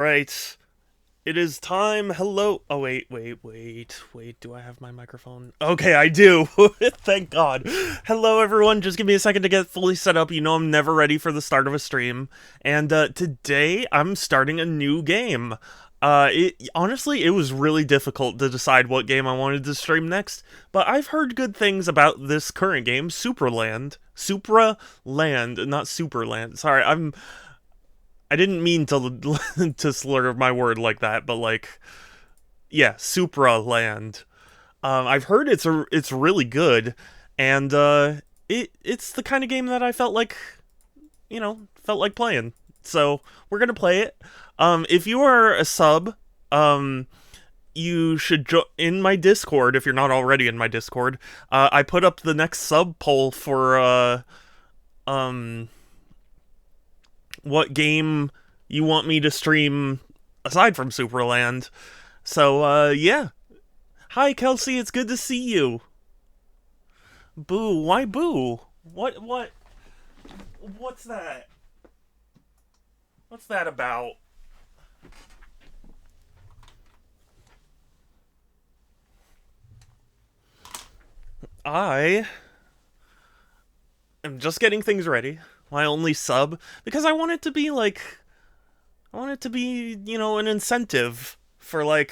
Right. It is time. Hello. Oh, wait. Do I have my microphone? Okay, I do. Thank God. Hello, everyone. Just give me a second to get fully set up. You know I'm never ready for the start of a stream. And today I'm starting a new game. Honestly, it was really difficult to decide what game I wanted to stream next, but I've heard good things about this current game, Supraland. Supraland, not Superland. Sorry, I didn't mean to to slur my word like that, but like, yeah, Supraland. I've heard it's really good, and it's the kind of game that I felt like playing. So we're gonna play it. If you are a sub, um, you should in my Discord if you're not already in my Discord. I put up the next sub poll for um what game you want me to stream aside from Superland. So, yeah. Hi, Kelsey, it's good to see you. Boo, why boo? What's that? What's that about? I am just getting things ready. My only sub, because I want it to be, an incentive for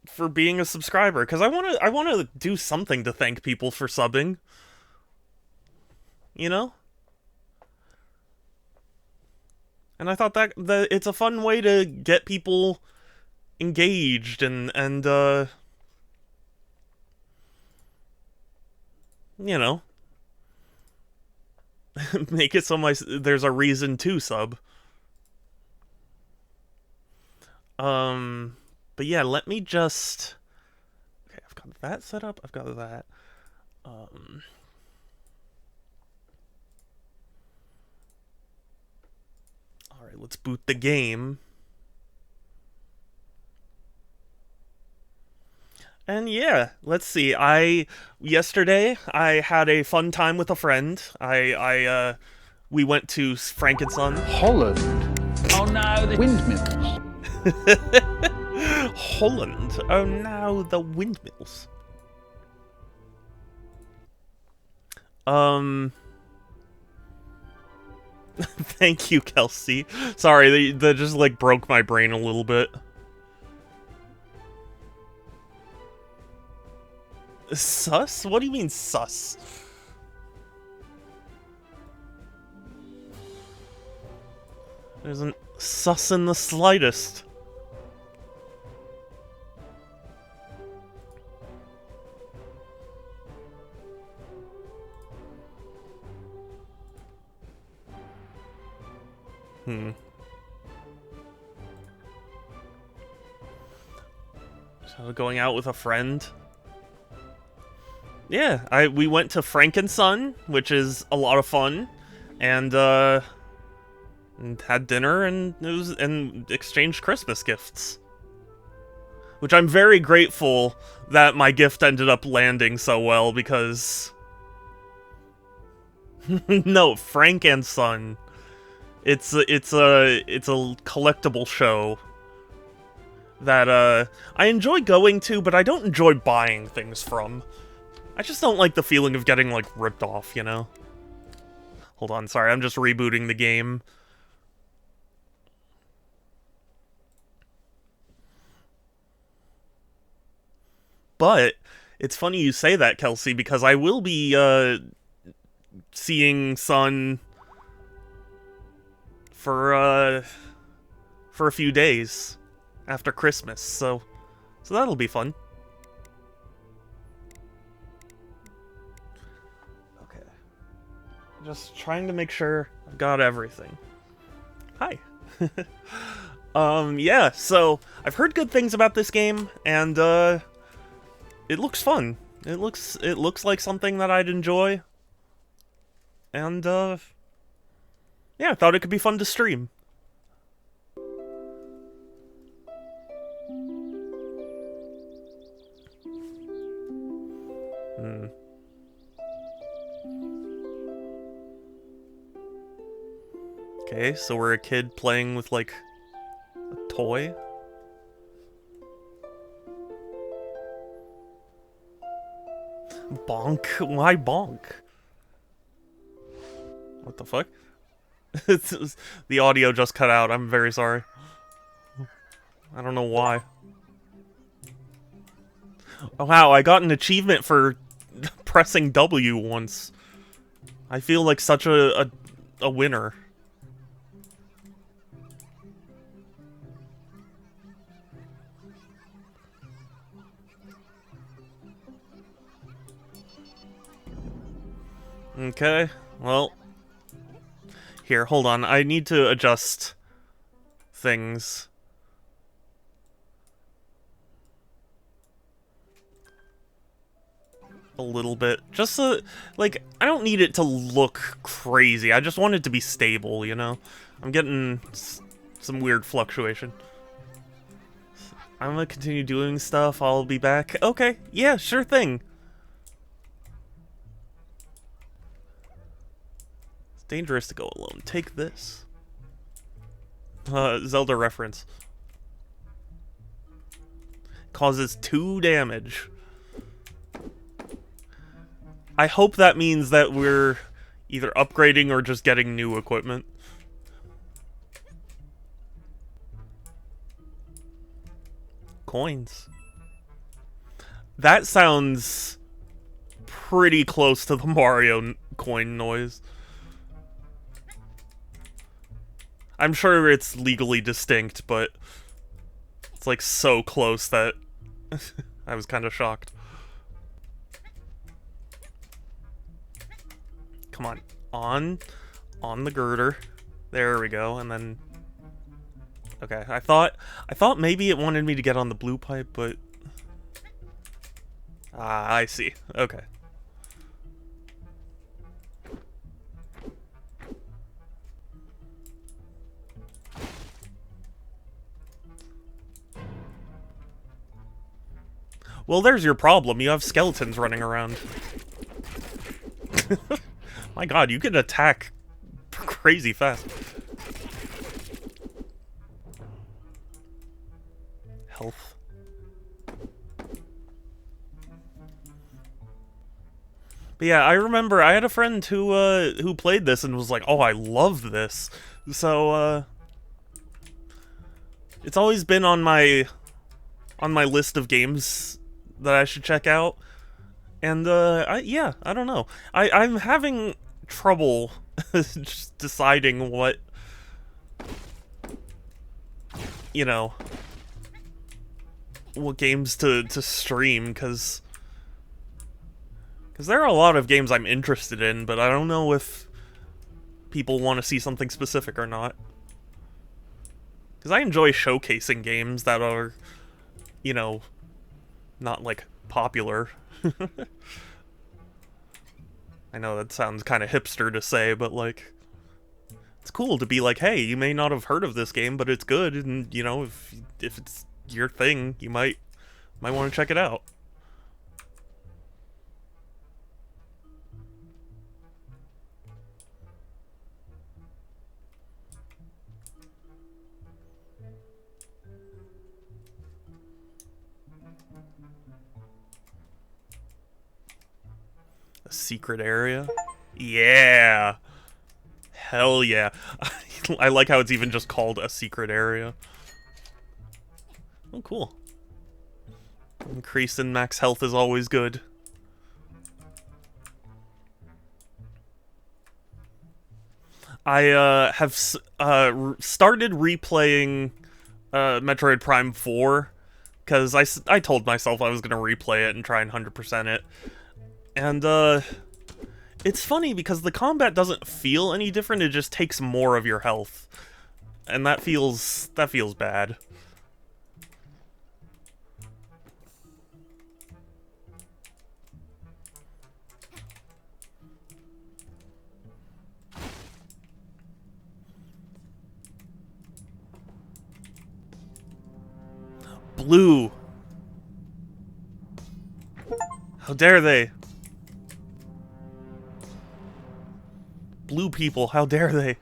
for being a subscriber because I want to do something to thank people for subbing, you know? And I thought that it's a fun way to get people engaged and you know, make it so there's a reason to sub. Um but yeah, let me just okay, I've got that set up. I've got that. Um all right, let's boot the game. And yeah, let's see. I yesterday I had a fun time with a friend. We went to Frankenson. Holland. Oh no, the windmills. Holland. Oh no, the windmills. Um Thank you, Kelsey. Sorry, that just like broke my brain a little bit. Sus? What do you mean sus? There isn't sus in the slightest. So going out with a friend. Yeah, we went to Frankenson, which is a lot of fun, and had dinner and exchanged Christmas gifts. Which I'm very grateful that my gift ended up landing so well because no, Frank and Son. It's a collectible show that I enjoy going to, but I don't enjoy buying things from. I just don't like the feeling of getting like ripped off, you know? Hold on, sorry, I'm just rebooting the game. But it's funny you say that, Kelsey, because I will be seeing Son for a few days after Christmas, so that'll be fun. Okay. Just trying to make sure I've got everything. Hi. Yeah, so I've heard good things about this game, and it looks fun. It looks like something that I'd enjoy. And yeah, I thought it could be fun to stream. Okay, Okay, so we're a kid playing with, like, a toy? Bonk? Why bonk? What the fuck? The audio just cut out. I'm very sorry. I don't know why. Oh, wow, I got an achievement for pressing W once. I feel like such a winner. Okay, well... Here, hold on. I need to adjust things. A little bit. Just so, like, I don't need it to look crazy. I just want it to be stable, you know? I'm getting some weird fluctuation. I'm gonna continue doing stuff. I'll be back. Okay, yeah, sure thing. It's dangerous to go alone. Take this. Zelda reference. Causes 2 damage. I hope that means that we're either upgrading or just getting new equipment. Coins. That sounds pretty close to the Mario coin noise. I'm sure it's legally distinct, but it's like so close that I was kind of shocked. Come on. On the girder. There we go, and then... Okay, I thought maybe it wanted me to get on the blue pipe, but... Ah, I see. Okay. Well, there's your problem. You have skeletons running around. My god, you can attack crazy fast. Health. But yeah, I remember I had a friend who played this and was like, "Oh, I love this." So it's always been on my list of games that I should check out. And yeah, I don't know. I'm having trouble just deciding what, you know, what games to stream, because there are a lot of games I'm interested in, but I don't know if people want to see something specific or not. Because I enjoy showcasing games that are, you know, not, like, popular. I know that sounds kind of hipster to say, but, like, it's cool to be like, hey, you may not have heard of this game, but it's good, and, you know, if it's your thing, you might want to check it out. A secret area? Yeah! Hell yeah. I like how it's even just called a secret area. Oh, cool. Increase in max health is always good. I have started replaying Metroid Prime 4, because I told myself I was going to replay it and try and 100% it. And, it's funny because the combat doesn't feel any different, it just takes more of your health. And that feels bad. Blue. How dare they? Blue people, how dare they?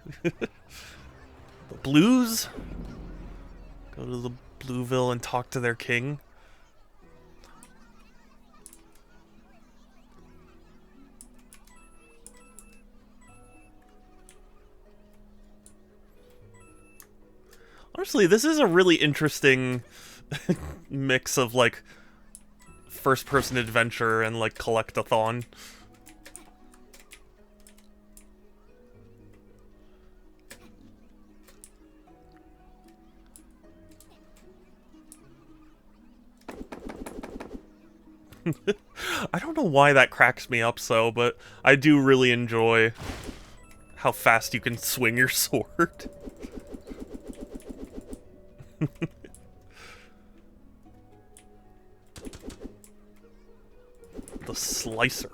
Blues? Go to the Blueville and talk to their king? Honestly, this is a really interesting mix of, like, first-person adventure and, like, collect-a-thon. I don't know why that cracks me up so, but I do really enjoy how fast you can swing your sword. The slicer.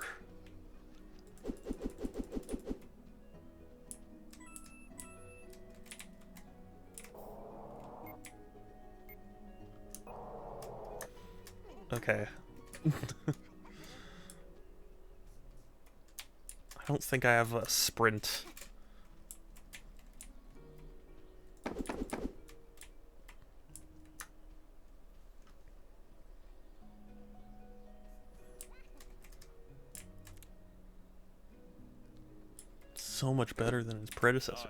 Okay. I don't think I have a sprint. So much better than his predecessor.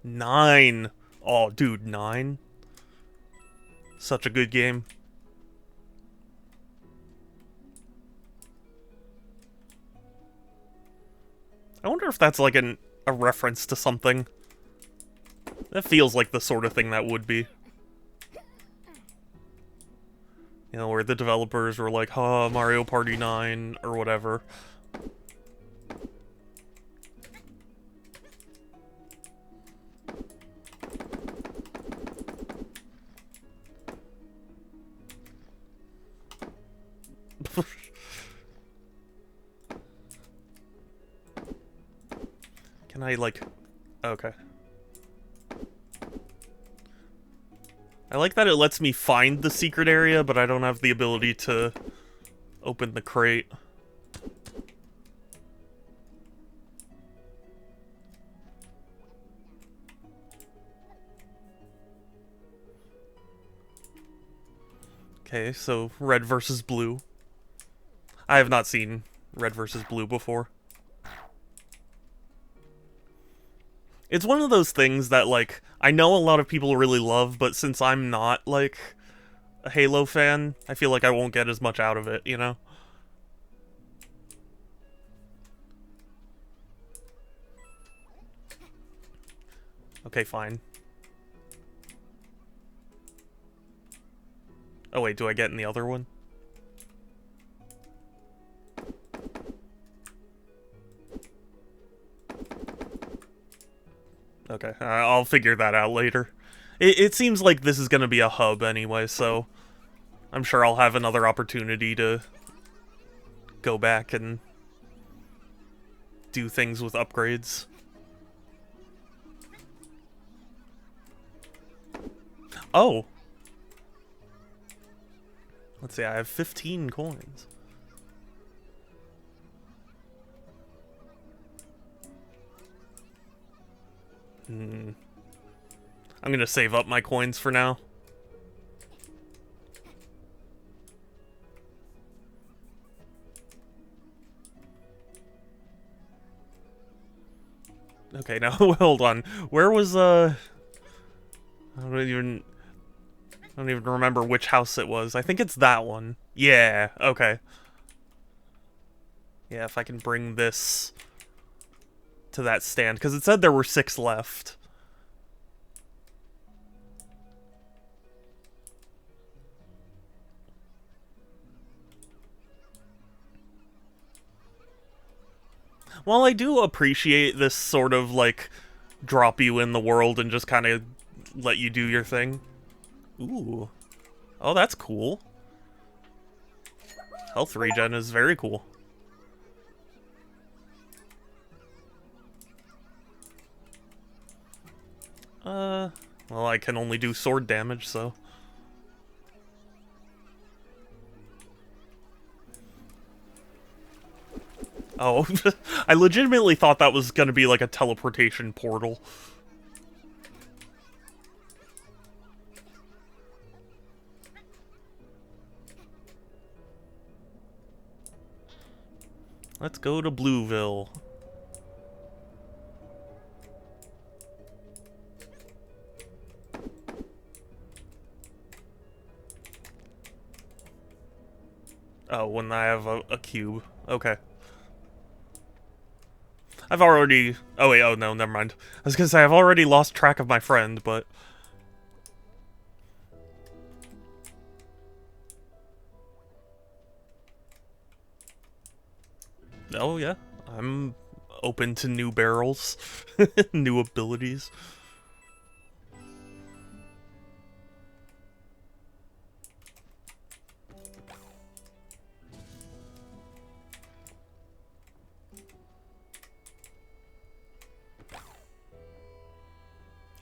9! Oh, dude, 9? Such a good game. I wonder if that's like a reference to something. That feels like the sort of thing that would be. You know, where the developers were like, huh, Mario Party 9, or whatever. Can I, like... Okay. I like that it lets me find the secret area, but I don't have the ability to open the crate. Okay, so red versus blue. I have not seen red versus blue before. It's one of those things that, like, I know a lot of people really love, but since I'm not, like, a Halo fan, I feel like I won't get as much out of it, you know? Okay, fine. Oh wait, do I get in the other one? Okay, I'll figure that out later. It seems like this is gonna be a hub anyway, so I'm sure I'll have another opportunity to go back and do things with upgrades. Oh! Let's see, I have 15 coins. I'm gonna save up my coins for now. Okay, now hold on. Where was I don't even remember which house it was. I think it's that one. Yeah, okay. Yeah, if I can bring this to that stand, because it said there were 6 left. While I do appreciate this sort of, like, drop you in the world and just kind of let you do your thing. Ooh. Oh, that's cool. Health regen is very cool. Well, I can only do sword damage, so... Oh, I legitimately thought that was gonna be like a teleportation portal. Let's go to Blueville. Oh, when I have a cube. Okay. I've already... Oh, wait. Oh, no. Never mind. I was gonna say, I've already lost track of my friend, but... Oh, yeah. I'm open to new barrels. New abilities.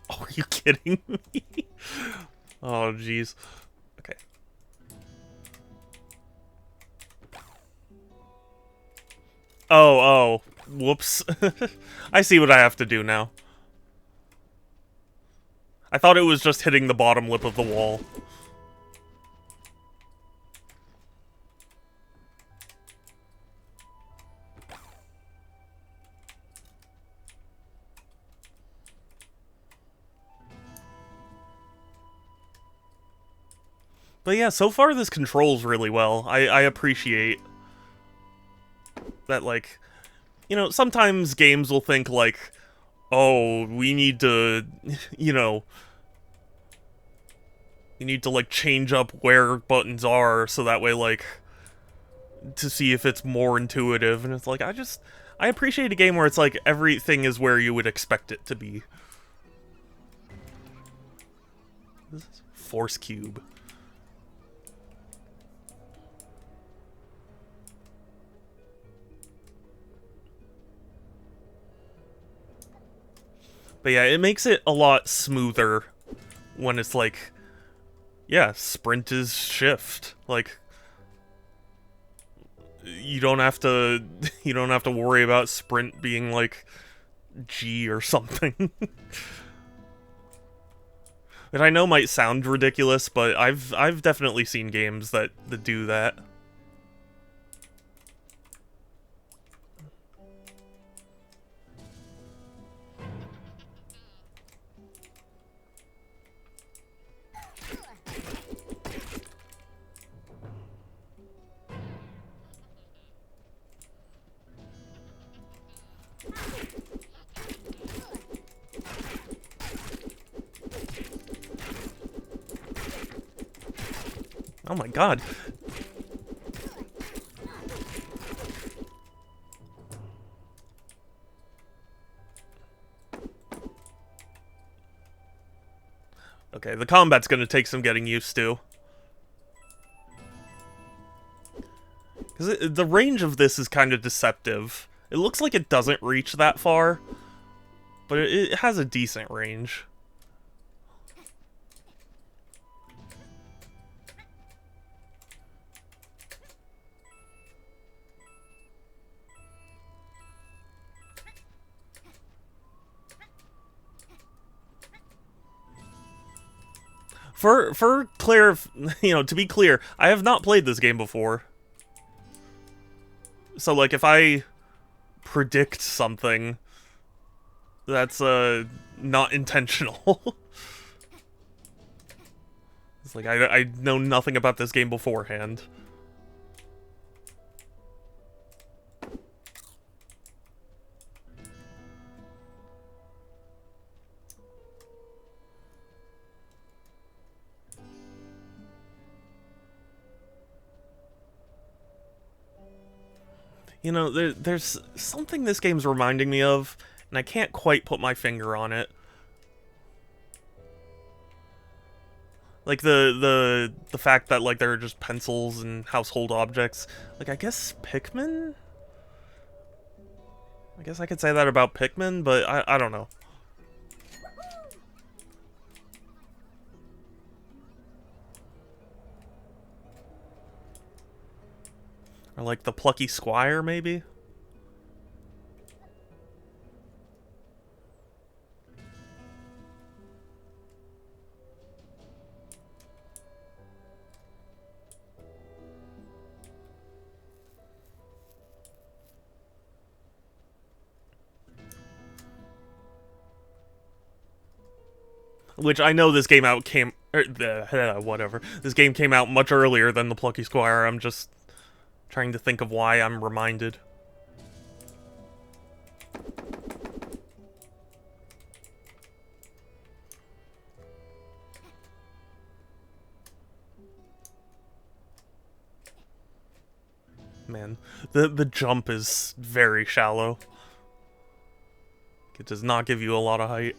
Oh, are you kidding me? Oh, jeez. Okay. Oh. Whoops. I see what I have to do now. I thought it was just hitting the bottom lip of the wall. But yeah, so far this controls really well. I appreciate that, like, you know, sometimes games will think, like, oh, we need to, you know, you need to, like, change up where buttons are so that way, like, to see if it's more intuitive. And it's like, I appreciate a game where it's like, everything is where you would expect it to be. This is Force Cube. But yeah, it makes it a lot smoother when it's like, yeah, sprint is shift. Like, you don't have to worry about sprint being like G or something. That I know might sound ridiculous, but I've definitely seen games that do that. Oh my god. Okay, the combat's gonna take some getting used to. Because the range of this is kind of deceptive. It looks like it doesn't reach that far, but it has a decent range. For clear, you know, to be clear, I have not played this game before. So, like, if I predict something, that's, not intentional. It's like, I know nothing about this game beforehand. You know, there's something this game's reminding me of, and I can't quite put my finger on it. Like, the fact that, like, there are just pencils and household objects. Like, I guess Pikmin? I guess I could say that about Pikmin, but I don't know. Or, like, the Plucky Squire, maybe? Which I know this game whatever. This game came out much earlier than the Plucky Squire. I'm just trying to think of why I'm reminded. Man, the jump is very shallow. It does not give you a lot of height.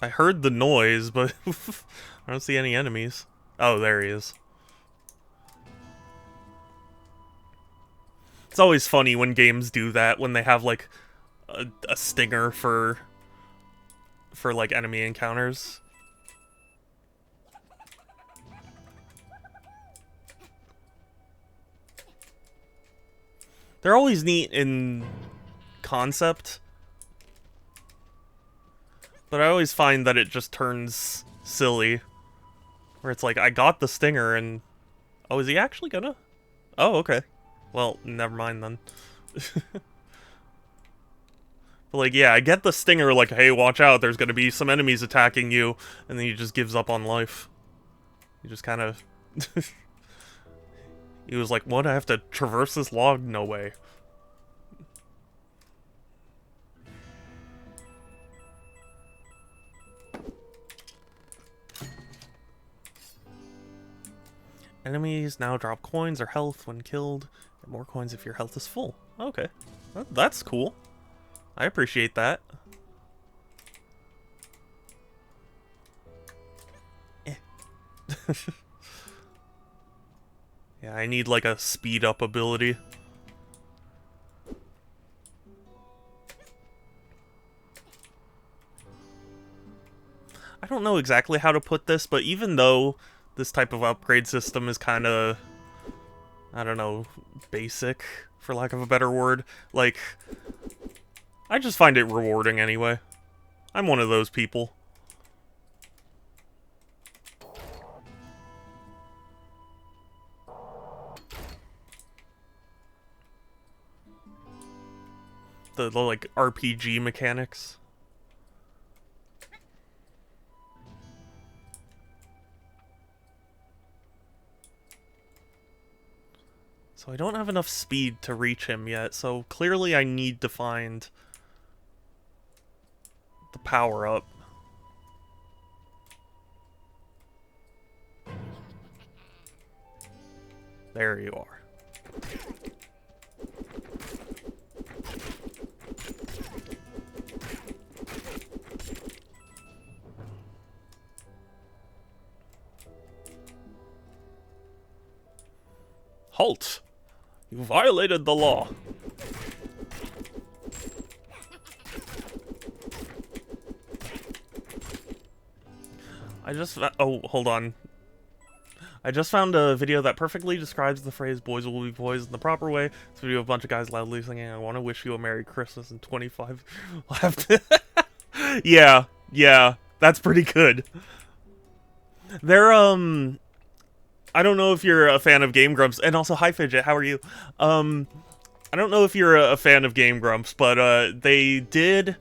I heard the noise, but I don't see any enemies. Oh, there he is. It's always funny when games do that, when they have, like, a stinger for like, enemy encounters. They're always neat in concept, but I always find that it just turns silly. Where it's like, I got the stinger, and... Oh, is he actually gonna? Oh, okay. Well, never mind then. But like, yeah, I get the stinger, like, hey, watch out, there's gonna be some enemies attacking you, and then he just gives up on life. He just kind of... He was like, what, I have to traverse this log? No way. Enemies now drop coins or health when killed, and more coins if your health is full. Okay. That's cool. I appreciate that. Eh. Yeah, I need like a speed up ability. I don't know exactly how to put this, but even though this type of upgrade system is kind of, I don't know, basic, for lack of a better word, like, I just find it rewarding anyway. I'm one of those people. The like, RPG mechanics. So I don't have enough speed to reach him yet, so clearly I need to find the power-up. There you are. Halt! You violated the law. Oh, hold on. I just found a video that perfectly describes the phrase "boys will be boys" in the proper way. It's a video of a bunch of guys loudly singing, "I want to wish you a Merry Christmas," and 25 left. Yeah, that's pretty good. They're, I don't know if you're a fan of Game Grumps, and also, hi Fidget, how are you? I don't know if you're a fan of Game Grumps, but they did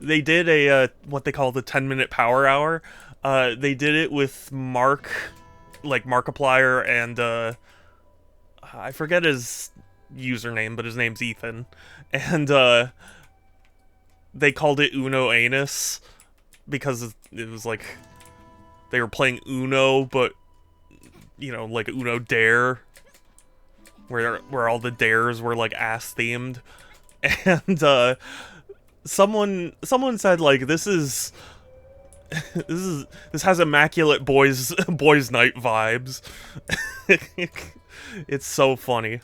a what they call the 10-minute power hour. They did it with Markiplier, and I forget his username, but his name's Ethan, and they called it Uno Anus because it was like they were playing Uno, but you know, like Uno Dare, where all the dares were like ass themed, and someone said like this has immaculate boys night vibes. It's so funny.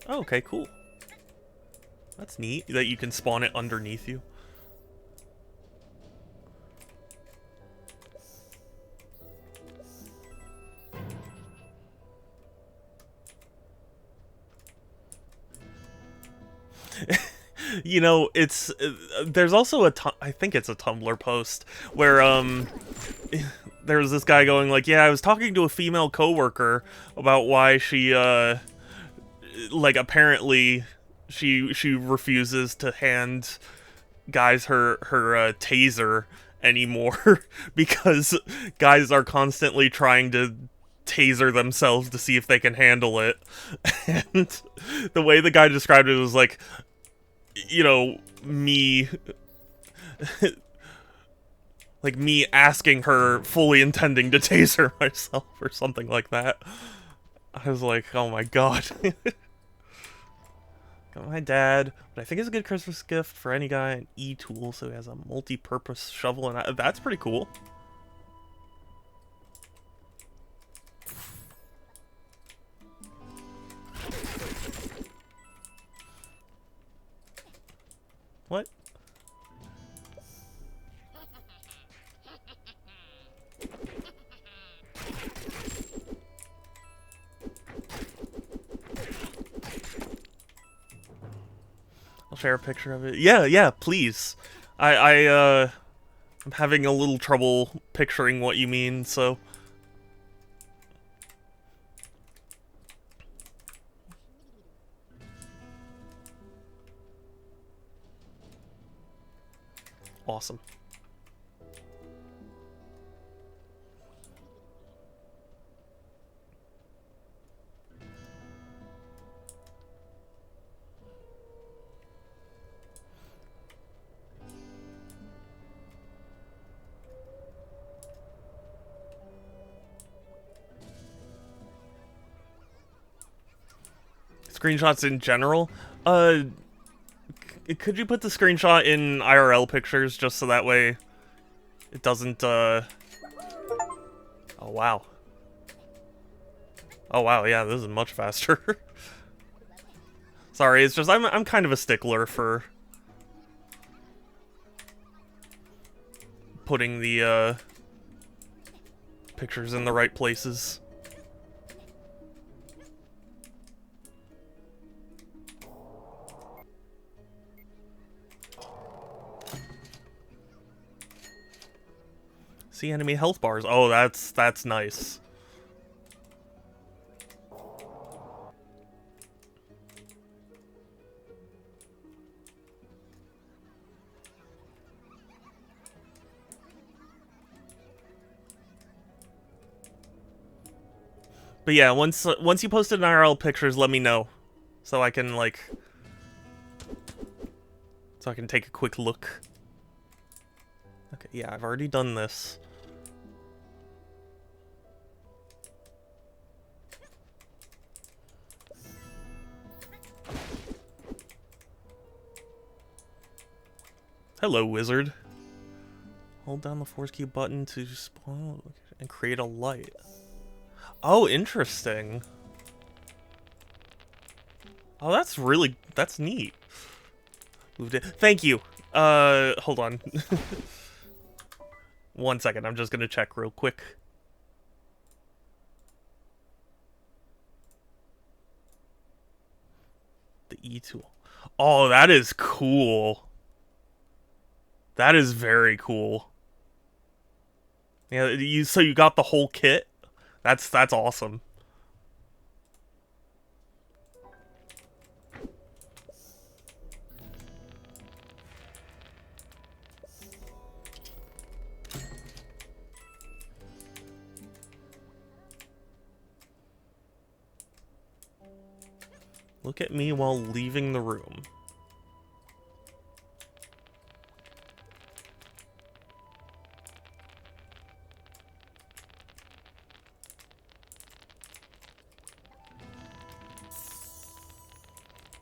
Okay, cool. That's neat that you can spawn it underneath you. You know, it's there's also I think it's a Tumblr post where there was this guy going like, yeah, I was talking to a female coworker about why she like apparently she refuses to hand guys her taser anymore because guys are constantly trying to taser themselves to see if they can handle it. And the way the guy described it was like, you know, me like me asking her, fully intending to taser myself or something like that. I was like, oh my god. Got my dad, but I think it's a good Christmas gift for any guy, an e-tool, so he has a multi-purpose shovel, and that's pretty cool. What? I'll share a picture of it. Yeah, please. I'm having a little trouble picturing what you mean, so... Awesome. Screenshots in general? Could you put the screenshot in IRL pictures just so that way it doesn't, Oh, wow. Oh, wow, yeah, this is much faster. Sorry, it's just, I'm kind of a stickler for putting the, pictures in the right places. See enemy health bars. Oh, that's nice. But yeah, once you posted IRL pictures, let me know, so I can like, so I can take a quick look. Okay, yeah, I've already done this. Hello, wizard. Hold down the force key button to spawn and create a light. Oh, interesting. Oh, that's neat. Moved it. Thank you. Hold on. 1 second, I'm just gonna check real quick. The E-tool. Oh, that is cool. That is very cool. Yeah, so you got the whole kit? That's awesome. Look at me while leaving the room.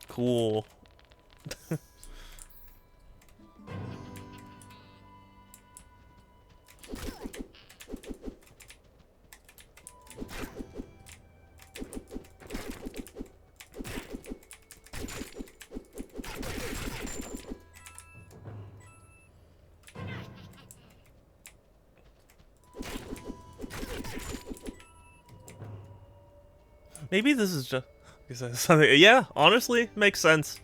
Cool. Maybe this is just something. Yeah, honestly, makes sense.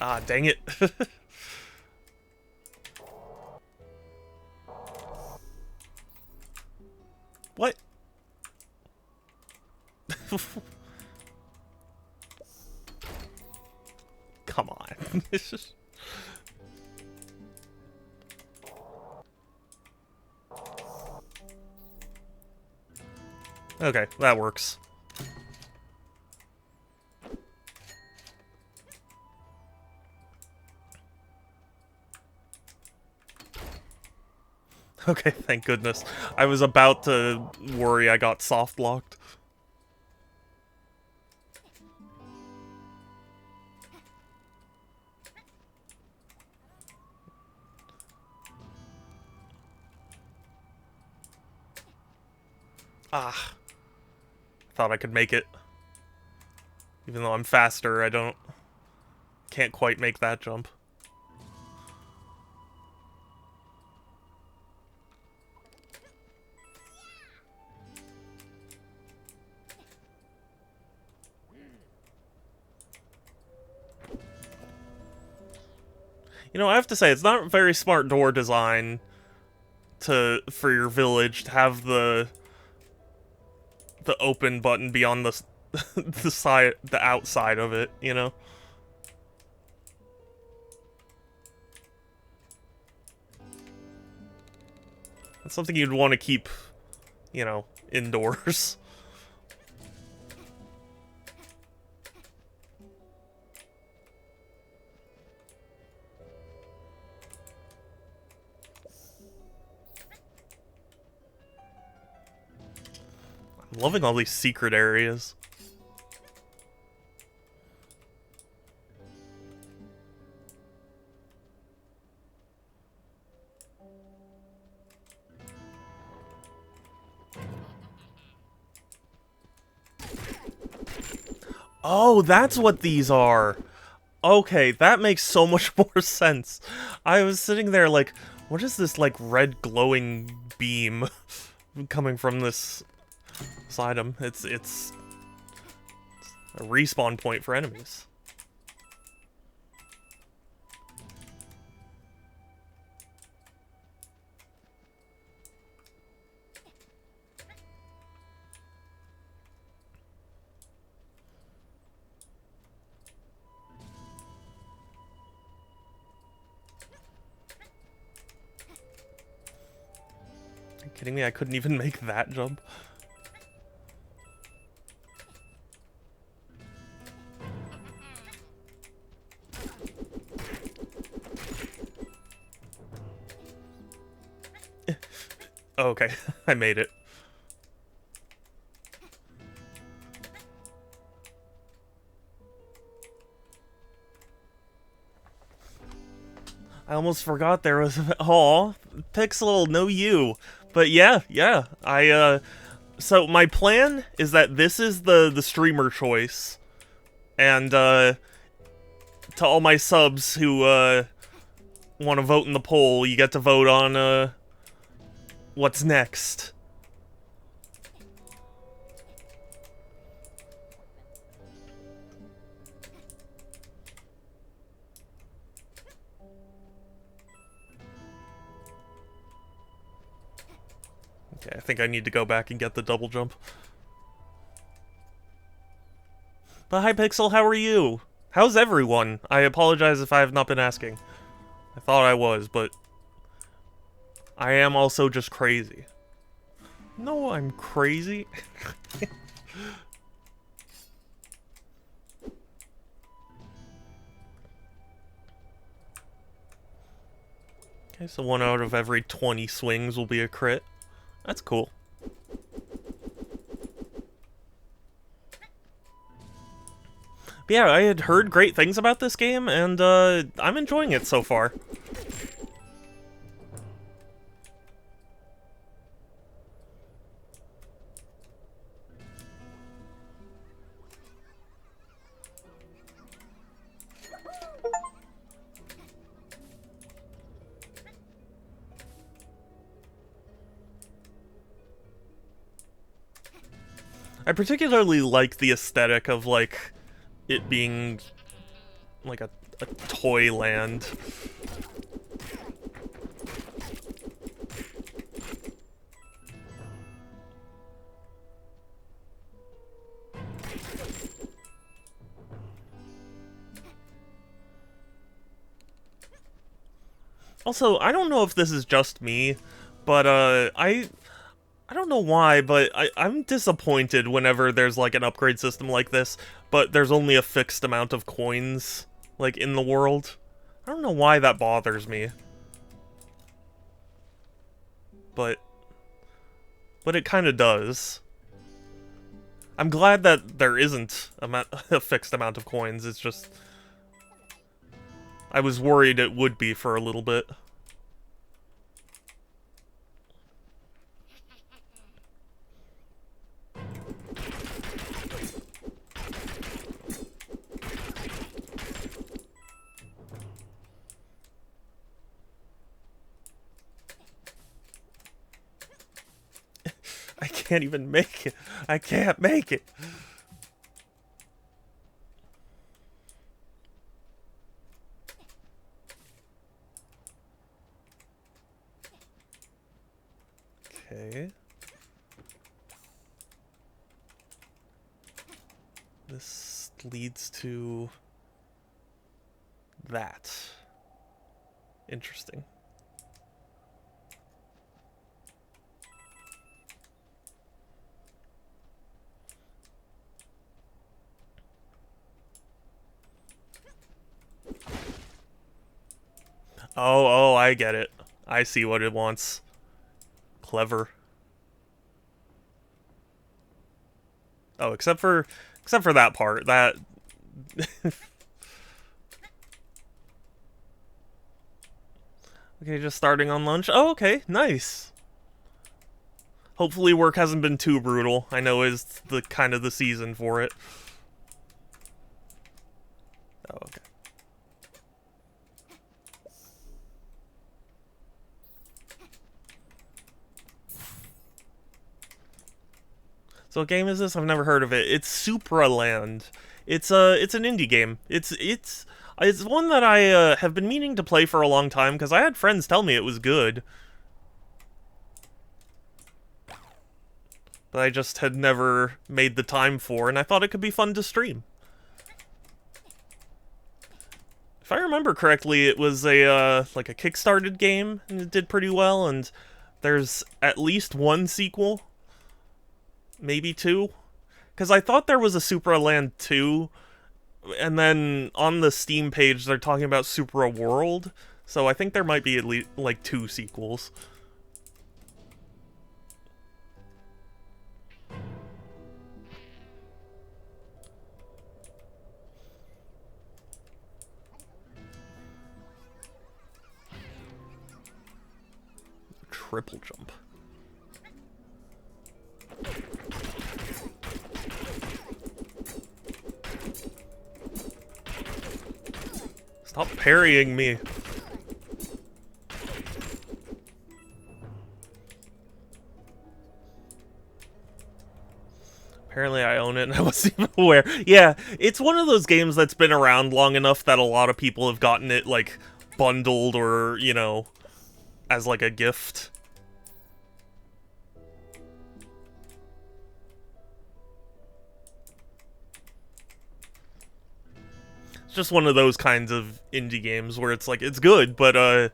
Ah, dang it. What? Come on. It's just... Okay, that works. Okay, thank goodness. I was about to worry I got soft locked. Ah. Thought I could make it. Even though I'm faster, I can't quite make that jump. You know, I have to say, it's not very smart door design for your village to have the open button be on the the outside of it, you know? It's something you'd want to keep, you know, indoors. I'm loving all these secret areas. Oh, that's what these are. Okay, that makes so much more sense. I was sitting there like, what is this, like, red glowing beam coming from this item? It's a respawn point for enemies. Are you kidding me? I couldn't even make that jump. Oh, okay, I made it. I almost forgot there was... Aw, Pixel, no you. But yeah, so my plan is that this is the streamer choice. And, to all my subs who, want to vote in the poll, you get to vote on, what's next. Okay, I think I need to go back and get the double jump. But hi Pixel, how are you? How's everyone? I apologize if I have not been asking. I thought I was, but I am also just crazy. No, I'm crazy. Okay, so 1 out of every 20 swings will be a crit. That's cool. But yeah, I had heard great things about this game, and I'm enjoying it so far. I particularly like the aesthetic of, like, it being, like, a toy land. Also, I don't know if this is just me, but, I don't know why, but I'm disappointed whenever there's, like, an upgrade system like this, but there's only a fixed amount of coins, like, in the world. I don't know why that bothers me. But it kind of does. I'm glad that there isn't a fixed amount of coins, it's just... I was worried it would be for a little bit. I can't even make it. I can't make it. Okay. This leads to that. Interesting. Oh, I get it. I see what it wants. Clever. Oh, except for that part. That Okay, just starting on lunch. Oh, okay. Nice. Hopefully work hasn't been too brutal. I know is the kind of the season for it. Oh, okay. So what game is this? I've never heard of it. It's Supraland. It's an indie game. It's one that I have been meaning to play for a long time because I had friends tell me it was good. But I just had never made the time for, and I thought it could be fun to stream. If I remember correctly, it was a like a kickstarted game, and it did pretty well, and there's at least one sequel. Maybe two? Because I thought there was a Supraland 2, and then on the Steam page they're talking about Supra World, so I think there might be at least, like, 2 sequels. Triple jump. Stop parrying me. Apparently I own it and I wasn't even aware. Yeah, it's one of those games that's been around long enough that a lot of people have gotten it, like, bundled or, you know, as, like, a gift. It's just one of those kinds of indie games where it's like, it's good, but,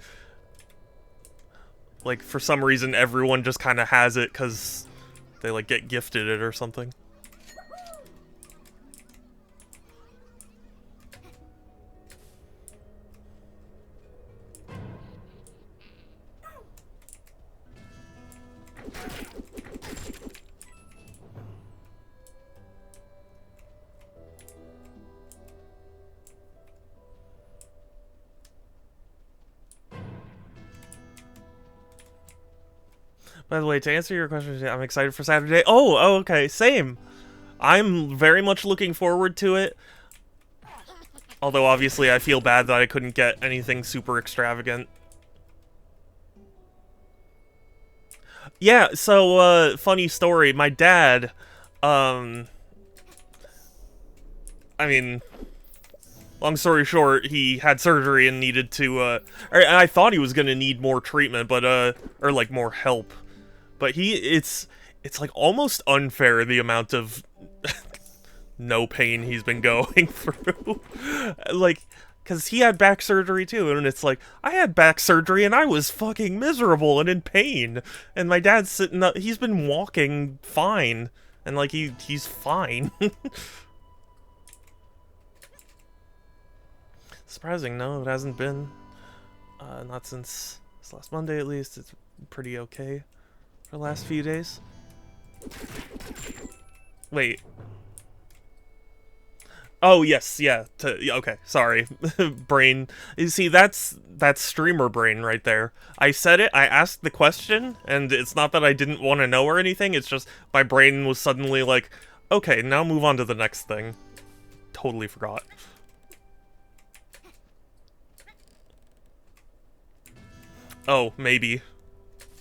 like, for some reason everyone just kind of has it because they, like, get gifted it or something. By the way, to answer your question, I'm excited for Saturday. Oh, okay, same. I'm very much looking forward to it. Although, obviously, I feel bad that I couldn't get anything super extravagant. Yeah, so, funny story. My dad, I mean, long story short, he had surgery and needed to, or I thought he was gonna need more treatment, but, or, like, more help. But it's like, almost unfair, the amount of no pain he's been going through. Like, because he had back surgery too, and it's like, I had back surgery and I was fucking miserable and in pain. And my dad's sitting up, he's been walking fine. And like, he's fine. Surprising, no, it hasn't been. Not since this last Monday at least. It's pretty okay for the last few days. Wait. Oh, yes, yeah. Okay, sorry. Brain. You see, that's streamer brain right there. I said it, I asked the question, and it's not that I didn't want to know or anything, it's just my brain was suddenly like, okay, now move on to the next thing. Totally forgot. Oh, maybe.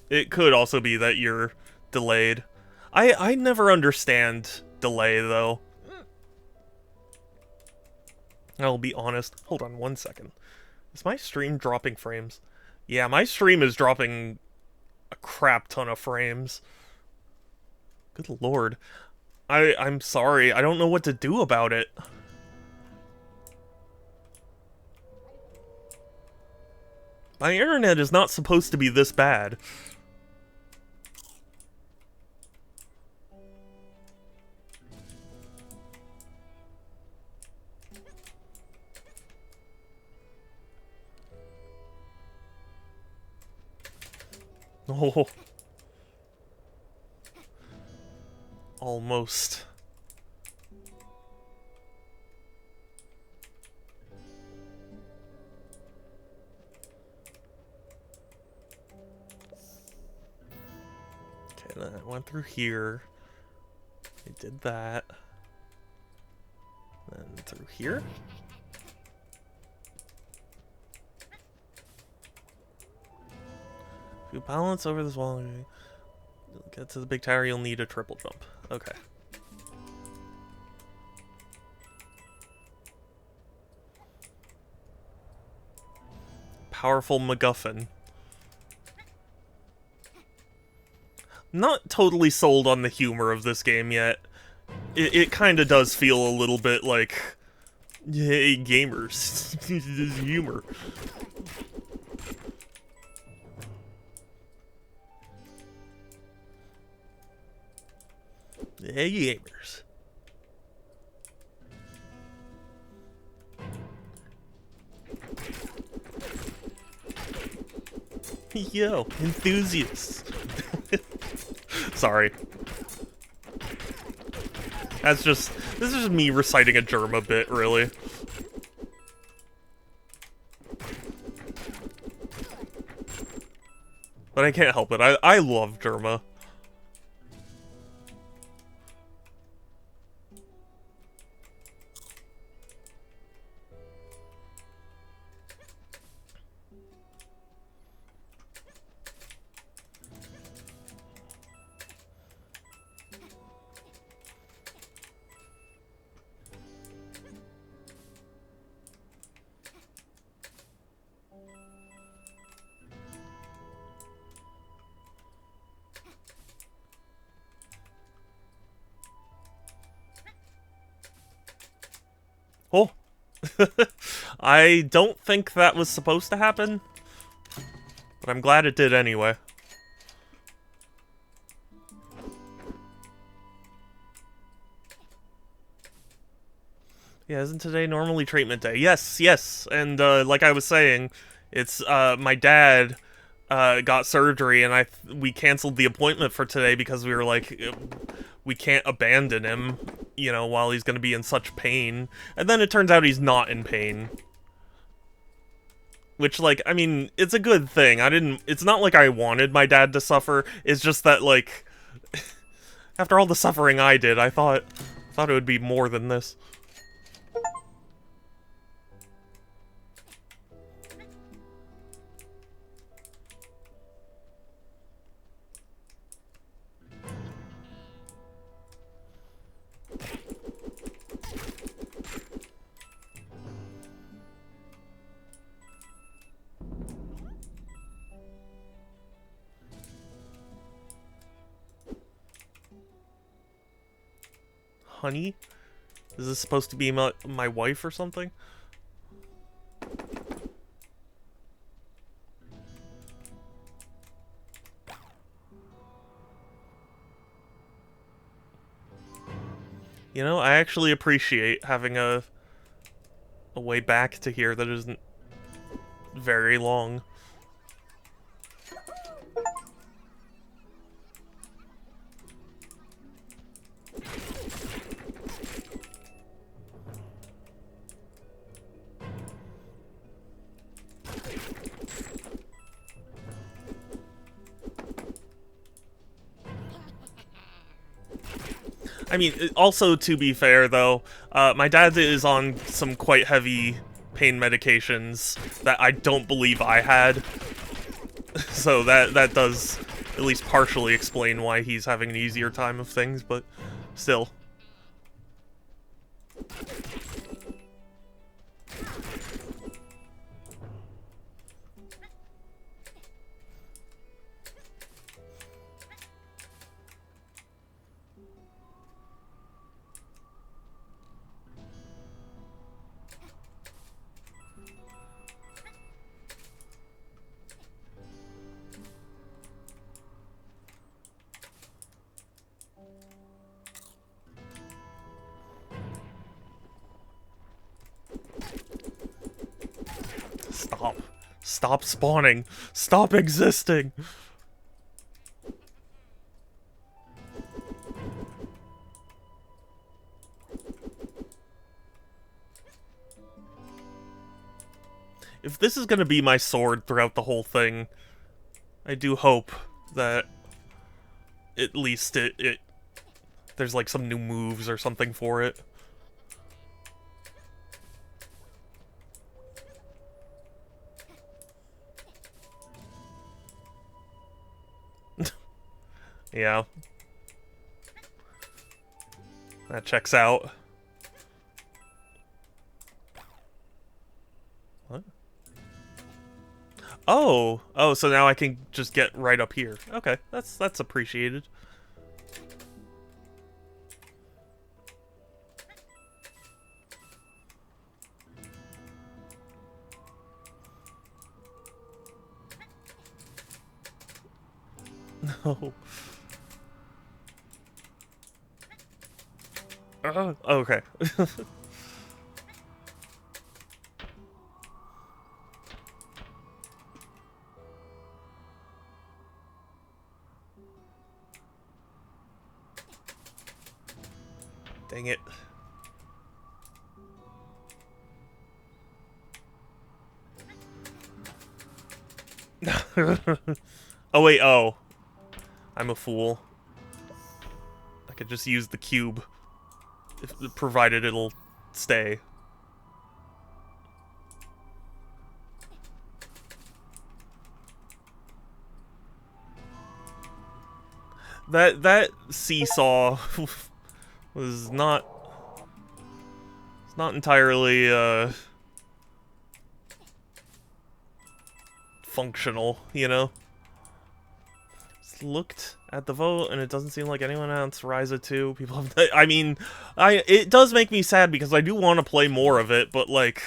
It could also be that you're delayed. I never understand delay, though. I'll be honest. Hold on 1 second. Is my stream dropping frames? Yeah, my stream is dropping a crap ton of frames. Good lord. I'm sorry. I don't know what to do about it. My internet is not supposed to be this bad. Oh. Almost. Okay, then I went through here. I did that. Then through here. If you balance over this wall, you'll get to the big tower, you'll need a triple jump. Okay. Powerful MacGuffin. Not totally sold on the humor of this game yet. It kind of does feel a little bit like, hey, gamers, this is humor. Hey, gamers. Yo, enthusiasts. Sorry. This is just me reciting a Germa bit, really. But I can't help it. I love Germa. Oh. I don't think that was supposed to happen, but I'm glad it did anyway. Yeah, isn't today normally treatment day? Yes, yes, and like I was saying, it's my dad got surgery, and we canceled the appointment for today because we were like, we can't abandon him, you know, while he's gonna be in such pain. And then it turns out he's not in pain. Which, like, I mean, it's a good thing. It's not like I wanted my dad to suffer. It's just that, like, after all the suffering I did, I thought it would be more than this. Honey? Is this supposed to be my wife or something? You know, I actually appreciate having a way back to here that isn't very long. I mean, also, to be fair, though, my dad is on some quite heavy pain medications that I don't believe I had. So that does at least partially explain why he's having an easier time of things, but still. Stop. Stop spawning. Stop existing. If this is gonna be my sword throughout the whole thing, I do hope that at least there's like some new moves or something for it. Yeah. That checks out. What? Oh! Oh, so now I can just get right up here. Okay, that's appreciated. No. Okay. Dang it. Oh wait, oh. I'm a fool. I could just use the cube, provided it'll stay. That seesaw was not entirely functional, you know. Just looked at the vote, and it doesn't seem like anyone else Ryza 2. People have. I mean, it does make me sad because I do want to play more of it, but like,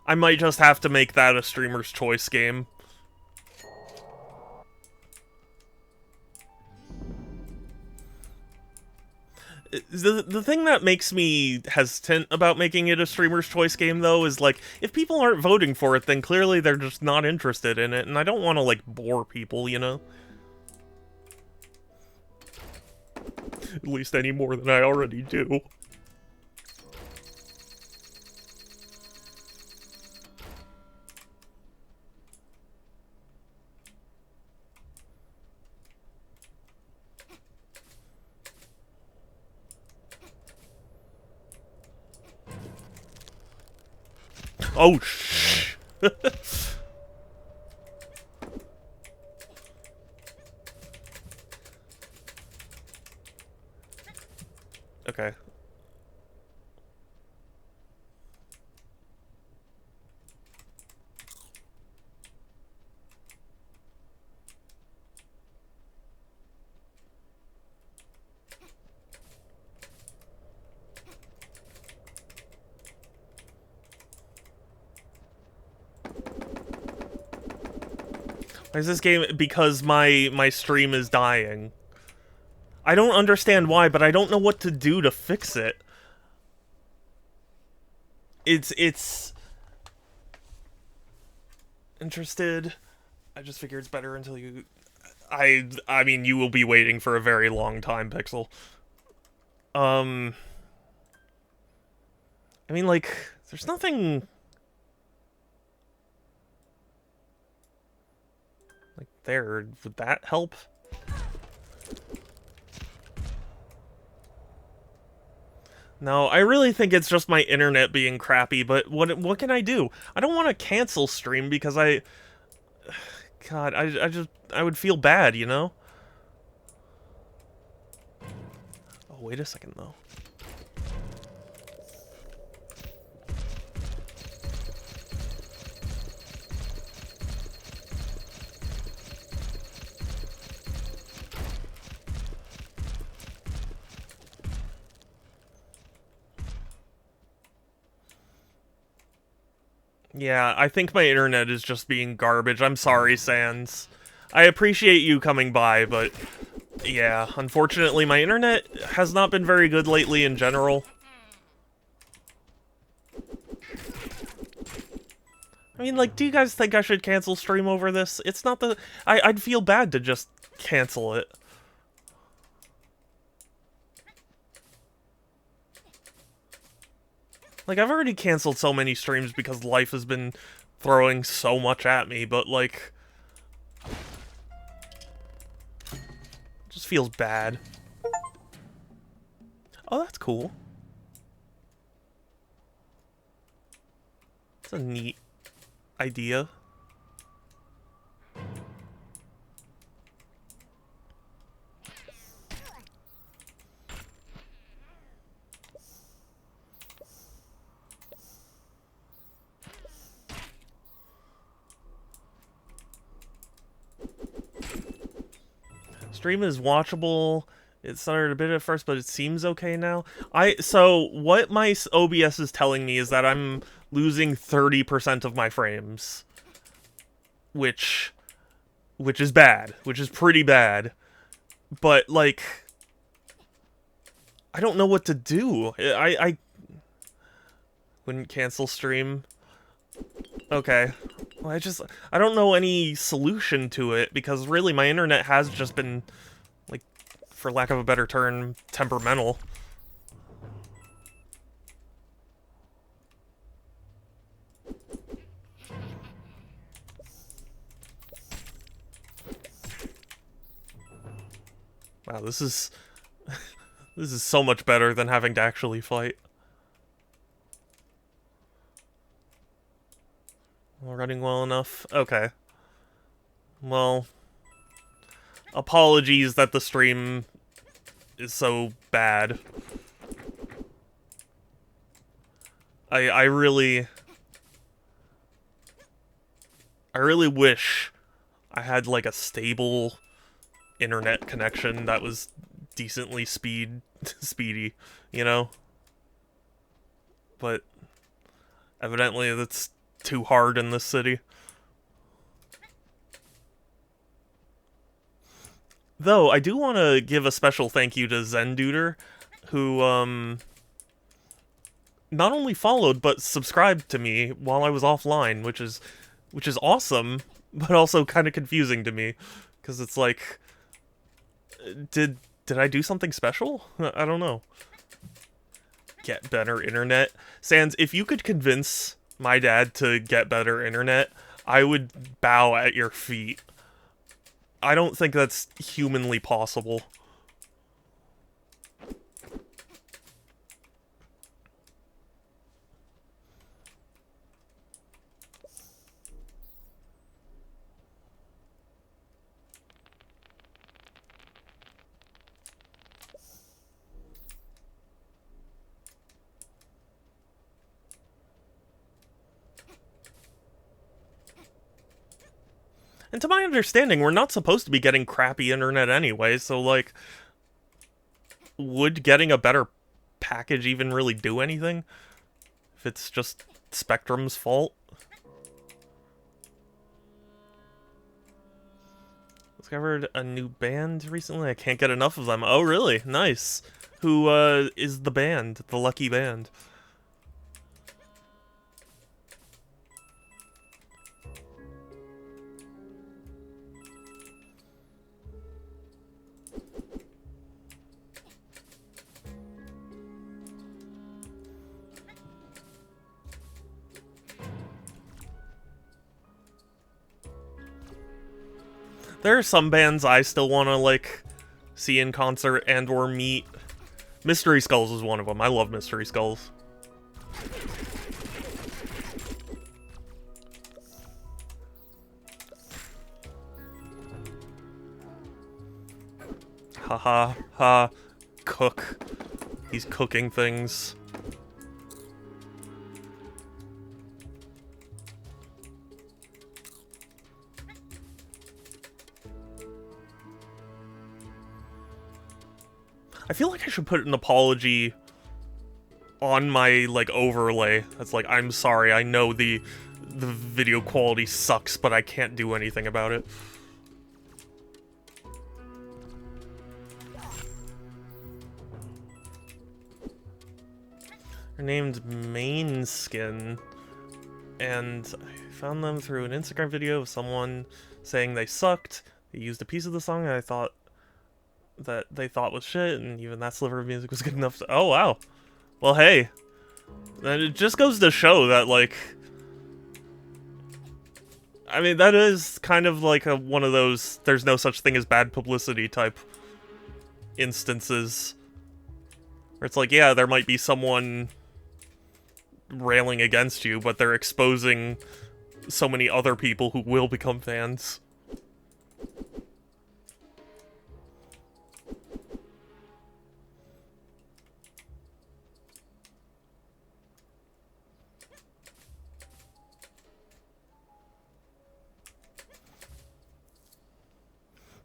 I might just have to make that a streamer's choice game. The thing that makes me hesitant about making it a streamer's choice game, though, is, like, if people aren't voting for it, then clearly they're just not interested in it, and I don't want to, like, bore people, you know? At least any more than I already do. Oh, shh. Okay. Why is this game? Because my stream is dying. I don't understand why, but I don't know what to do to fix it. It's interested. I just figure it's better until you. I mean, you will be waiting for a very long time, Pixel. I mean, like, there's nothing. Like, there. Would that help? No, I really think it's just my internet being crappy, but what can I do? I don't want to cancel stream because God, I would feel bad, you know? Oh, wait a second, though. Yeah, I think my internet is just being garbage. I'm sorry, Sans. I appreciate you coming by, but yeah, unfortunately my internet has not been very good lately in general. I mean, like, do you guys think I should cancel stream over this? It's not the... I'd feel bad to just cancel it. Like, I've already canceled so many streams because life has been throwing so much at me, but, like... it just feels bad. Oh, that's cool. It's a neat idea. Stream is watchable. It started a bit at first, but it seems okay now. So what my OBS is telling me is that I'm losing 30% of my frames, which is bad, which is pretty bad. But like, I don't know what to do. I wouldn't cancel stream. Okay. Well, I don't know any solution to it, because really my internet has just been, like, for lack of a better term, temperamental. Wow, this is... this is so much better than having to actually fight. Running well enough? Okay. Well, apologies that the stream is so bad. I really wish I had, like, a stable internet connection that was decently speedy, you know? But evidently that's too hard in this city. Though, I do want to give a special thank you to Zenduder, who, not only followed, but subscribed to me while I was offline, which is awesome, but also kind of confusing to me, because it's like, did I do something special? I don't know. Get better internet. Sans, if you could convince my dad to get better internet, I would bow at your feet. I don't think that's humanly possible. And to my understanding, we're not supposed to be getting crappy internet anyway, so, like, would getting a better package even really do anything? If it's just Spectrum's fault? Discovered a new band recently. I can't get enough of them. Oh, really? Nice. Who, is the band? The lucky band? There are some bands I still want to, like, see in concert and or meet. Mystery Skulls is one of them. I love Mystery Skulls. Haha, ha. Cook. He's cooking things. I feel like I should put an apology on my, like, overlay. That's like, I'm sorry, I know the video quality sucks, but I can't do anything about it. They're named Mainskin, and I found them through an Instagram video of someone saying they sucked. They used a piece of the song that I thought that they thought was shit, and even that sliver of music was good enough to— oh, wow. Well, hey. Then it just goes to show that, like, I mean, that is kind of like one of those there's no such thing as bad publicity type instances. Where it's like, yeah, there might be someone railing against you, but they're exposing so many other people who will become fans.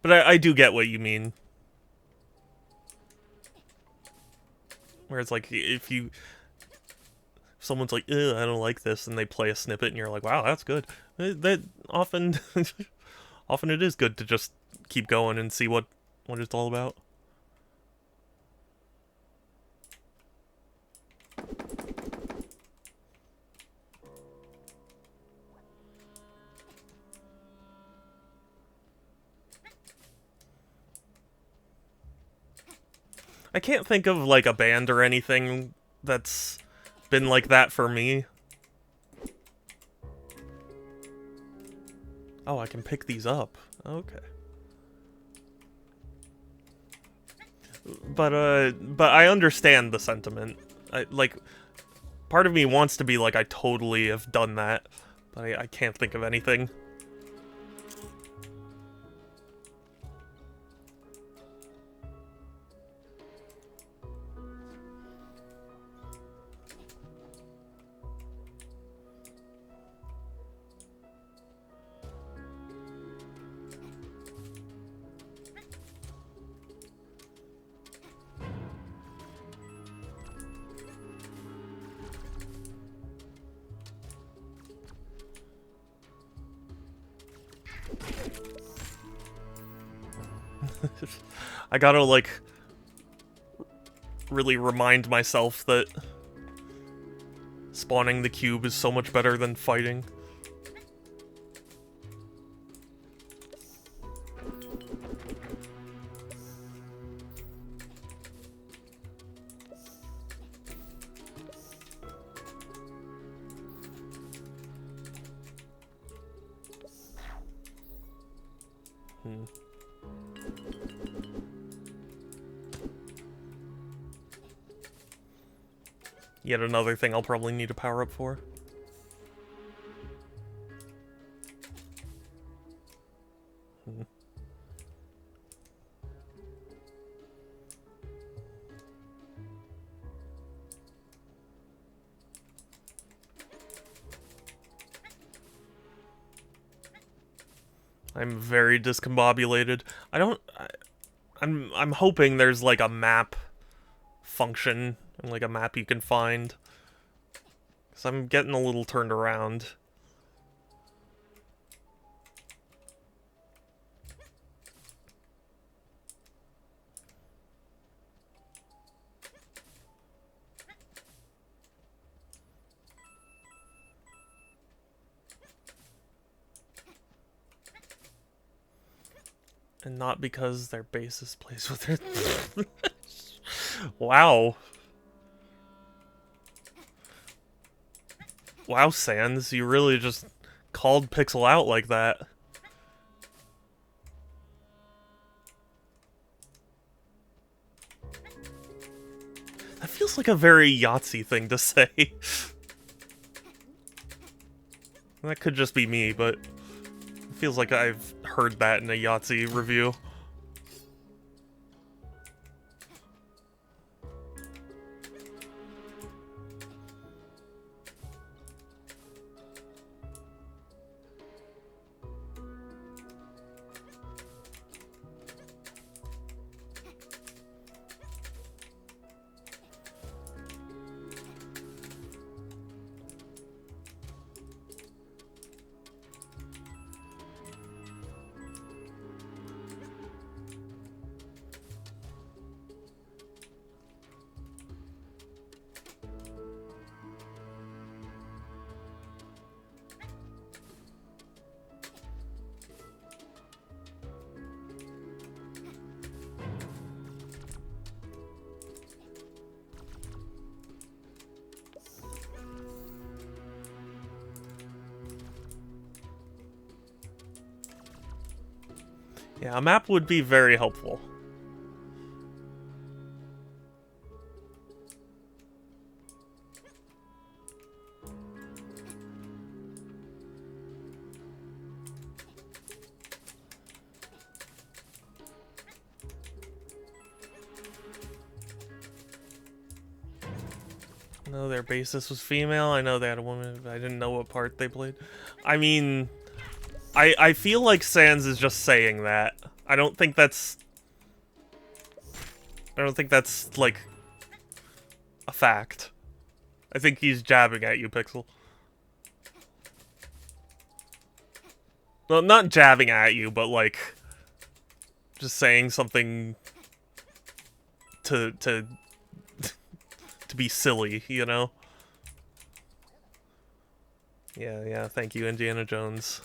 But I do get what you mean. Where it's like, if someone's like, ugh, I don't like this, and they play a snippet, and you're like, wow, that's good. That often, often it is good to just keep going and see what it's all about. I can't think of, like, a band or anything that's been like that for me. Oh, I can pick these up. Okay. But I understand the sentiment. Like, part of me wants to be like, I totally have done that, but I can't think of anything. I gotta, like, really remind myself that spawning the cube is so much better than fighting. Yet another thing I'll probably need to power up for. I'm very discombobulated. I'm hoping there's like a map function and like a map you can find. Cause I'm getting a little turned around. And not because their bassist plays with their... Wow. Wow, Sans, you really just called Pixel out like that. That feels like a very Yahtzee thing to say. That could just be me, but it feels like I've heard that in a Yahtzee review. Yeah, a map would be very helpful. I know their bassist was female. I know they had a woman. I didn't know what part they played. I mean, I feel like Sans is just saying that. I don't think that's like a fact. I think he's jabbing at you, Pixel. Well, not jabbing at you, but like just saying something to to be silly, you know? Yeah, thank you, Indiana Jones.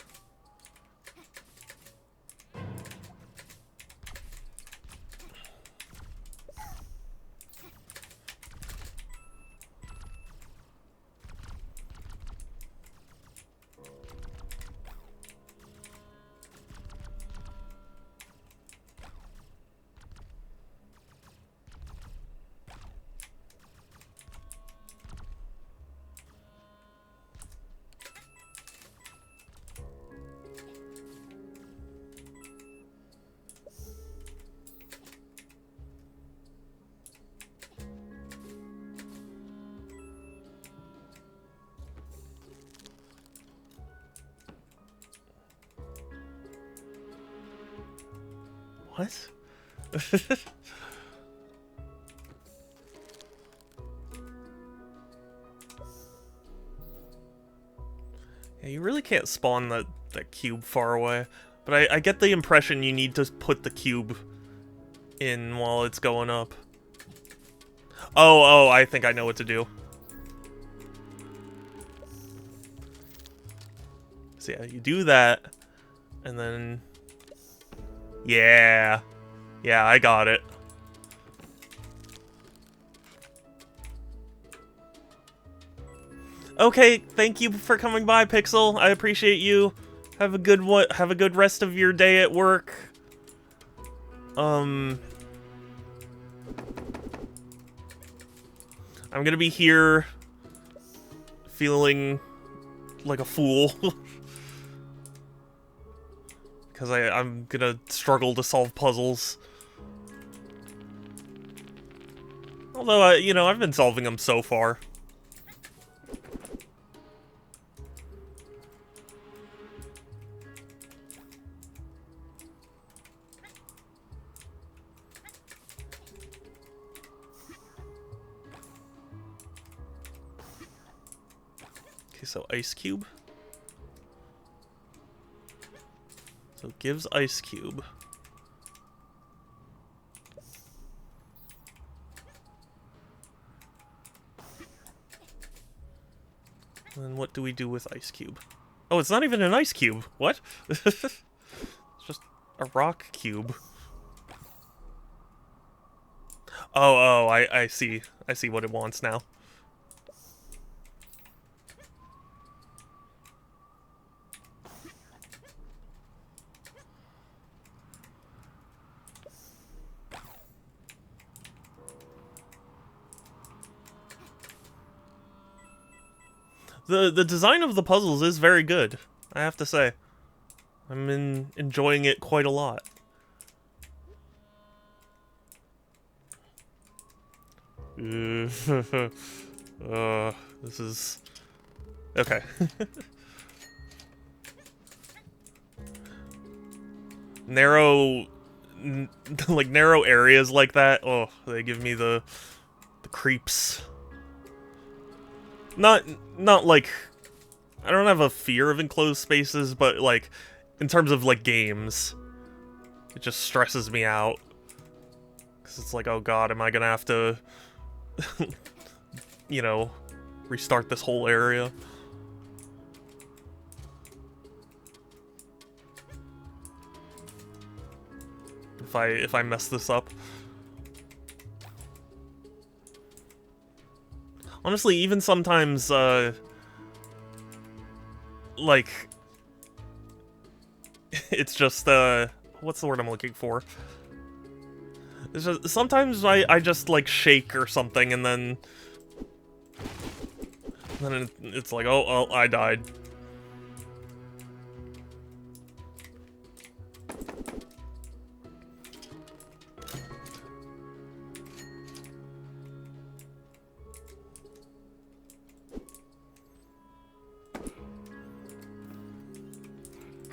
What? Yeah, you really can't spawn that cube far away. But I get the impression you need to put the cube in while it's going up. Oh, I think I know what to do. So yeah, you do that, and then... Yeah, I got it. Okay, thank you for coming by, Pixel. I appreciate you. Have a good rest of your day at work. I'm gonna be here feeling like a fool. Because I'm gonna struggle to solve puzzles. Although, you know, I've been solving them so far. so ice cube. So it gives ice cube. And then what do we do with ice cube? Oh, it's not even an ice cube. What? It's just a rock cube. Oh, I see. I see what it wants now. The design of the puzzles is very good, I have to say. I'm enjoying it quite a lot. This is... Okay. Narrow areas like that, oh, they give me the creeps. Not like, I don't have a fear of enclosed spaces, but like, in terms of like games, it just stresses me out. Cause it's like, oh god, am I gonna have to, you know, restart this whole area? If I mess this up. Honestly, even sometimes, like, it's just, what's the word I'm looking for? It's just, sometimes I just, like, shake or something, and then it's like, oh, I died.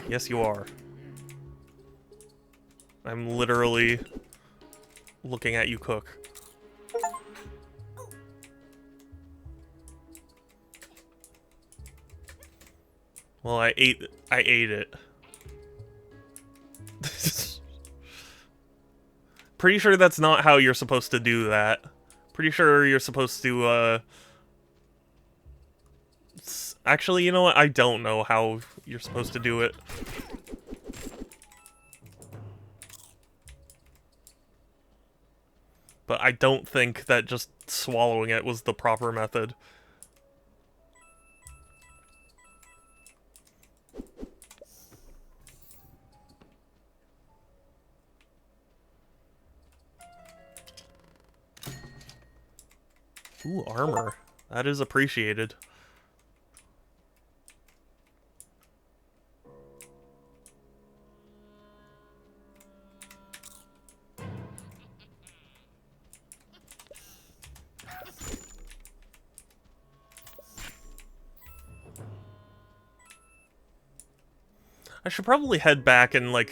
Yes, you are. I'm literally looking at you cook. Well, I ate it. Pretty sure that's not how you're supposed to do that. Pretty sure you're supposed to, actually, you know what? I don't know how you're supposed to do it. But I don't think that just swallowing it was the proper method. Ooh, armor. That is appreciated. I should probably head back and, like,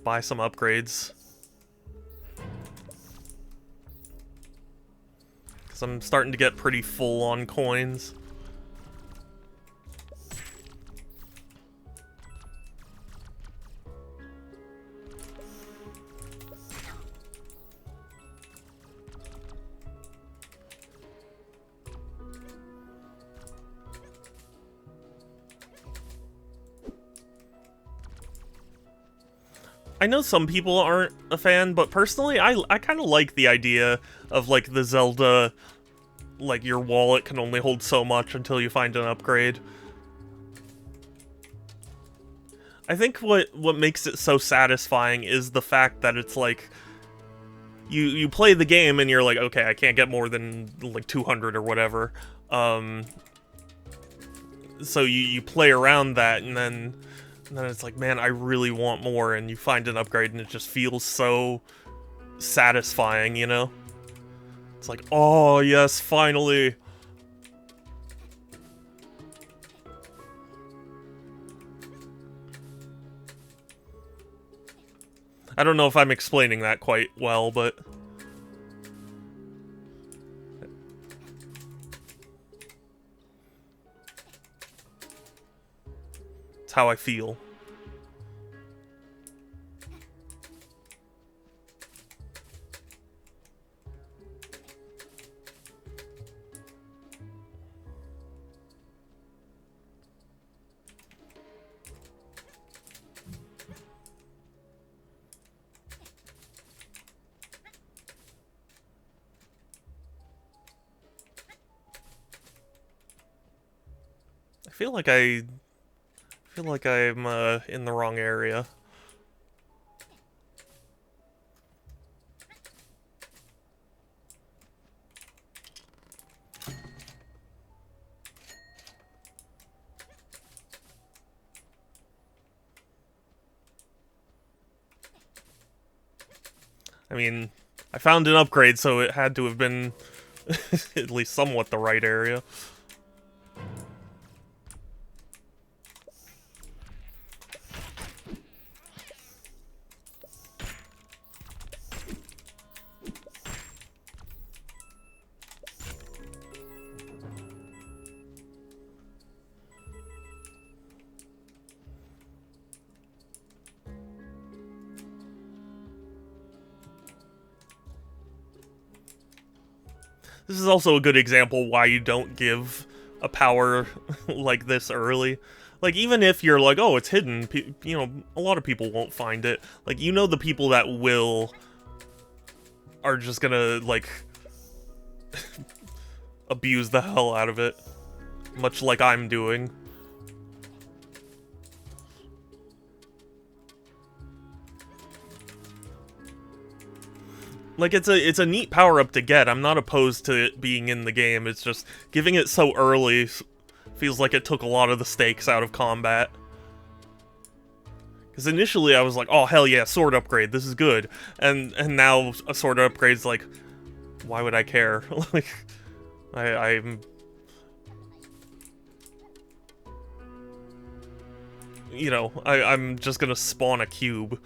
buy some upgrades. Because I'm starting to get pretty full on coins. I know some people aren't a fan, but personally, I kind of like the idea of, like, the Zelda, like, your wallet can only hold so much until you find an upgrade. I think what makes it so satisfying is the fact that it's, like, you play the game and you're like, okay, I can't get more than, like, 200 or whatever. So you play around that, and then it's like, man, I really want more, and you find an upgrade, and it just feels so satisfying, you know? It's like, oh, yes, finally! I don't know if I'm explaining that quite well, but... It's how I feel. I feel like I'm in the wrong area. I mean, I found an upgrade, so it had to have been at least somewhat the right area. This is also a good example why you don't give a power like this early. Like, even if you're like, oh, it's hidden, you know, a lot of people won't find it. Like, you know the people that will are just gonna, like, abuse the hell out of it. Much like I'm doing. Like, it's a neat power-up to get. I'm not opposed to it being in the game. It's just, giving it so early feels like it took a lot of the stakes out of combat. Because initially I was like, oh, hell yeah, sword upgrade, this is good. And now a sword upgrade's like, why would I care? Like, I'm... You know, I'm just gonna spawn a cube.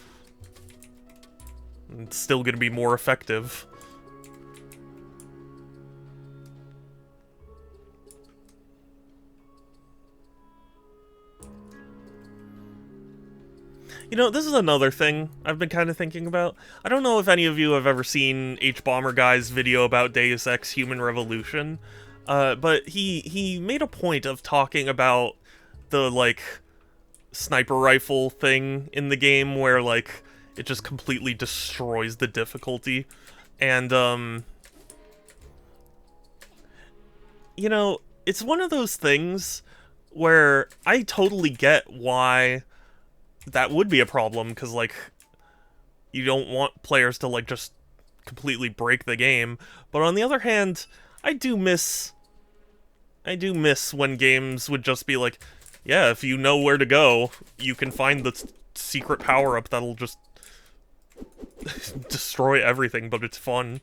It's still gonna be more effective. You know, this is another thing I've been kind of thinking about. I don't know if any of you have ever seen H-Bomber Guy's video about Deus Ex Human Revolution, but he made a point of talking about the, like, sniper rifle thing in the game where, like, it just completely destroys the difficulty. And, you know, it's one of those things where I totally get why that would be a problem, because, like, you don't want players to, like, just completely break the game. But on the other hand, I do miss when games would just be like, yeah, if you know where to go, you can find the secret power-up that'll just destroy everything, but it's fun.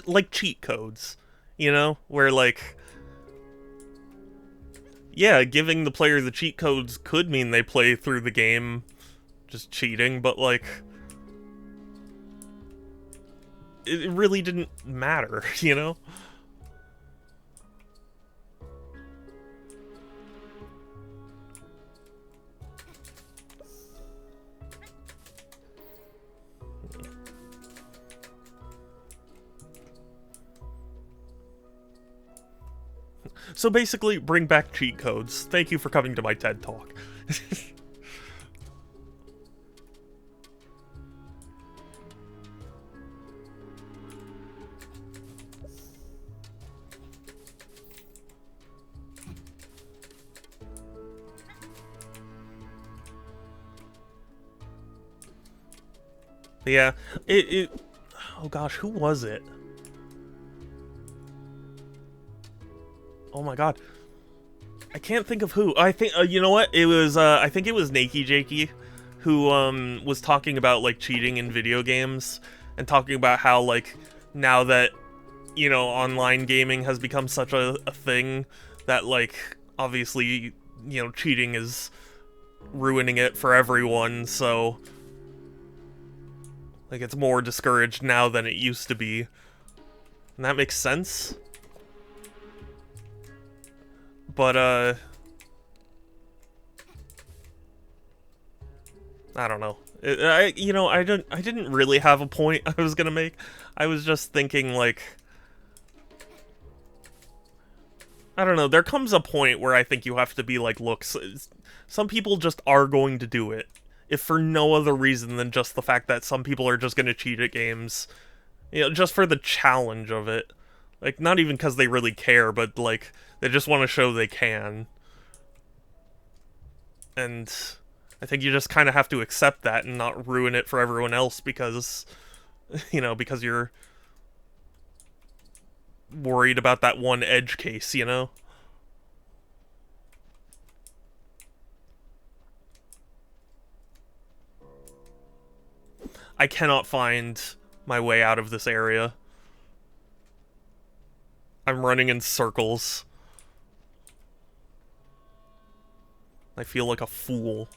Like cheat codes, you know, where, like, yeah, giving the player the cheat codes could mean they play through the game just cheating, but, like, it really didn't matter, you know? So basically, bring back cheat codes. Thank you for coming to my TED Talk. Yeah, oh gosh, who was it? Oh my god. I can't think of who. I think, you know what? It was, I think it was Nakey Jakey who, was talking about, like, cheating in video games, and talking about how, like, now that you know, online gaming has become such a thing that, like, obviously, you know, cheating is ruining it for everyone, so, like, it's more discouraged now than it used to be. And that makes sense. But, I don't know. You know, I didn't really have a point I was gonna make. I was just thinking, like, I don't know, there comes a point where I think you have to be like, look, some people just are going to do it, if for no other reason than just the fact that some people are just gonna cheat at games. You know, just for the challenge of it. Like, not even because they really care, but, like, they just want to show they can. And I think you just kind of have to accept that and not ruin it for everyone else because, you know, because you're worried about that one edge case, you know? I cannot find my way out of this area. I'm running in circles. I feel like a fool.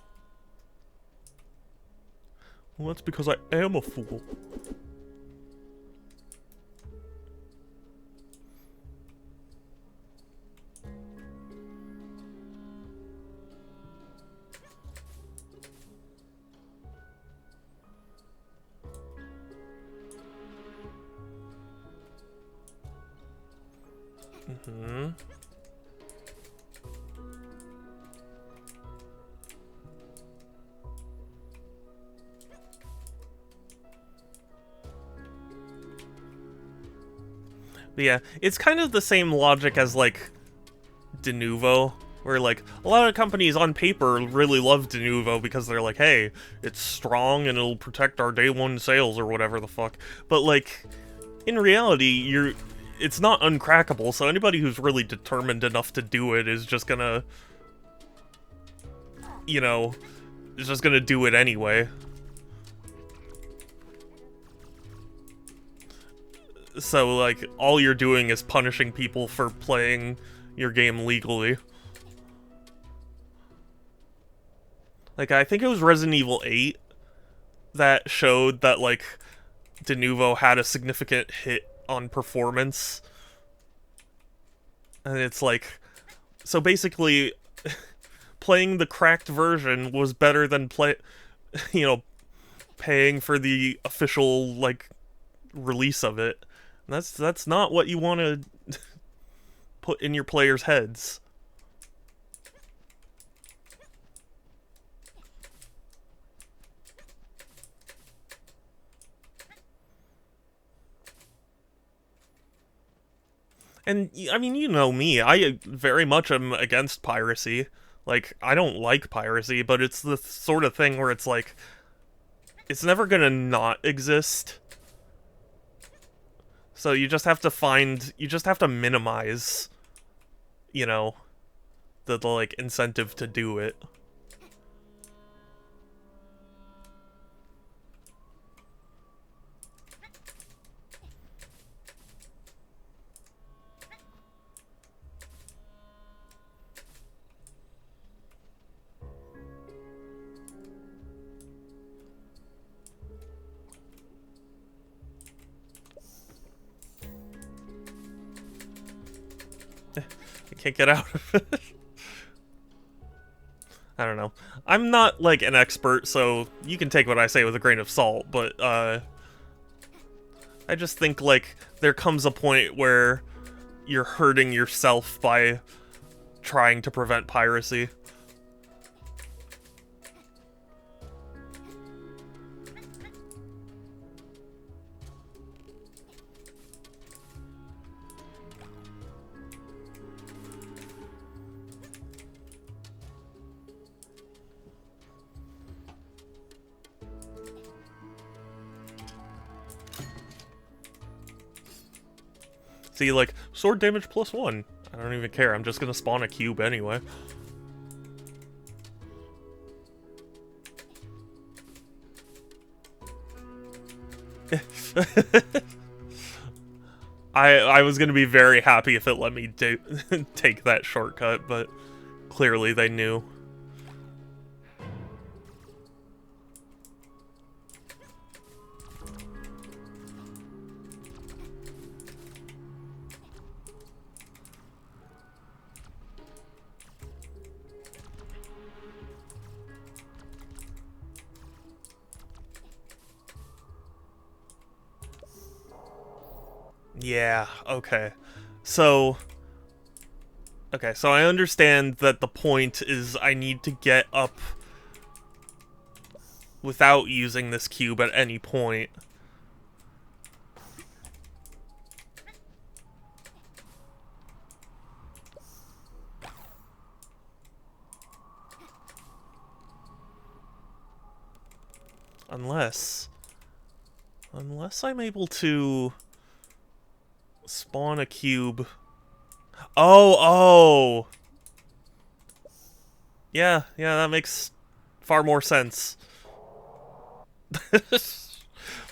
Well, that's because I am a fool. Mm-hmm. But yeah, it's kind of the same logic as, like, De Novo, where, like, a lot of companies on paper really love De Novo because they're like, hey, it's strong and it'll protect our day one sales or whatever the fuck. But, like, in reality, it's not uncrackable, so anybody who's really determined enough to do it is just gonna, you know, is just gonna do it anyway. So, like, all you're doing is punishing people for playing your game legally. Like, I think it was Resident Evil 8 that showed that, like, De Novo had a significant hit on performance. And it's like, so basically, playing the cracked version was better than you know, paying for the official, like, release of it. And that's not what you want to put in your players' heads. And, I mean, you know me, I very much am against piracy. Like, I don't like piracy, but it's the sort of thing where it's like, it's never gonna not exist. So you just have to minimize, you know, the like, incentive to do it. I can't get out of it. I don't know. I'm not, like, an expert, so you can take what I say with a grain of salt, but, I just think, like, there comes a point where you're hurting yourself by trying to prevent piracy. See, like, sword damage +1. I don't even care, I'm just gonna spawn a cube anyway. I was gonna be very happy if it let me take that shortcut, but clearly they knew. Yeah, okay. So... Okay, so I understand that the point is I need to get up without using this cube at any point. Unless I'm able to spawn a cube. Oh! Yeah, that makes far more sense.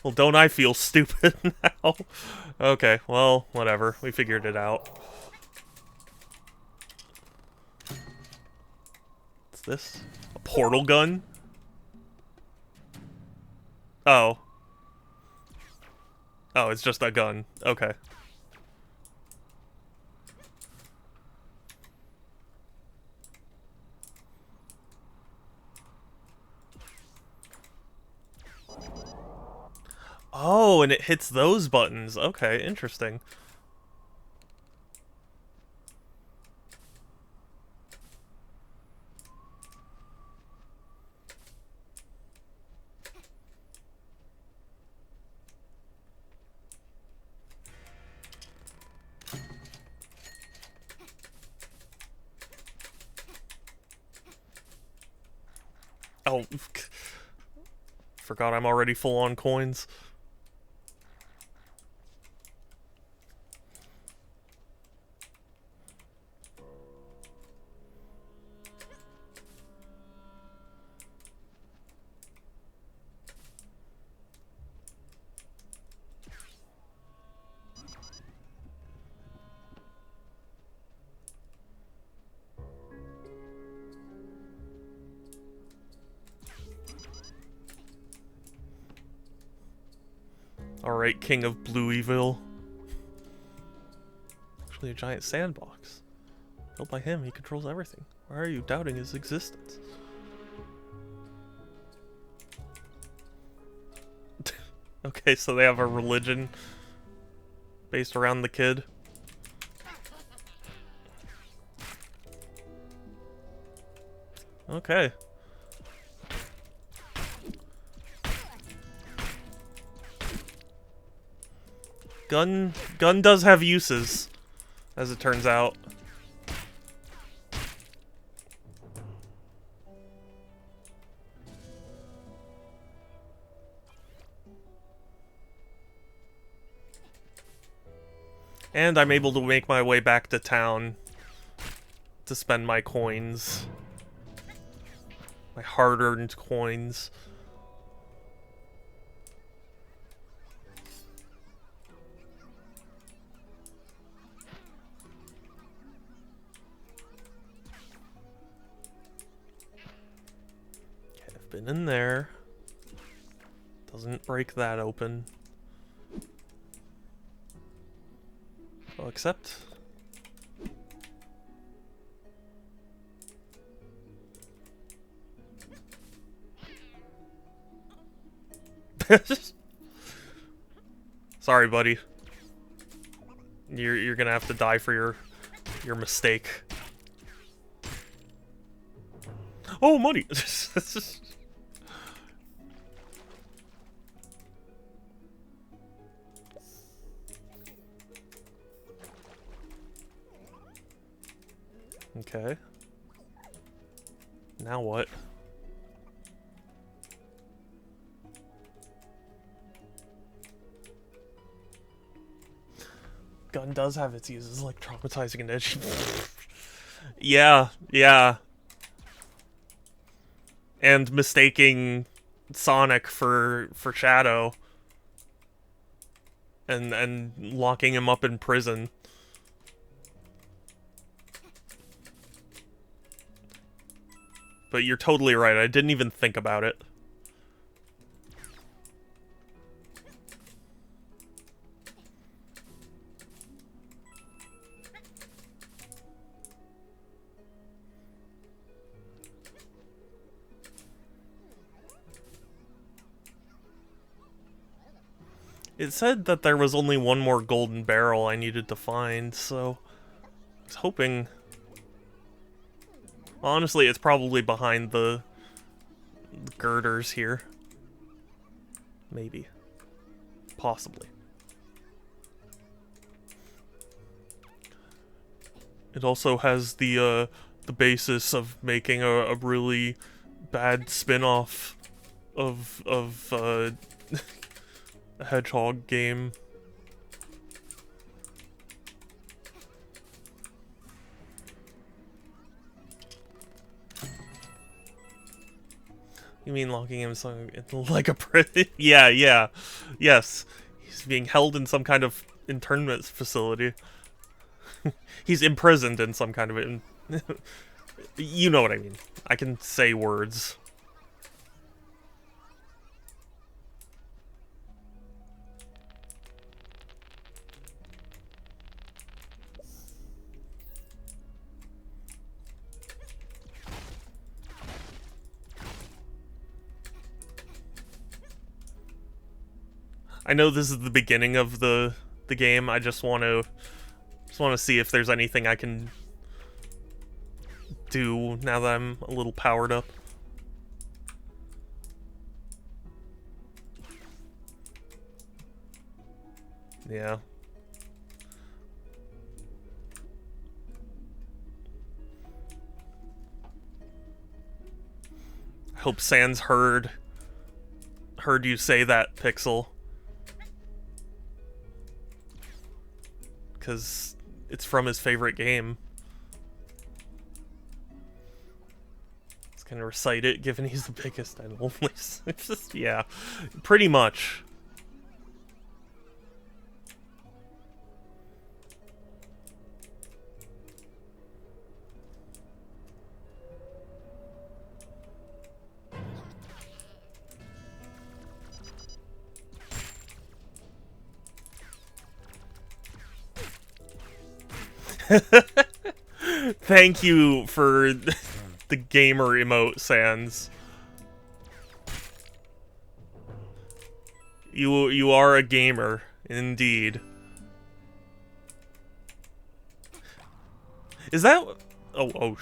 Well, don't I feel stupid now? Okay, well, whatever. We figured it out. What's this? A portal gun? Oh. Oh, it's just a gun. Okay. Oh, and it hits those buttons. Okay, interesting. Oh, forgot I'm already full on coins. Alright, King of Blueyville. Actually, a giant sandbox. Built by him, he controls everything. Why are you doubting his existence? Okay, so they have a religion based around the kid. Okay. Gun does have uses, as it turns out. And I'm able to make my way back to town to spend my coins. My hard-earned coins. Okay, I've been in there. Doesn't break that open. Oh, except... Sorry, buddy. You're gonna have to die for your mistake. Oh, money! Okay. Now what? Gun does have its uses, like traumatizing and edgy. Yeah. And mistaking Sonic for Shadow. and locking him up in prison. But you're totally right, I didn't even think about it. It said that there was only one more golden barrel I needed to find, so I was hoping... Honestly, it's probably behind the girders here. Maybe. Possibly. It also has the basis of making a really bad spin-off of a hedgehog game. You mean locking him like a prison? Yeah. Yes. He's being held in some kind of internment facility. He's imprisoned in some kind of... You know what I mean. I can say words. I know this is the beginning of the game. I just want to see if there's anything I can do now that I'm a little powered up. Yeah. I hope Sans heard you say that, Pixel. Because it's from his favorite game. He's gonna recite it, given he's the biggest and only. It's just, yeah, pretty much. Thank you for the gamer emote, Sans. You are a gamer, indeed. Is that... Oh,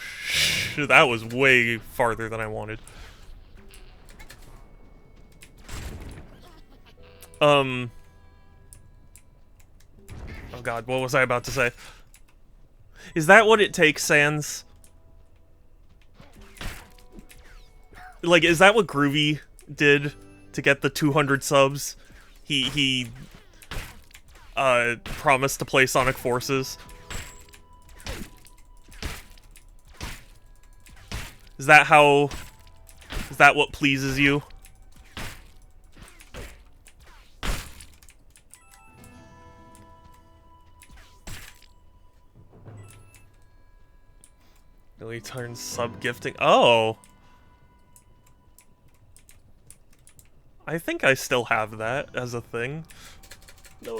that was way farther than I wanted. Oh god, what was I about to say? Is that what it takes, Sans? Like, is that what Groovy did to get the 200 subs? He promised to play Sonic Forces. Is that what pleases you? Really turns sub-gifting. Oh! I think I still have that as a thing. No.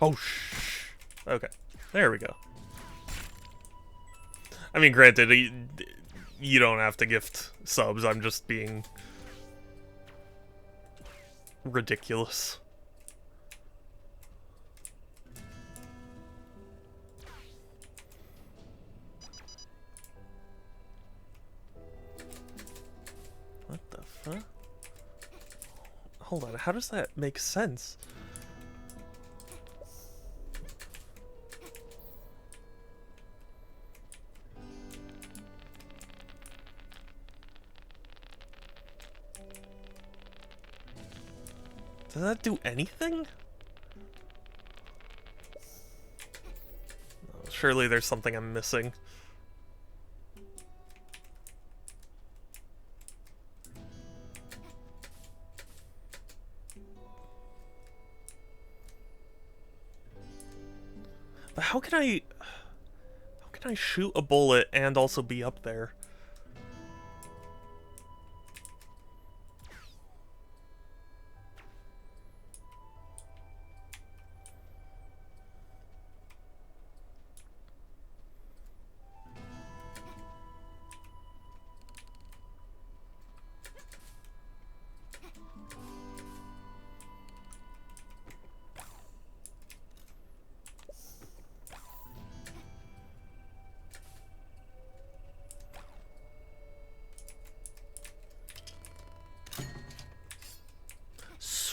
Oh, shh. Okay. There we go. I mean, granted, you don't have to gift subs. I'm just being ridiculous. What the fuck? Hold on, how does that make sense? Does that do anything? Surely there's something I'm missing. But how can I shoot a bullet and also be up there?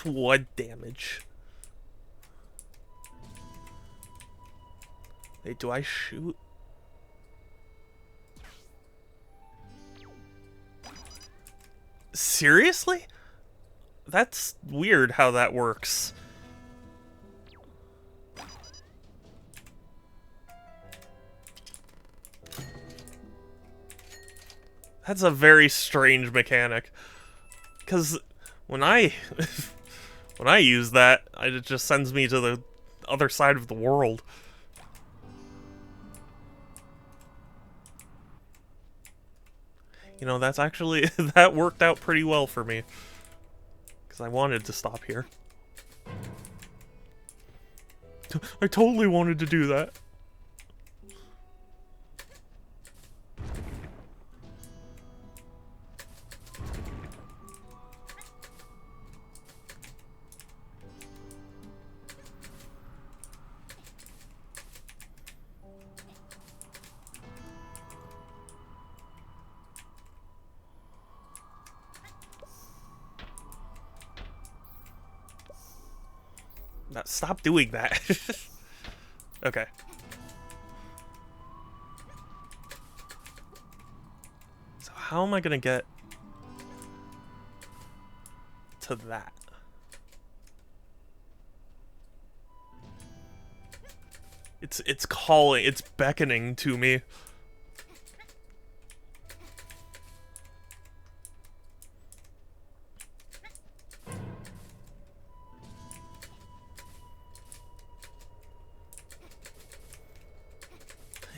What damage? Wait, do I shoot? Seriously? That's weird how that works. That's a very strange mechanic. Because when I when I use that, it just sends me to the other side of the world. You know, that's actually that worked out pretty well for me. Because I wanted to stop here. I totally wanted to do that. Now, stop doing that. Okay. So how am I gonna get to that? It's calling, it's beckoning to me.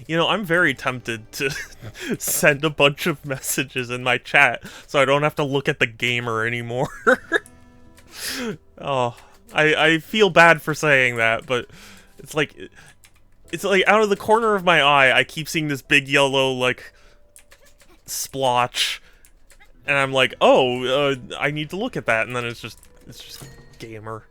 You know, I'm very tempted to send a bunch of messages in my chat so I don't have to look at the gamer anymore. Oh, I feel bad for saying that, but it's like out of the corner of my eye, I keep seeing this big yellow, like, splotch, and I'm like, oh, I need to look at that, and then it's just gamer.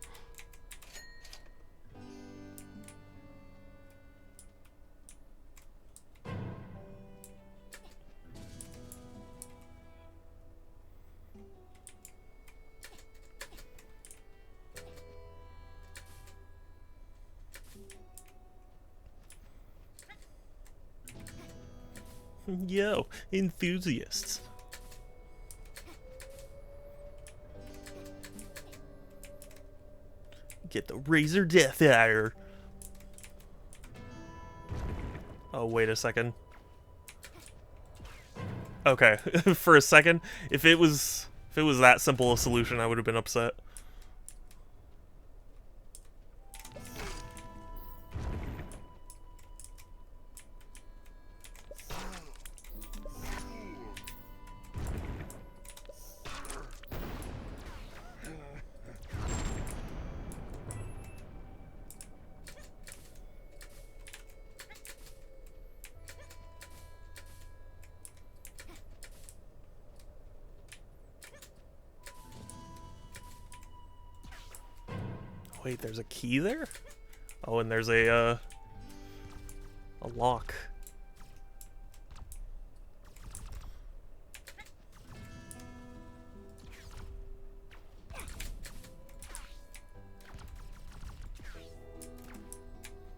Yo, enthusiasts. Get the Razor Death Adder. Oh, wait a second. Okay, for a second, if it was that simple a solution, I would have been upset. Wait, there's a key there? Oh, and there's a lock.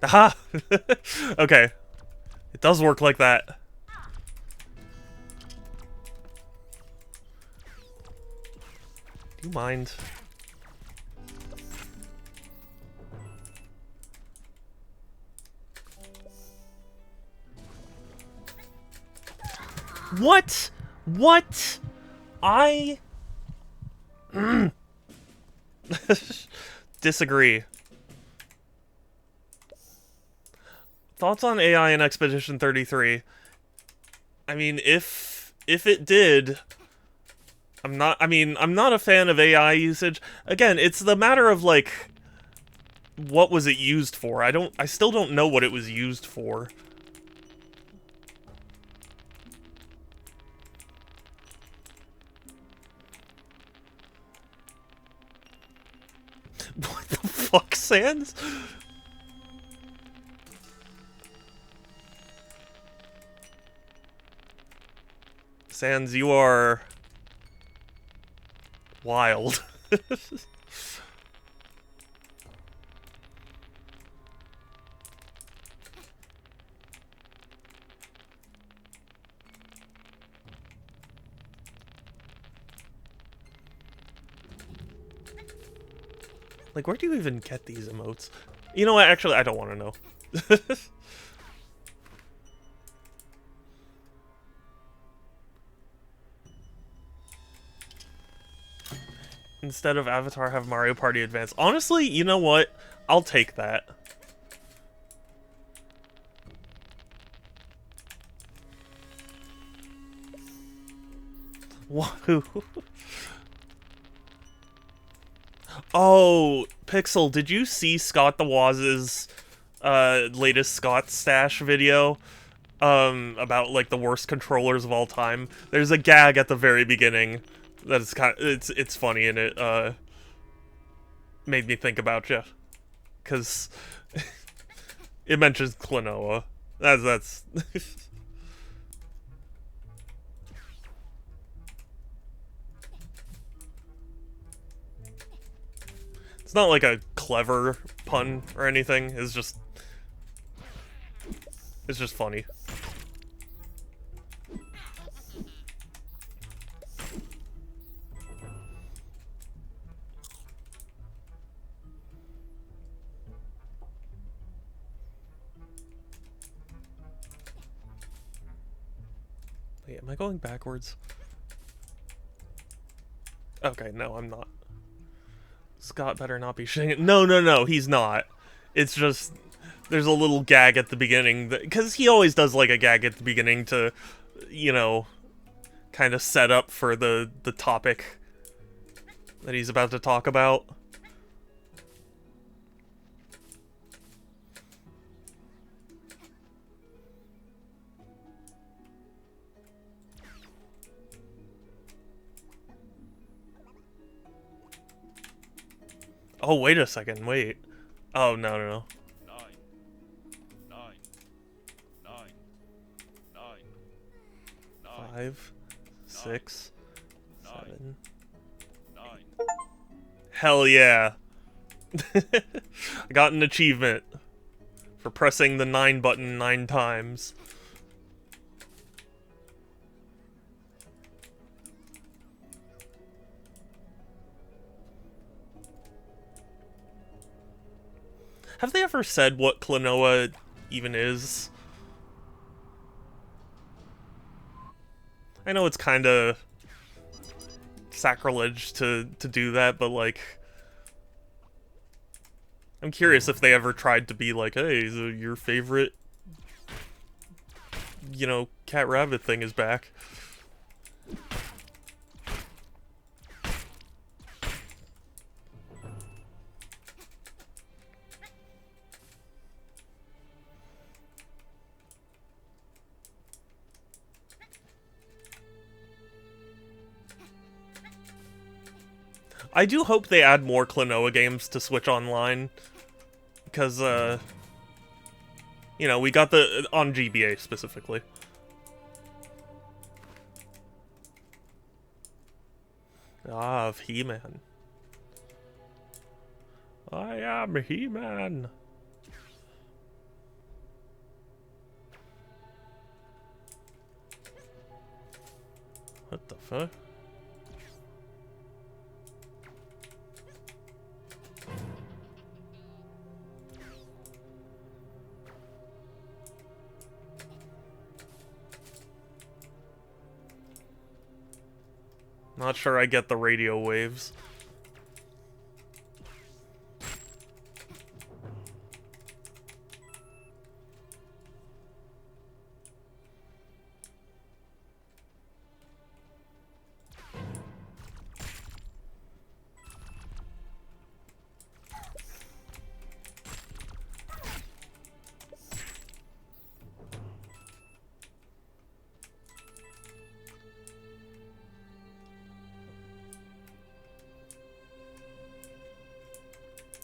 Aha! Okay. It does work like that. Do you mind? What? What? I disagree. Thoughts on AI in Expedition 33? I mean, if it did, I'm not a fan of AI usage. Again, it's the matter of, like, what was it used for? I still don't know what it was used for. What the fuck, Sans? Sans, you are wild. Like, where do you even get these emotes? You know what? Actually, I don't want to know. Instead of Avatar, have Mario Party Advance. Honestly, you know what? I'll take that. Wahoo. Oh, Pixel, did you see Scott the Waz's latest Scott Stash video? About, like, the worst controllers of all time. There's a gag at the very beginning that's it's funny, and it made me think about you, because it mentions Klonoa. That's it's not like a clever pun or anything. It's just funny. Wait, am I going backwards? Okay, no, I'm not. Scott better not be shitting it. No, he's not. It's just, there's a little gag at the beginning, because he always does, like, a gag at the beginning to, you know, kind of set up for the topic that he's about to talk about. Oh, wait a second, wait. Oh, no. 5, 6, 7. Hell yeah. I got an achievement for pressing the 9 button 9 times. Have they ever said what Klonoa even is? I know it's kind of sacrilege to do that, but, like, I'm curious if they ever tried to be like, hey, your favorite, you know, cat-rabbit thing is back. I do hope they add more Klonoa games to Switch Online, because, you know, we got the, on GBA specifically. Ah, of He-Man. I am He-Man. What the fuck? Not sure I get the radio waves.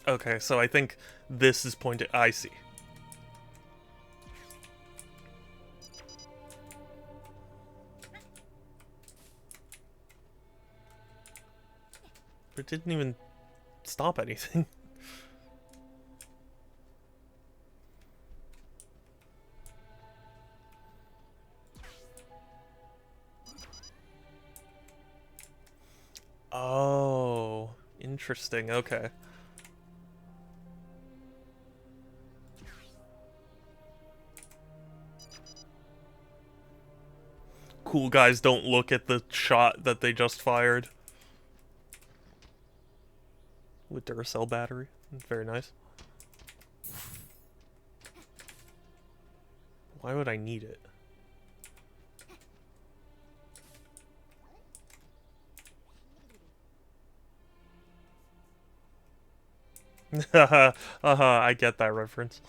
Okay, so I think this is pointed. I see. It didn't even stop anything. Oh, interesting. Okay. Cool guys don't look at the shot that they just fired. With Duracell battery. Very nice. Why would I need it? I get that reference.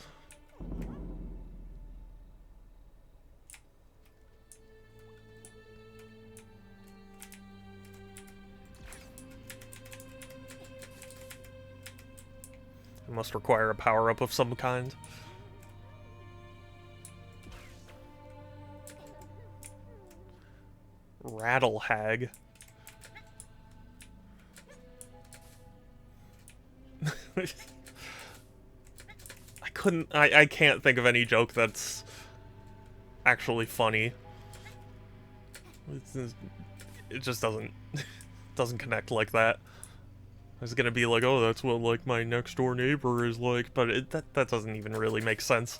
It must require a power-up of some kind. Rattle hag. I can't think of any joke that's actually funny. It just doesn't connect like that. I was gonna be like, oh, that's what like my next door neighbor is like, but that doesn't even really make sense.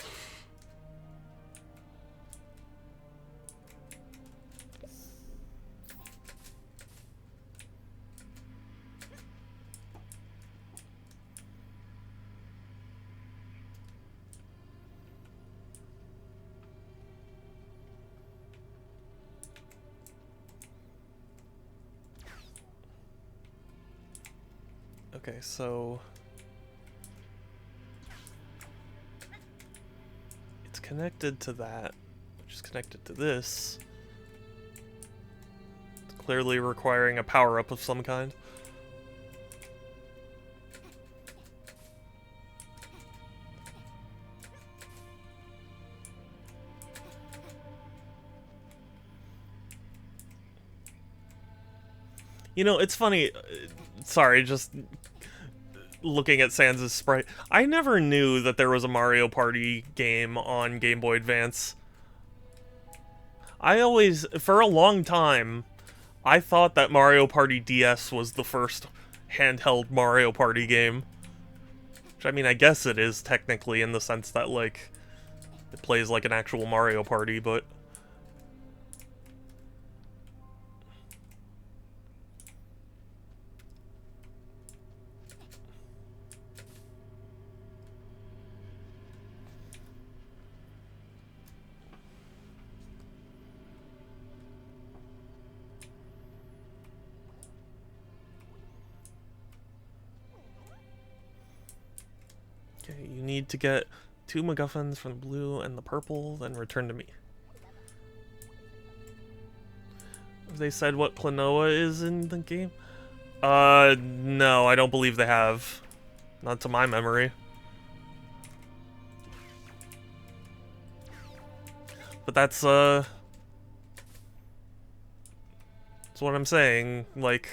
Okay, so it's connected to that, which is connected to this. It's clearly requiring a power-up of some kind. You know, it's funny. Sorry, just looking at Sans' sprite. I never knew that there was a Mario Party game on Game Boy Advance. I always, for a long time, I thought that Mario Party DS was the first handheld Mario Party game. Which, I mean, I guess it is technically in the sense that, like, it plays like an actual Mario Party, but... Okay, you need to get 2 MacGuffins from the blue and the purple, then return to me. Have they said what Klonoa is in the game? No, I don't believe they have. Not to my memory. But that's what I'm saying, like...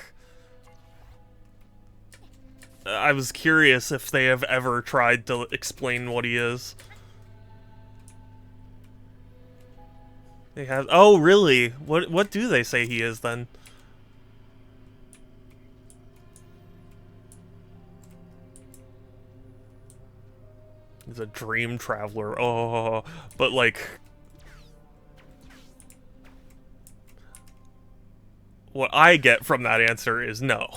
I was curious if they have ever tried to explain what he is. They have. Oh, really? What do they say he is then? He's a dream traveler. Oh, but like, what I get from that answer is no.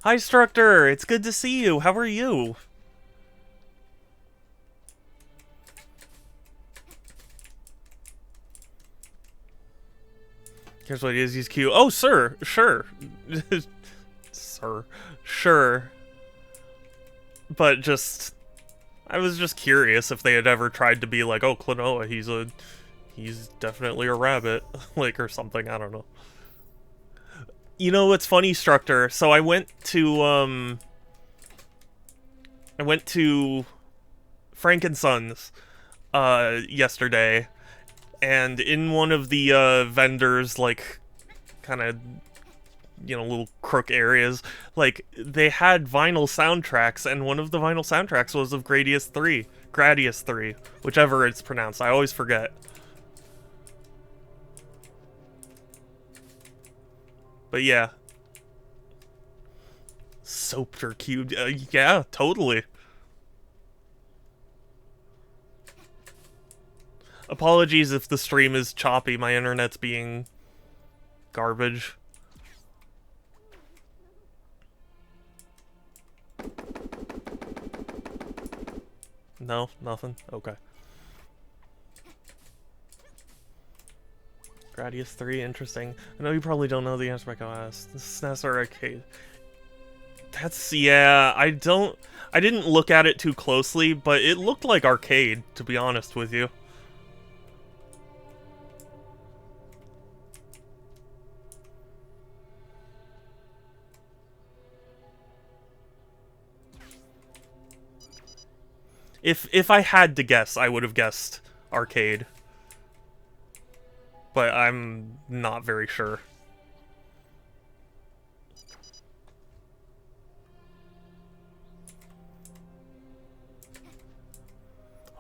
Hi, Structor! It's good to see you. How are you? Here's what it is. He's cute. Oh, sir. Sure. Sir. Sure. But just... I was just curious if they had ever tried to be like, oh, Klonoa, he's definitely a rabbit, like, or something, I don't know. You know what's funny, Structor? So I went to Frankenson's, yesterday, and in one of the, vendors, like, kind of, you know, little crook areas, like, they had vinyl soundtracks, and one of the vinyl soundtracks was of Gradius 3, whichever it's pronounced, I always forget. But yeah. Soapter Cube, yeah, totally. Apologies if the stream is choppy, my internet's being garbage. No, nothing? Okay. Gradius 3, interesting. I know you probably don't know the answer, but I can ask. SNES or arcade? That's, yeah, I didn't look at it too closely, but it looked like arcade, to be honest with you. If I had to guess, I would have guessed arcade. But I'm not very sure.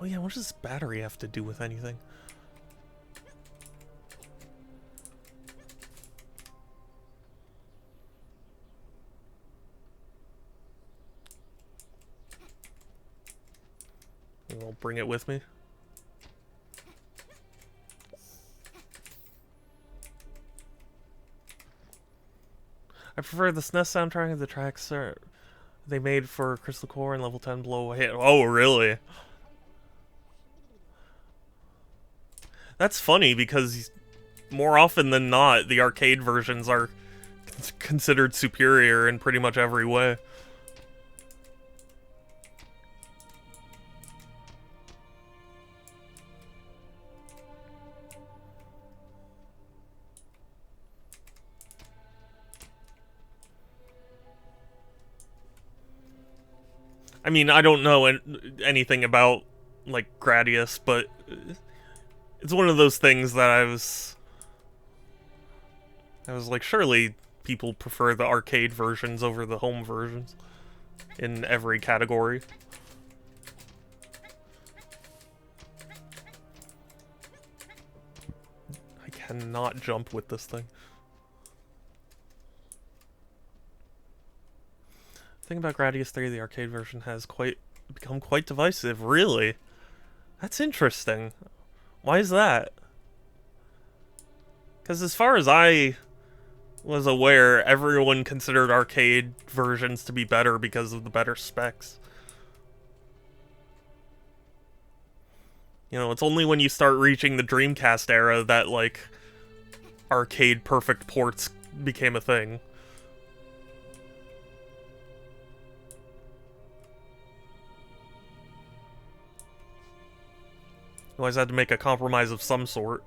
Oh yeah, what does this battery have to do with anything? I'll bring it with me. I prefer the SNES soundtrack. The tracks they made for Crystal Core and Level 10 Blow Away. Oh, really? That's funny because more often than not, the arcade versions are considered superior in pretty much every way. I mean, I don't know anything about, like, Gradius, but it's one of those things that I was like, surely people prefer the arcade versions over the home versions in every category. I cannot jump with this thing. The thing about Gradius 3, the arcade version has become quite divisive. Really? That's interesting. Why is that? Because as far as I was aware, everyone considered arcade versions to be better because of the better specs. You know, it's only when you start reaching the Dreamcast era that, like, arcade perfect ports became a thing. You always had to make a compromise of some sort.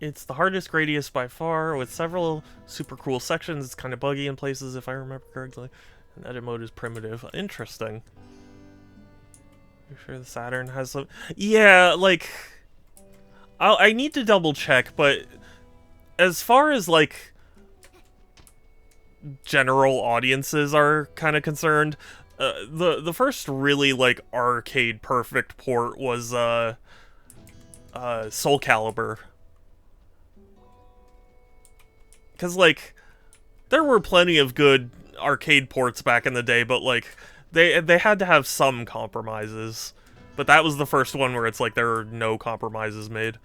It's the hardest Gradius by far, with several super cool sections. It's kind of buggy in places, if I remember correctly. And edit mode is primitive. Interesting. You sure the Saturn has some... Yeah, like... I need to double check, but... As far as, like... general audiences are kind of concerned, the first really, like, arcade perfect port was, Soul Calibur. Because, like, there were plenty of good arcade ports back in the day, but, like, they had to have some compromises. But that was the first one where it's like there are no compromises made.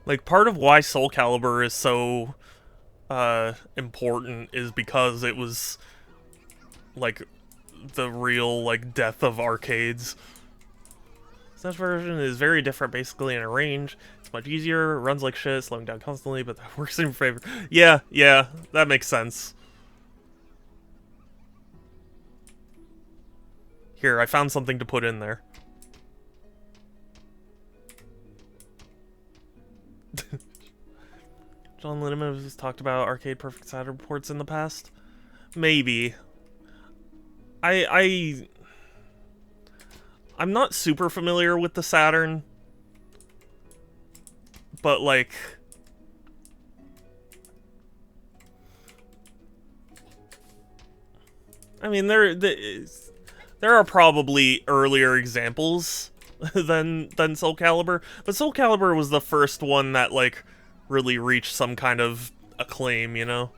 Like, part of why Soul Calibur is so important is because it was like the real like death of arcades. This version is very different basically in a range. It's much easier, runs like shit, slowing down constantly, but that works in your favor. Yeah, that makes sense. Here, I found something to put in there. John Linneman has talked about Arcade Perfect Saturn ports in the past. Maybe. I'm not super familiar with the Saturn, but like, I mean, there are probably earlier examples than Soul Calibur, but Soul Calibur was the first one that like really reached some kind of acclaim, you know,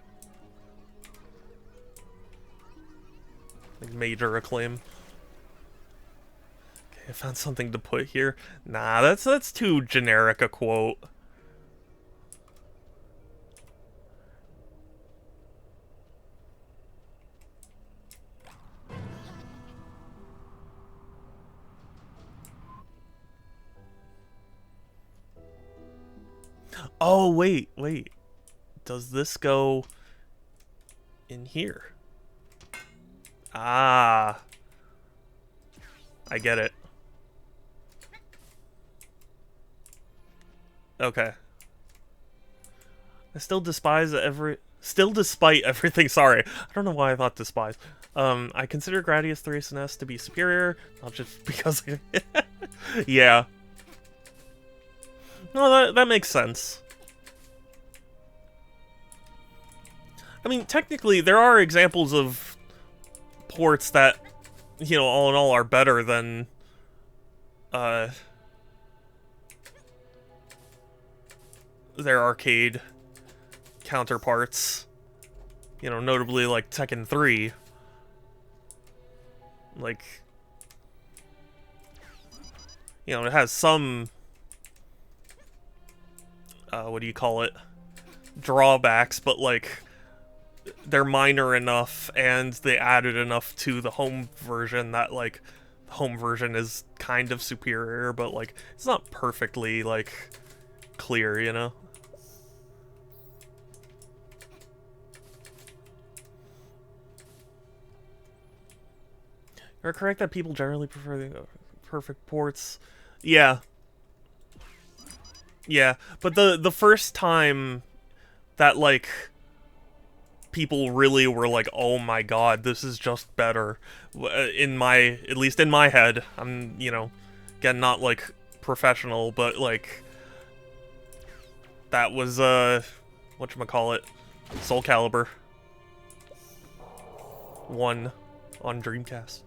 like major acclaim. I found something to put here. Nah, that's too generic a quote. Oh, wait. Does this go in here? Ah. I get it. Okay. I still despise despite everything, sorry. I don't know why I thought despise. I consider Gradius 3 SNES to be superior, not just because yeah. No, that makes sense. I mean, technically, there are examples of ports that, you know, all in all are better than, their arcade counterparts. You know, notably like Tekken 3. Like, you know, it has some, what do you call it? Drawbacks, but like, they're minor enough and they added enough to the home version that like, the home version is kind of superior, but like, it's not perfectly like, clear, you know? You're correct that people generally prefer the perfect ports. Yeah. Yeah, but the first time that, like, people really were like, oh my god, this is just better, at least in my head, I'm, you know, again, not, like, professional, but, like, that was, whatchamacallit, Soul Calibur 1 on Dreamcast.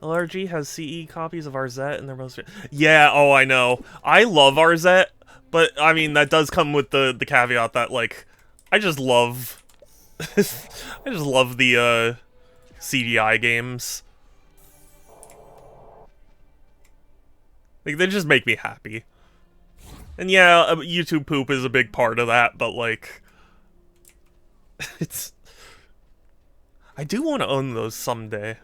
LRG has CE copies of RZ and they're most... Yeah, oh, I know. I love RZ, but, I mean, that does come with the caveat that, like, I just love... I just love the, CDI games. Like, they just make me happy. And yeah, YouTube poop is a big part of that, but, like... it's... I do want to own those someday.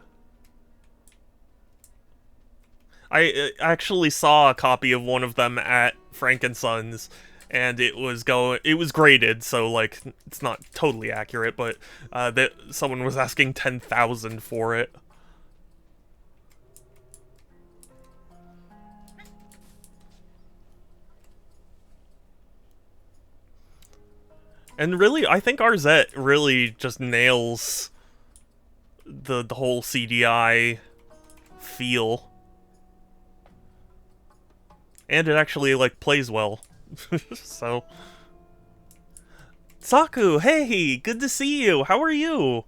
I actually saw a copy of one of them at Frankenson's, and it was graded, so like it's not totally accurate, but that someone was asking 10,000 for it. And really, I think RZ really just nails the whole CDI feel. And it actually, like, plays well. So... Saku, hey! Good to see you! How are you?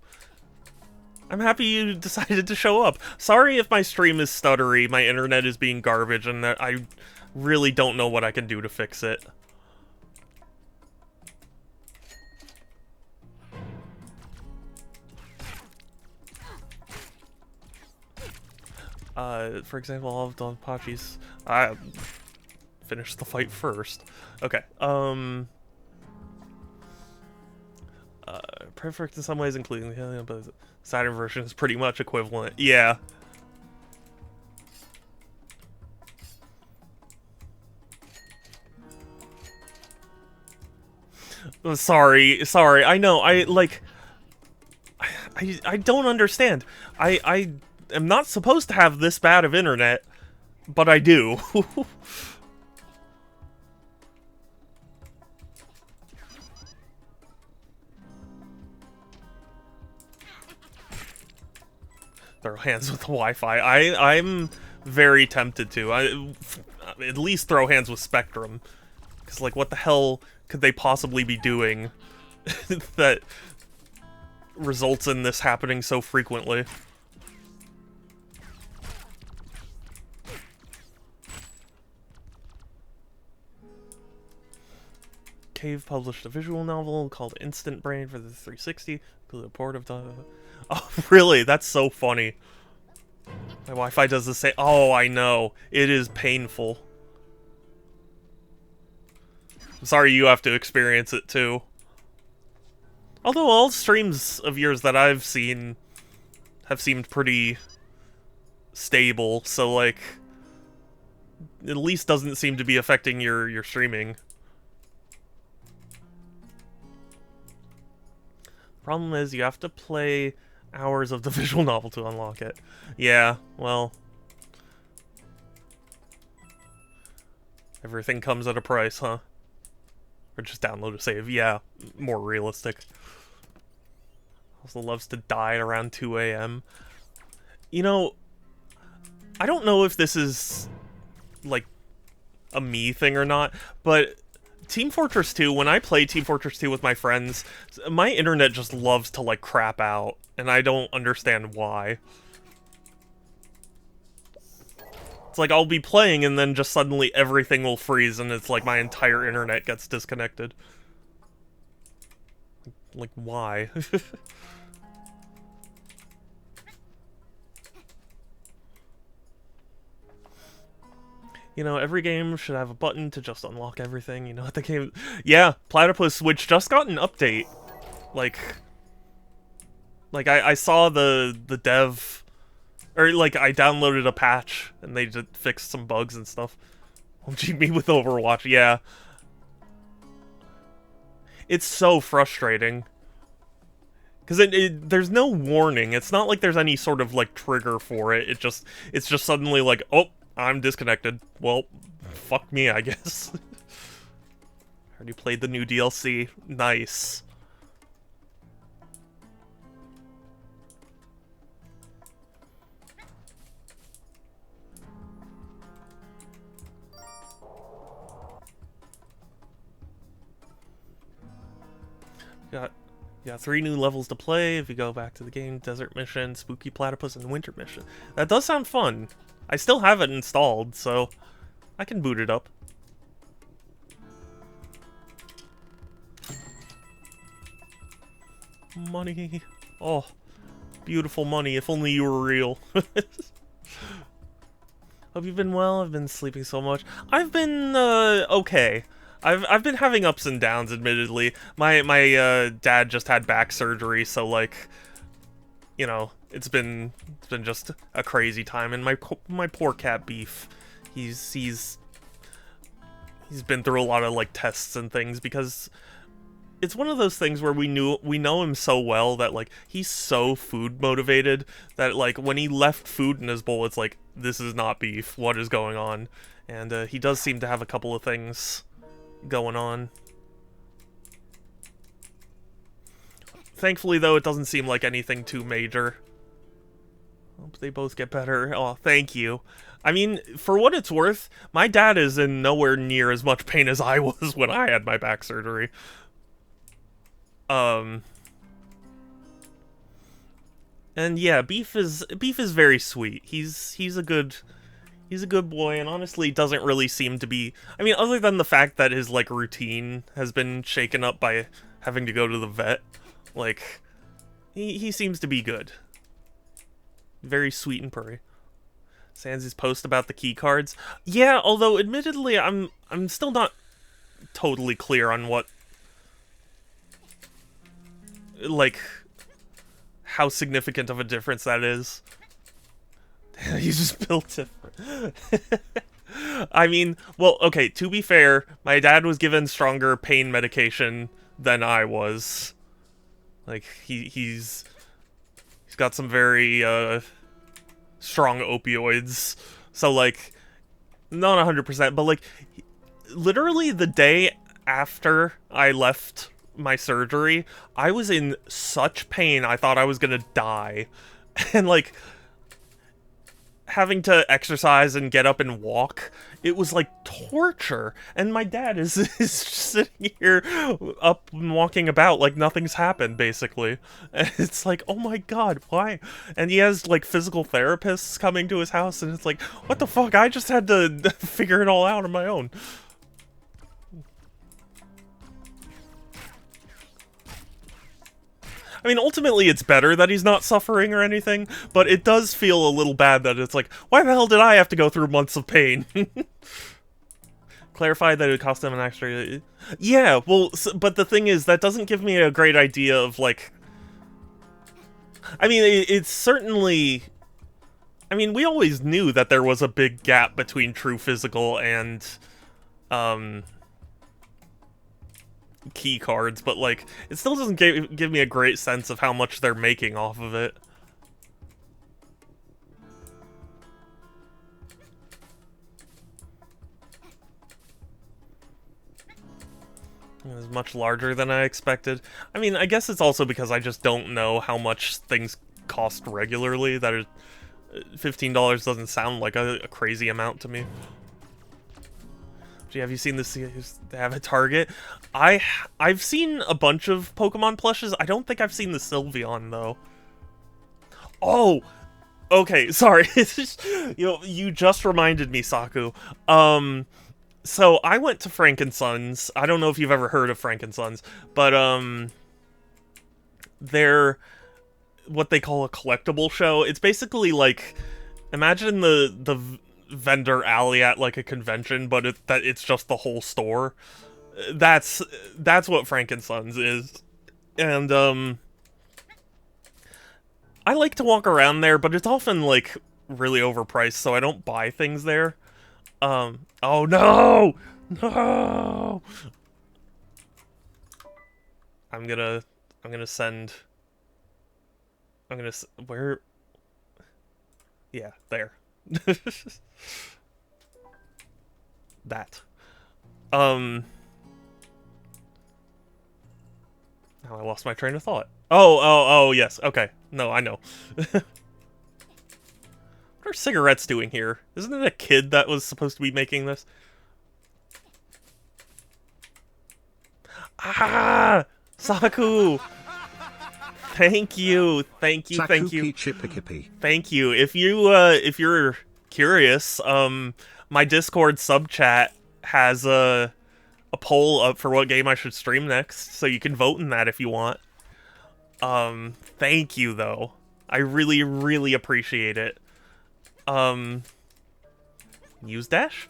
I'm happy you decided to show up. Sorry if my stream is stuttery, my internet is being garbage, and that I really don't know what I can do to fix it. For example, all of Don Pachi's... finish the fight first. Okay, perfect in some ways, including the but the Saturn version is pretty much equivalent. Yeah. Sorry, I know, I don't understand. I am not supposed to have this bad of internet, but I do. Throw hands with the Wi-Fi. I'm very tempted to. At least throw hands with Spectrum. Because, like, what the hell could they possibly be doing that results in this happening so frequently? Cave published a visual novel called Instant Brain for the 360. The port of the... Oh, really? That's so funny. My Wi-Fi does the same. Oh, I know. It is painful. I'm sorry you have to experience it too. Although all streams of yours that I've seen have seemed pretty stable, so like at least doesn't seem to be affecting your streaming. Problem is you have to play hours of the visual novel to unlock it. Yeah, well, everything comes at a price, huh? Or just download a save. Yeah, more realistic. Also loves to die at around 2 a.m. You know, I don't know if this is, like, a me thing or not, but Team Fortress 2, when I play Team Fortress 2 with my friends, my internet just loves to, like, crap out, and I don't understand why. It's like I'll be playing and then just suddenly everything will freeze and it's like my entire internet gets disconnected. Like, why? You know, every game should have a button to just unlock everything, you know what the game... Yeah, Platypus, which just got an update. Like I saw the dev... Or, like, I downloaded a patch, and they just fixed some bugs and stuff. Oh, gee, me with Overwatch, yeah. It's so frustrating. Because there's no warning. It's not like there's any sort of, like, trigger for it. It's just suddenly like, oh, I'm disconnected. Well, fuck me, I guess. Already played the new DLC. Nice. Got 3 new levels to play if you go back to the game. Desert Mission, Spooky Platypus, and Winter Mission. That does sound fun. I still have it installed, so I can boot it up. Money. Oh, beautiful money. If only you were real. Hope you've been well. I've been sleeping so much. I've been, okay. I've been having ups and downs, admittedly. My dad just had back surgery, so like, you know, it's been just a crazy time. And my poor cat Beef, he's been through a lot of like tests and things because it's one of those things where we know him so well that like he's so food motivated that like when he left food in his bowl, it's like, this is not Beef. What is going on? And he does seem to have a couple of things going on. Thankfully, though, it doesn't seem like anything too major. Hope they both get better. Oh, thank you. I mean, for what it's worth, my dad is in nowhere near as much pain as I was when I had my back surgery. And yeah, Beef is very sweet. He's a good boy, and honestly doesn't really seem to be... I mean, other than the fact that his, like, routine has been shaken up by having to go to the vet, like, he seems to be good. Very sweet and purry. Sansy's post about the key cards. Yeah, although admittedly I'm still not totally clear on what, like, how significant of a difference that is. You just built it. I mean, well, okay, to be fair, my dad was given stronger pain medication than I was. Like, he's got some very, strong opioids. So, like, not 100%, but, like, literally the day after I left my surgery, I was in such pain, I thought I was gonna die. And, like, having to exercise and get up and walk, it was like torture. And my dad is sitting here up and walking about like nothing's happened, basically. And it's like, oh my god, why? And he has like physical therapists coming to his house, and it's like, what the fuck? I just had to figure it all out on my own. I mean, ultimately, it's better that he's not suffering or anything, but it does feel a little bad that it's like, why the hell did I have to go through months of pain? Clarify that it would cost them an extra... Yeah, well, but the thing is, that doesn't give me a great idea of, like... I mean, it's certainly... I mean, we always knew that there was a big gap between true physical and... key cards, but like it still doesn't give me a great sense of how much they're making off of it. It was much larger than I expected. I mean, I guess it's also because I just don't know how much things cost regularly. That $15 doesn't sound like a crazy amount to me. Gee, have you seen this? They have a Target. I've seen a bunch of Pokemon plushes. I don't think I've seen the Sylveon though. Oh, okay. Sorry. You just reminded me, Saku. So I went to Frankensons. I don't know if you've ever heard of Frankensons, but they're what they call a collectible show. It's basically like, imagine the vendor alley at like a convention, but it's just the whole store. That's what Frankensons is. And I like to walk around there, but it's often like really overpriced, so I don't buy things there. Oh no! No! I'm gonna send... where... Yeah, there. That. Now I lost my train of thought. Oh, yes, okay. No, I know. What are cigarettes doing here? Isn't it a kid that was supposed to be making this? Ah! Saku! Thank you. Thank you. Thank you. Thank you. If you're curious, my Discord sub chat has a poll up for what game I should stream next, so you can vote in that if you want. Thank you though. I really, really appreciate it. Muse Dash?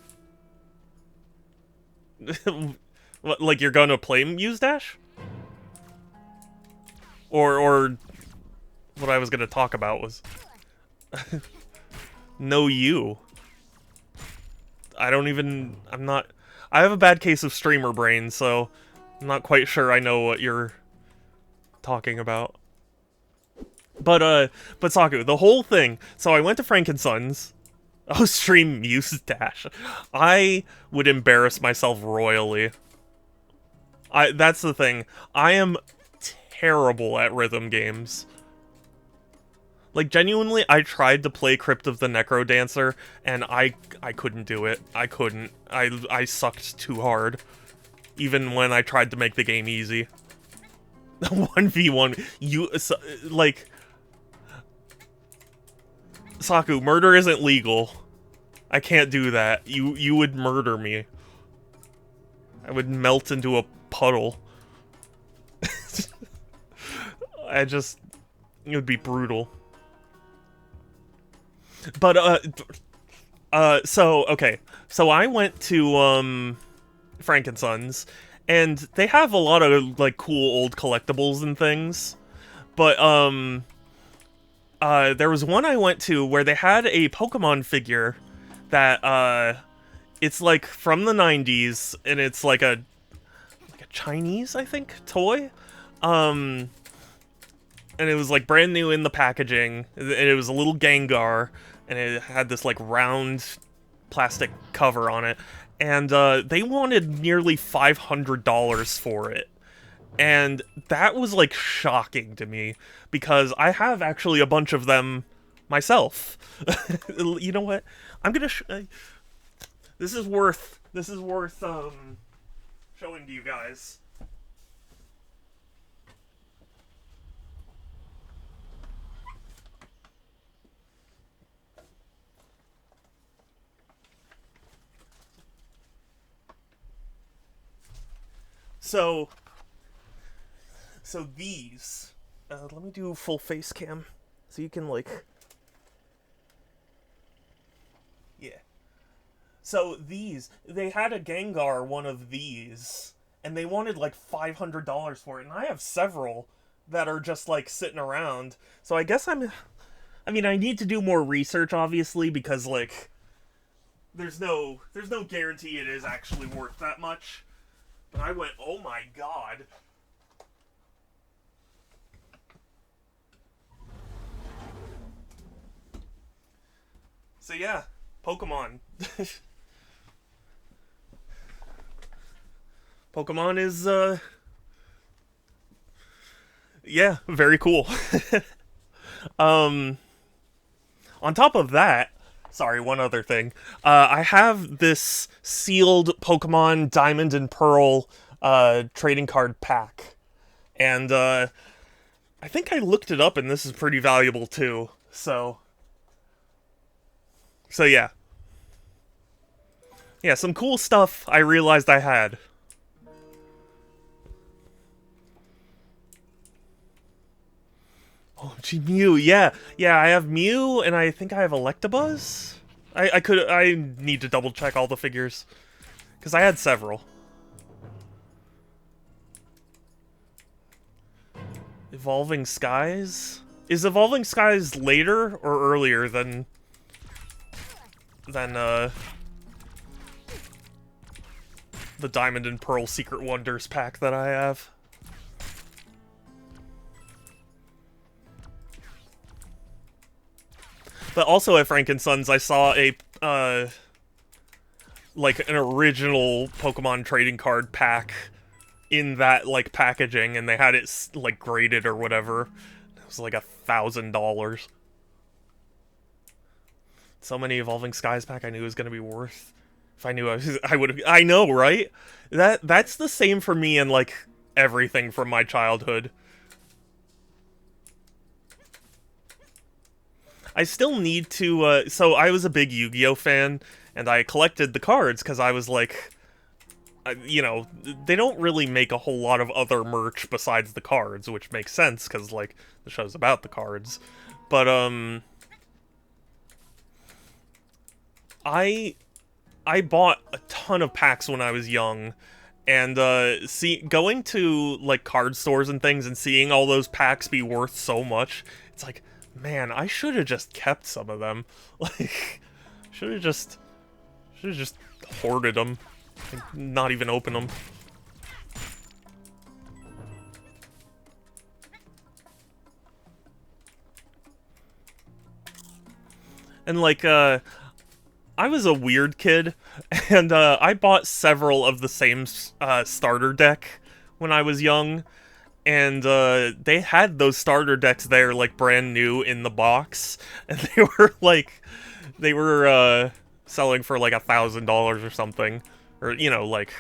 What, like you're gonna play Muse Dash? Or what I was gonna talk about was no you. I have a bad case of streamer brain, so I'm not quite sure I know what you're talking about. But Saku, the whole thing, so I went to Frankensons. Oh, stream Muse Dash. I would embarrass myself royally. That's the thing. I am terrible at rhythm games. Like, genuinely, I tried to play Crypt of the Necrodancer, and I couldn't do it. I couldn't. I sucked too hard. Even when I tried to make the game easy. 1v1, like... Saku, murder isn't legal. I can't do that. You would murder me. I would melt into a puddle. It would be brutal. But, Okay. So I went to, Frankensons, and they have a lot of, like, cool old collectibles and things. But, there was one I went to where they had a Pokemon figure that, it's, like, from the 90s, and it's, like a Chinese, I think, toy? And it was, like, brand new in the packaging, and it was a little Gengar, and it had this, like, round plastic cover on it, and, they wanted nearly $500 for it. And that was, like, shocking to me, because I have actually a bunch of them myself. You know what? I'm gonna this is worth, showing to you guys. So, these, let me do full face cam, so you can, like, yeah. So these, they had a Gengar, one of these, and they wanted like $500 for it, and I have several that are just like sitting around. So I guess I mean, I need to do more research, obviously, because like, there's no guarantee it is actually worth that much. But I went, oh my god. So yeah, Pokemon. Pokemon is, yeah, very cool. On top of that, sorry, one other thing. I have this sealed Pokemon Diamond and Pearl trading card pack. And I think I looked it up, and this is pretty valuable too. So yeah. Yeah, some cool stuff I realized I had. Oh, gee, Mew, yeah. Yeah, I have Mew, and I think I have Electabuzz? I need to double check all the figures. Because I had several. Evolving Skies? Is Evolving Skies later or earlier than the Diamond and Pearl Secret Wonders pack that I have? But also at Frankensons, I saw a, like, an original Pokemon trading card pack in that, like, packaging, and they had it, like, graded or whatever. It was like $1,000. So many Evolving Skies pack I knew it was gonna be worth. If I knew I would have. I know, right? That's the same for me and, like, everything from my childhood. I still need to, so I was a big Yu-Gi-Oh fan, and I collected the cards because I was like, you know, they don't really make a whole lot of other merch besides the cards, which makes sense because, like, the show's about the cards. But, I bought a ton of packs when I was young, and, going to, like, card stores and things and seeing all those packs be worth so much, it's like, man, I should have just kept some of them. Like, should have just hoarded them, like, not even open them. And like, I was a weird kid, and I bought several of the same starter deck when I was young. And they had those starter decks there, like, brand new in the box, and they were like, selling for like $1,000 or something, or, you know, like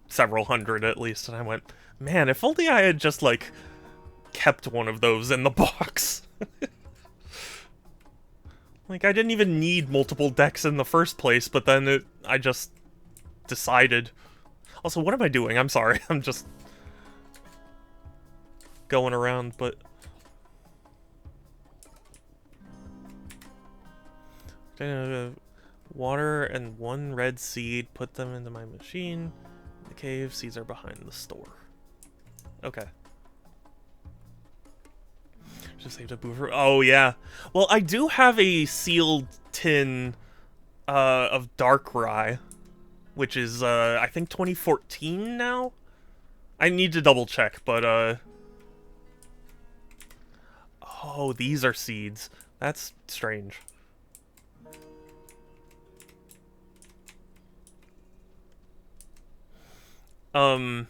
several hundred at least. And I went, man, if only I had just, like, kept one of those in the box. Like, I didn't even need multiple decks in the first place, but then I just decided. Also, what am I doing? I'm sorry, I'm just going around, but Water and 1 red seed. Put them into my machine. The cave. Seeds are behind the store. Okay. Just saved a boofer. Oh, yeah. Well, I do have a sealed tin of dark rye, which is, I think 2014 now? I need to double check, but, oh, these are seeds. That's strange. But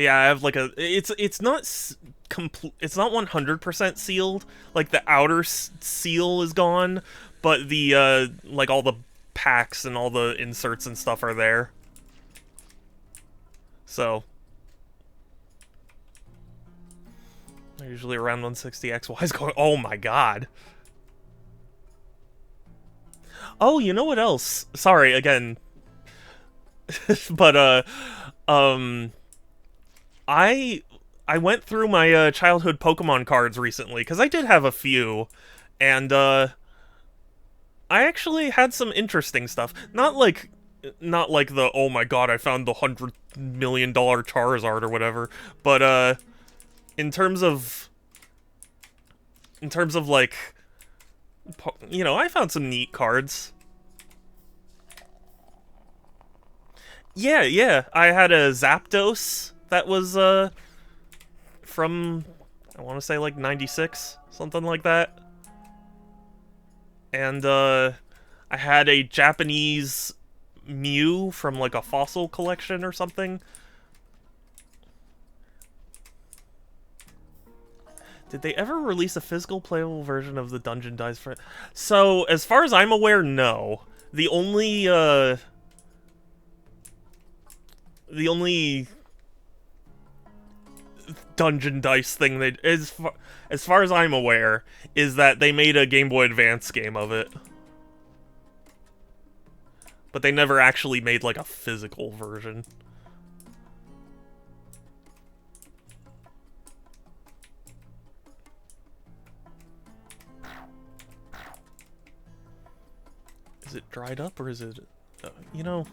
yeah, I have like a. It's not complete. It's not 100% sealed. Like the outer seal is gone, but the like all the packs and all the inserts and stuff are there. So they're usually around 160 XY is going. Oh my god. Oh, you know what else? Sorry again, but um. I went through my childhood Pokemon cards recently because I did have a few, and I actually had some interesting stuff. Not like the oh my god I found the $100 million Charizard or whatever, but in terms of like you know, I found some neat cards. Yeah, I had a Zapdos that was from I want to say like 96, something like that. And I had a Japanese Mew from like a fossil collection or something. Did they ever release a physical playable version of the Dungeon Dice for? So, as far as I'm aware, no. The only Dungeon Dice thing they as far as I'm aware is that they made a Game Boy Advance game of it. But they never actually made like a physical version. Is it dried up or is it you know?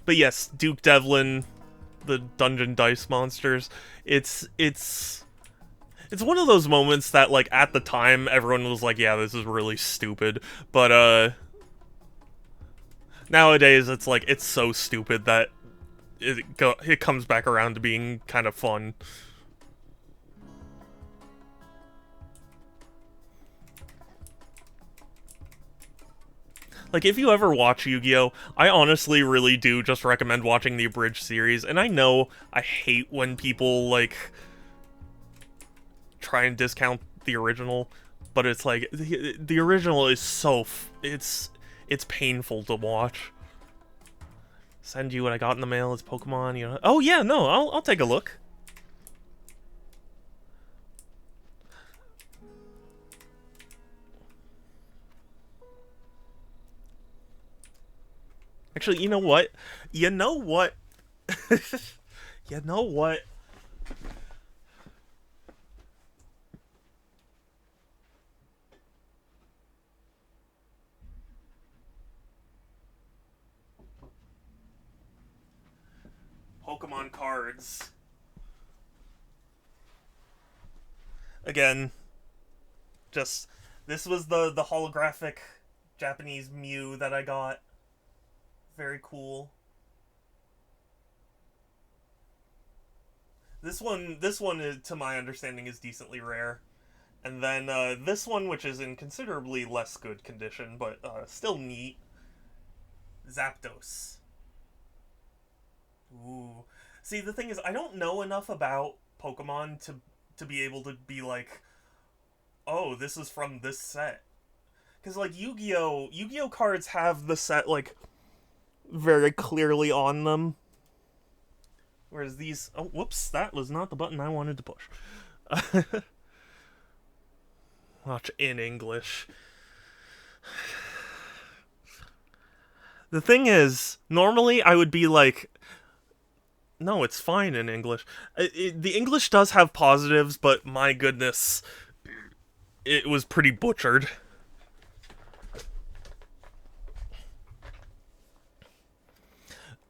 But yes, Duke Devlin, the Dungeon Dice monsters. It's one of those moments that like at the time everyone was like, yeah, this is really stupid. But nowadays it's like it's so stupid that it comes back around to being kind of fun. Like, if you ever watch Yu-Gi-Oh!, I honestly really do just recommend watching the abridged series, and I know I hate when people, like, try and discount the original, but it's like, the original is so, it's painful to watch. Send you what I got in the mail, it's Pokemon, you know. Oh yeah, no, I'll take a look. Actually, you know what? You know what? You know what? Pokemon cards. Again, just this was the holographic Japanese Mew that I got. Very cool. This one, is, to my understanding, is decently rare. And then this one, which is in considerably less good condition, but still neat. Zapdos. Ooh. See, the thing is, I don't know enough about Pokemon to be able to be like, oh, this is from this set. Because, like, Yu-Gi-Oh cards have the set, like, very clearly on them. Whereas these... Oh, whoops, that was not the button I wanted to push. Watch in English. The thing is, normally I would be like... No, it's fine in English. The English does have positives, but my goodness, it was pretty butchered.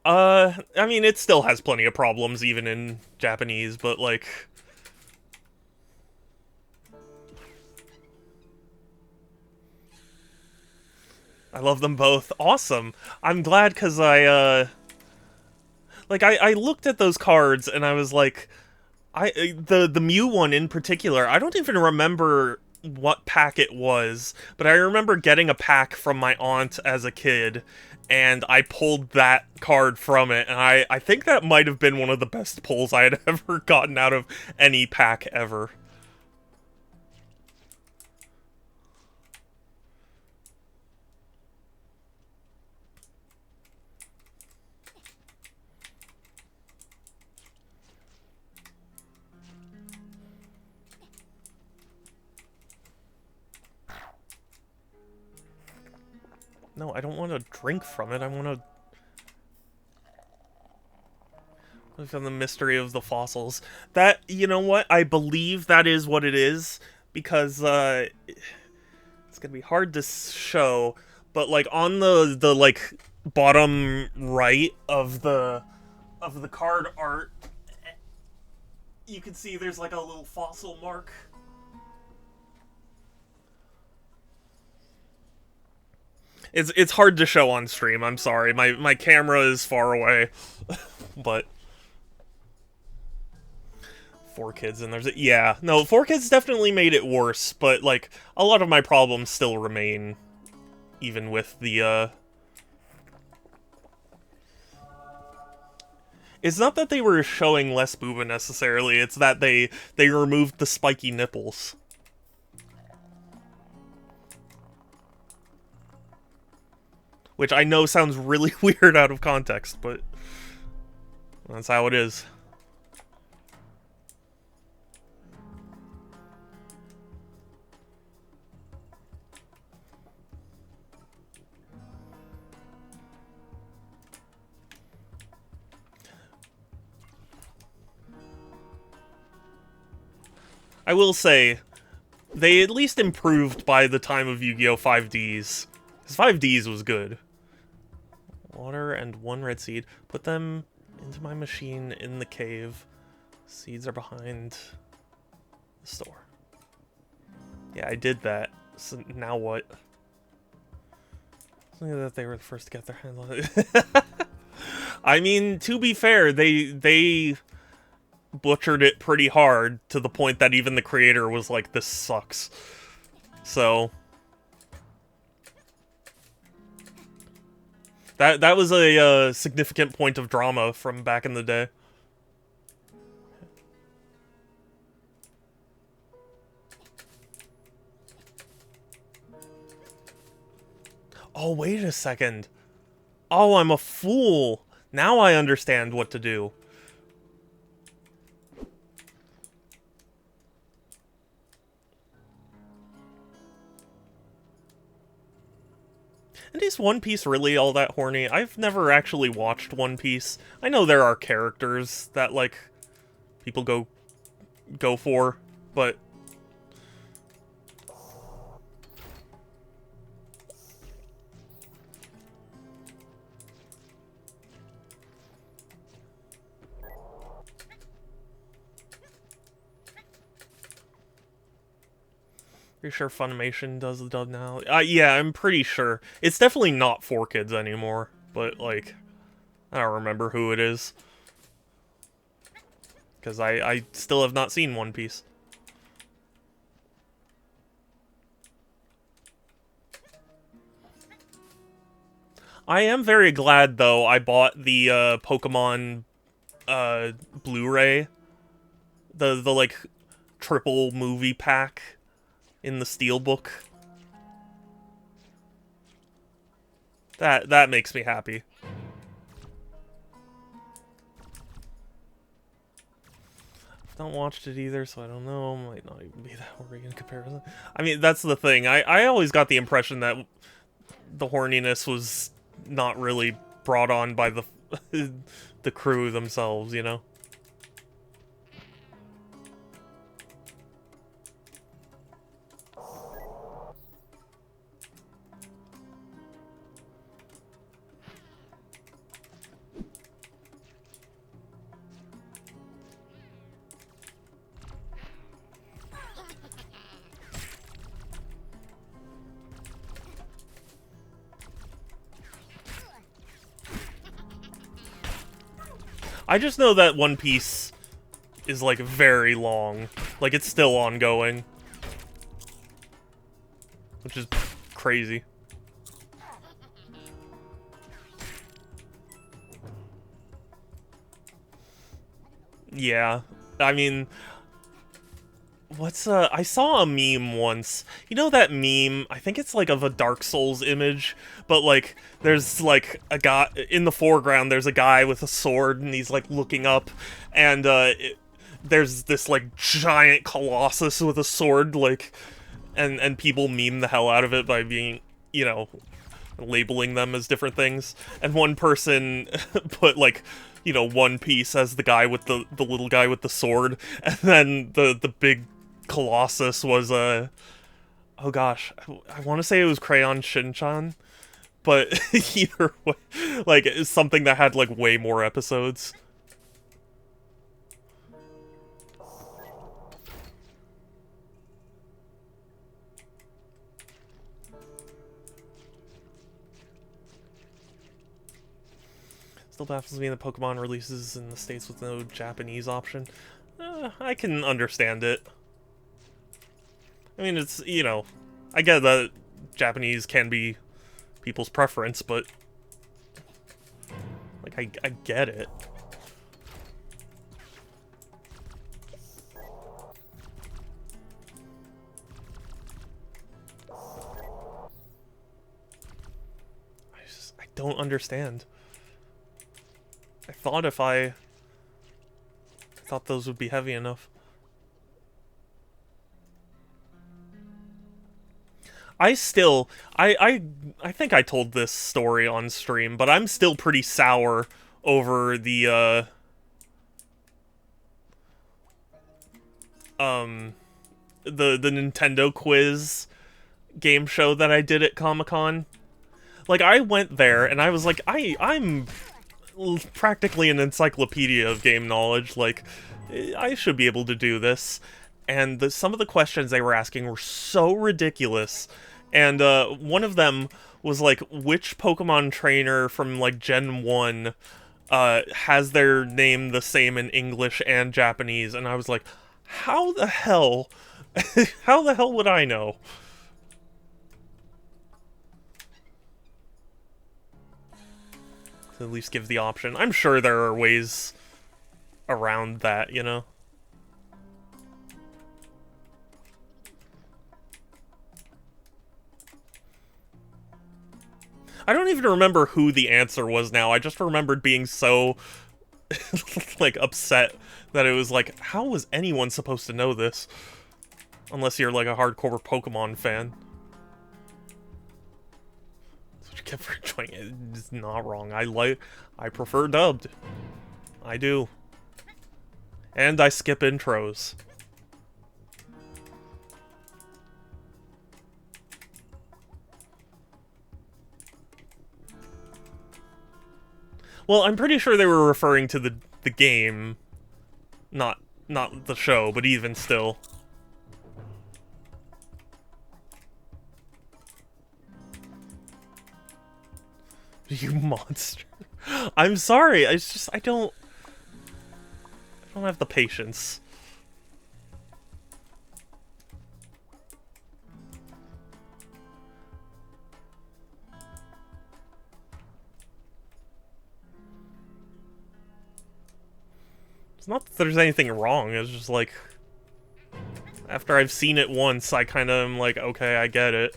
I mean, it still has plenty of problems, even in Japanese, but, like... I love them both. Awesome. I'm glad, because I looked at those cards, and I was like... the Mew one in particular, I don't even remember what pack it was, but I remember getting a pack from my aunt as a kid, and I pulled that card from it, and I think that might have been one of the best pulls I had ever gotten out of any pack ever. No, I don't want to drink from it, I want to... Look on the mystery of the fossils. That, you know what? I believe that is what it is, because, it's gonna be hard to show, but, like, on the like, bottom right of the card art, you can see there's, like, a little fossil mark. It's hard to show on stream, I'm sorry. My camera is far away, but... 4Kids and there's yeah, no, 4Kids definitely made it worse, but like a lot of my problems still remain, even with the It's not that they were showing less booba necessarily, it's that they removed the spiky nipples. Which I know sounds really weird out of context, but that's how it is. I will say, they at least improved by the time of Yu-Gi-Oh! 5Ds. Because 5Ds was good. Water and 1 red seed. Put them into my machine in the cave. Seeds are behind the store. Yeah, I did that. So now what? Something that they were the first to get their hands on it. I mean, to be fair, they butchered it pretty hard to the point that even the creator was like, this sucks. So that was a significant point of drama from back in the day. Oh, wait a second. Oh, I'm a fool. Now I understand what to do. And is One Piece really all that horny? I've never actually watched One Piece. I know there are characters that, like, people go for, but... Pretty sure Funimation does the dub now. Yeah, I'm pretty sure. It's definitely not 4Kids anymore, but, like, I don't remember who it is. Because I still have not seen One Piece. I am very glad, though, I bought the Pokemon Blu-ray. The, like, triple movie pack in the Steelbook. That makes me happy. I've not watched it either, so I don't know. Might not even be that horny in comparison. I mean, that's the thing. I always got the impression that the horniness was not really brought on by the the crew themselves, you know? I just know that One Piece is, like, very long. Like, it's still ongoing. Which is crazy. Yeah. I mean... I saw a meme once. You know that meme? I think it's, like, of a Dark Souls image, but, like, there's, like, a guy... In the foreground, there's a guy with a sword, and he's, like, looking up, and, there's this, like, giant colossus with a sword, like... And people meme the hell out of it by being, you know, labeling them as different things. And one person put, like... You know, One Piece as the guy with the little guy with the sword, and then the big Colossus was oh gosh, I want to say it was Crayon Shinchan, but either way, like, it's something that had like way more episodes. Still baffles me that Pokemon releases in the States with no Japanese option. I can understand it. I mean, it's, you know, I get that Japanese can be people's preference, but, like, I get it. I don't understand. I thought those would be heavy enough. I think I told this story on stream, but I'm still pretty sour over the Nintendo quiz game show that I did at Comic-Con. Like, I went there and I was like, I'm practically an encyclopedia of game knowledge, like, I should be able to do this. And some of the questions they were asking were so ridiculous. And one of them was like, which Pokemon trainer from like Gen 1 has their name the same in English and Japanese? And I was like, how the hell? How the hell would I know? To at least give the option. I'm sure there are ways around that, you know? I don't even remember who the answer was now. I just remembered being so, like, upset that it was like, how was anyone supposed to know this? Unless you're, like, a hardcore Pokemon fan. That's what you get for enjoying it. It's not wrong. I prefer dubbed. I do. And I skip intros. Well, I'm pretty sure they were referring to the game, not the show, but even still. You monster. I'm sorry, it's just I don't have the patience. It's not that there's anything wrong, it's just like, after I've seen it once, I kind of am like, okay, I get it.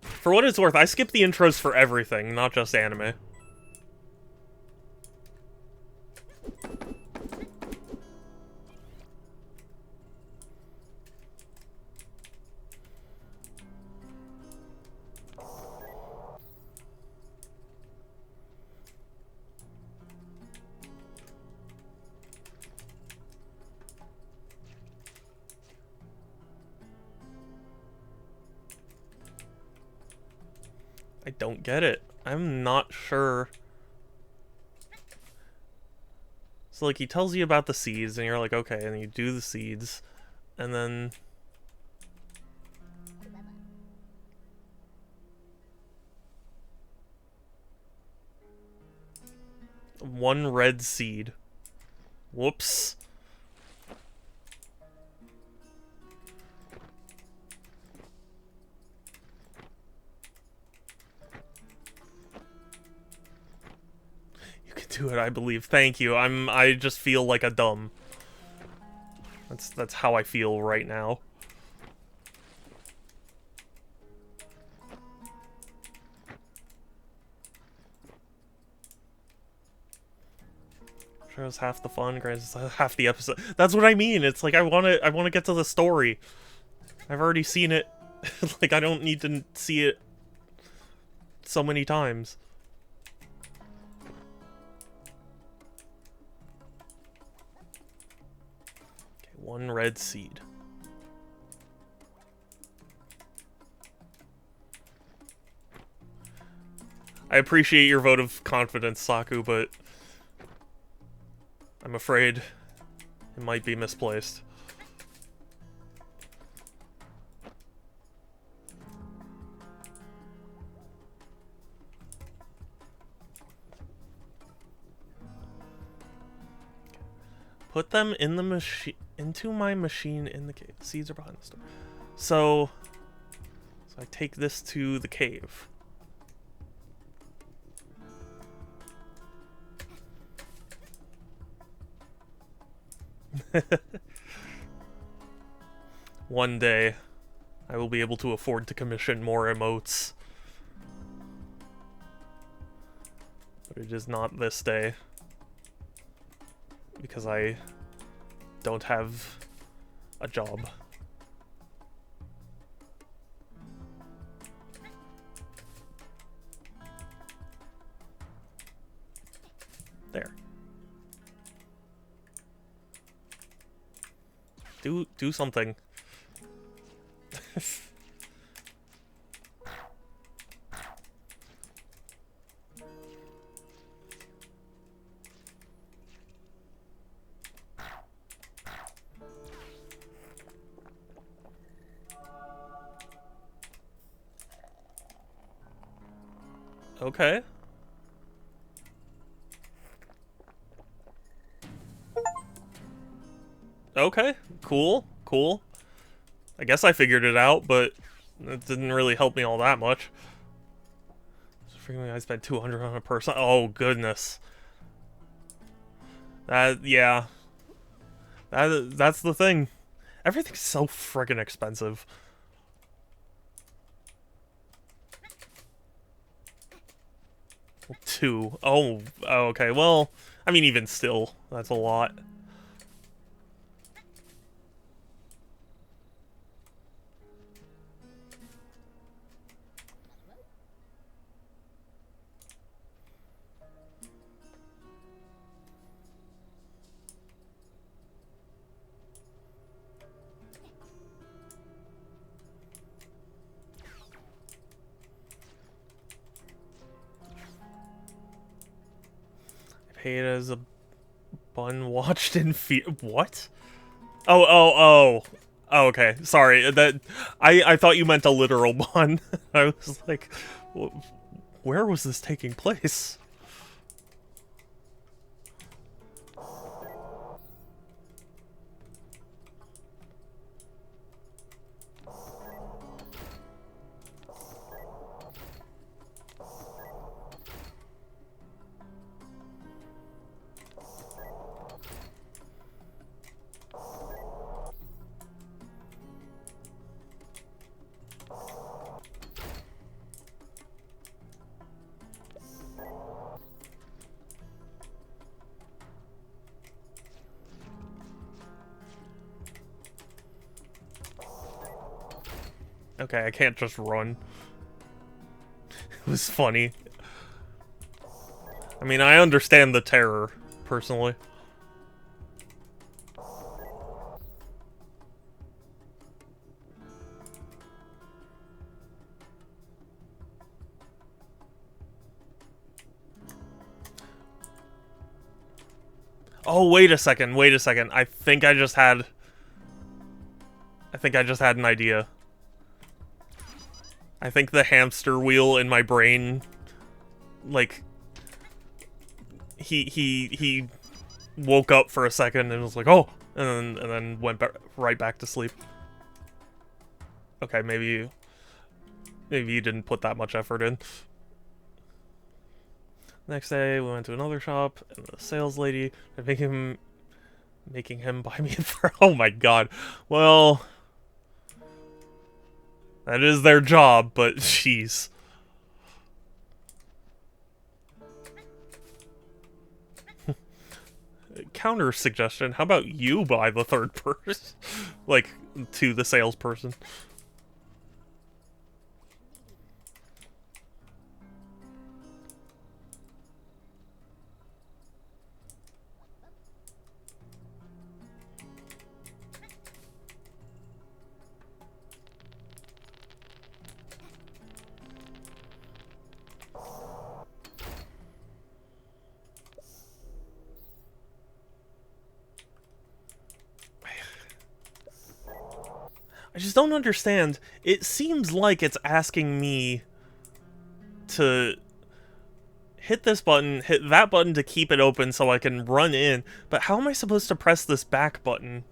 For what it's worth, I skip the intros for everything, not just anime. I don't get it. I'm not sure. So, like, he tells you about the seeds, and you're like, okay, and you do the seeds, and then... One red seed. Whoops. You can do it, I believe. Thank you. I just feel like a dumb. That's how I feel right now. Shows half the fun, grants half the episode. That's what I mean. It's like I want to get to the story. I've already seen it. Like I don't need to see it so many times. Okay, one red seed. I appreciate your vote of confidence, Saku, but I'm afraid it might be misplaced. Put them in the machine, into my machine in the cave. The seeds are behind the store. So I take this to the cave. One day, I will be able to afford to commission more emotes. But it is not this day. Because I don't have a job. There. Do something. Okay. Okay, cool, cool. I guess I figured it out, but it didn't really help me all that much. Freaking, I spent 200 on a person. Oh, goodness. Yeah. That's the thing. Everything's so friggin' expensive. Two. Oh, okay. Well, I mean, even still, that's a lot. Paid as a bun watched in fear. What? Oh, okay. Sorry. That I thought you meant a literal bun. I was like, where was this taking place? Okay, I can't just run. It was funny. I mean, I understand the terror, personally. Oh, wait a second, wait a second. I think I just had an idea. I think the hamster wheel in my brain, like, he woke up for a second and was like, oh, and then went right back to sleep. Okay, maybe you didn't put that much effort in. Next day, we went to another shop, and the sales lady, making him buy me a oh my god. Well, that is their job, but jeez. Counter suggestion, how about you buy the third purse? Like, to the salesperson. I just don't understand. It seems like it's asking me to hit this button, hit that button to keep it open so I can run in, but how am I supposed to press this back button?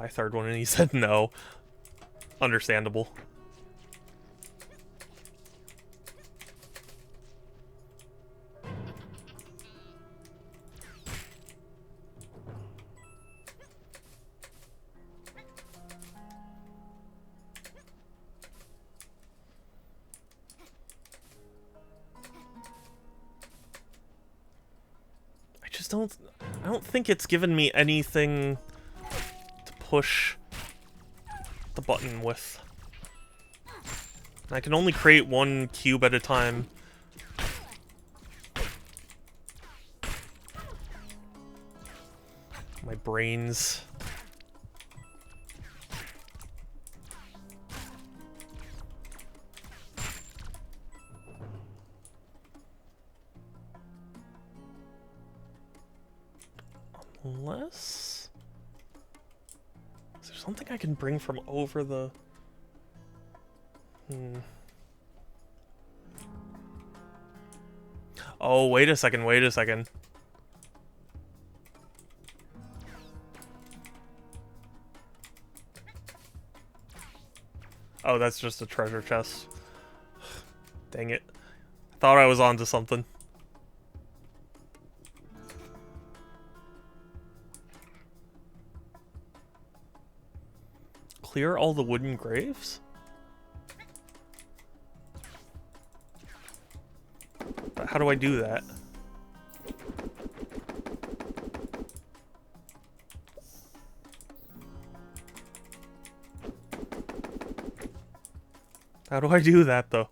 I third one and he said no. Understandable. I don't think it's given me anything to push the button with. I can only create one cube at a time. My brains. Unless... is there something I can bring from over the... Oh, wait a second, wait a second. Oh, that's just a treasure chest. Dang it. I thought I was onto something. Clear all the wooden graves? But how do I do that? How do I do that, though?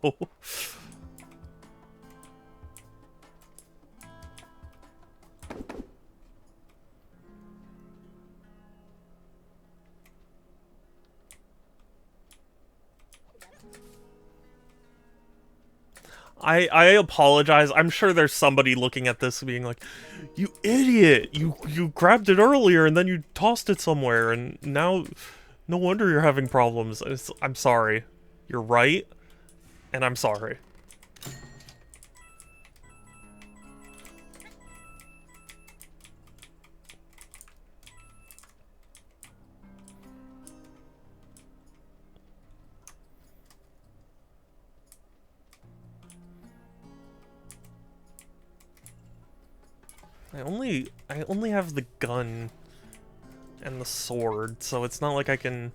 I apologize. I'm sure there's somebody looking at this being like, "You idiot! You grabbed it earlier and then you tossed it somewhere, and now no wonder you're having problems." I'm sorry. You're right, and I'm sorry. I only have the gun and the sword, so it's not like I can...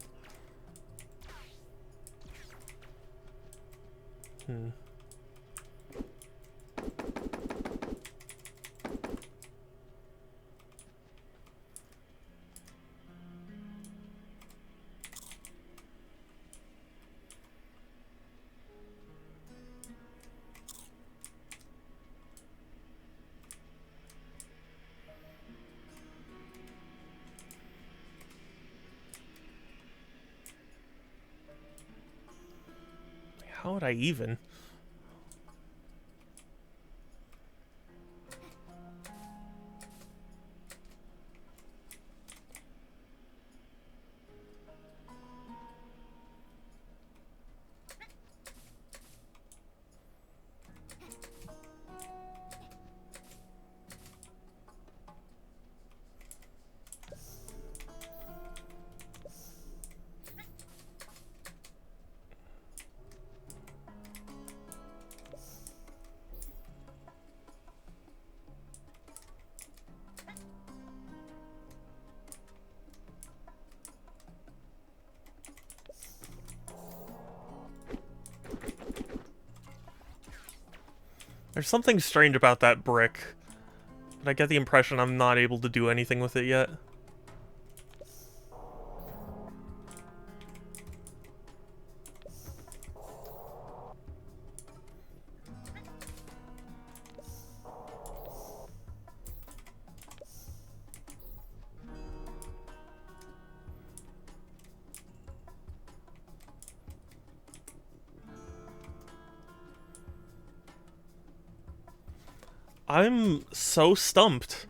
How would I even? There's something strange about that brick, but I get the impression I'm not able to do anything with it yet. I'm so stumped.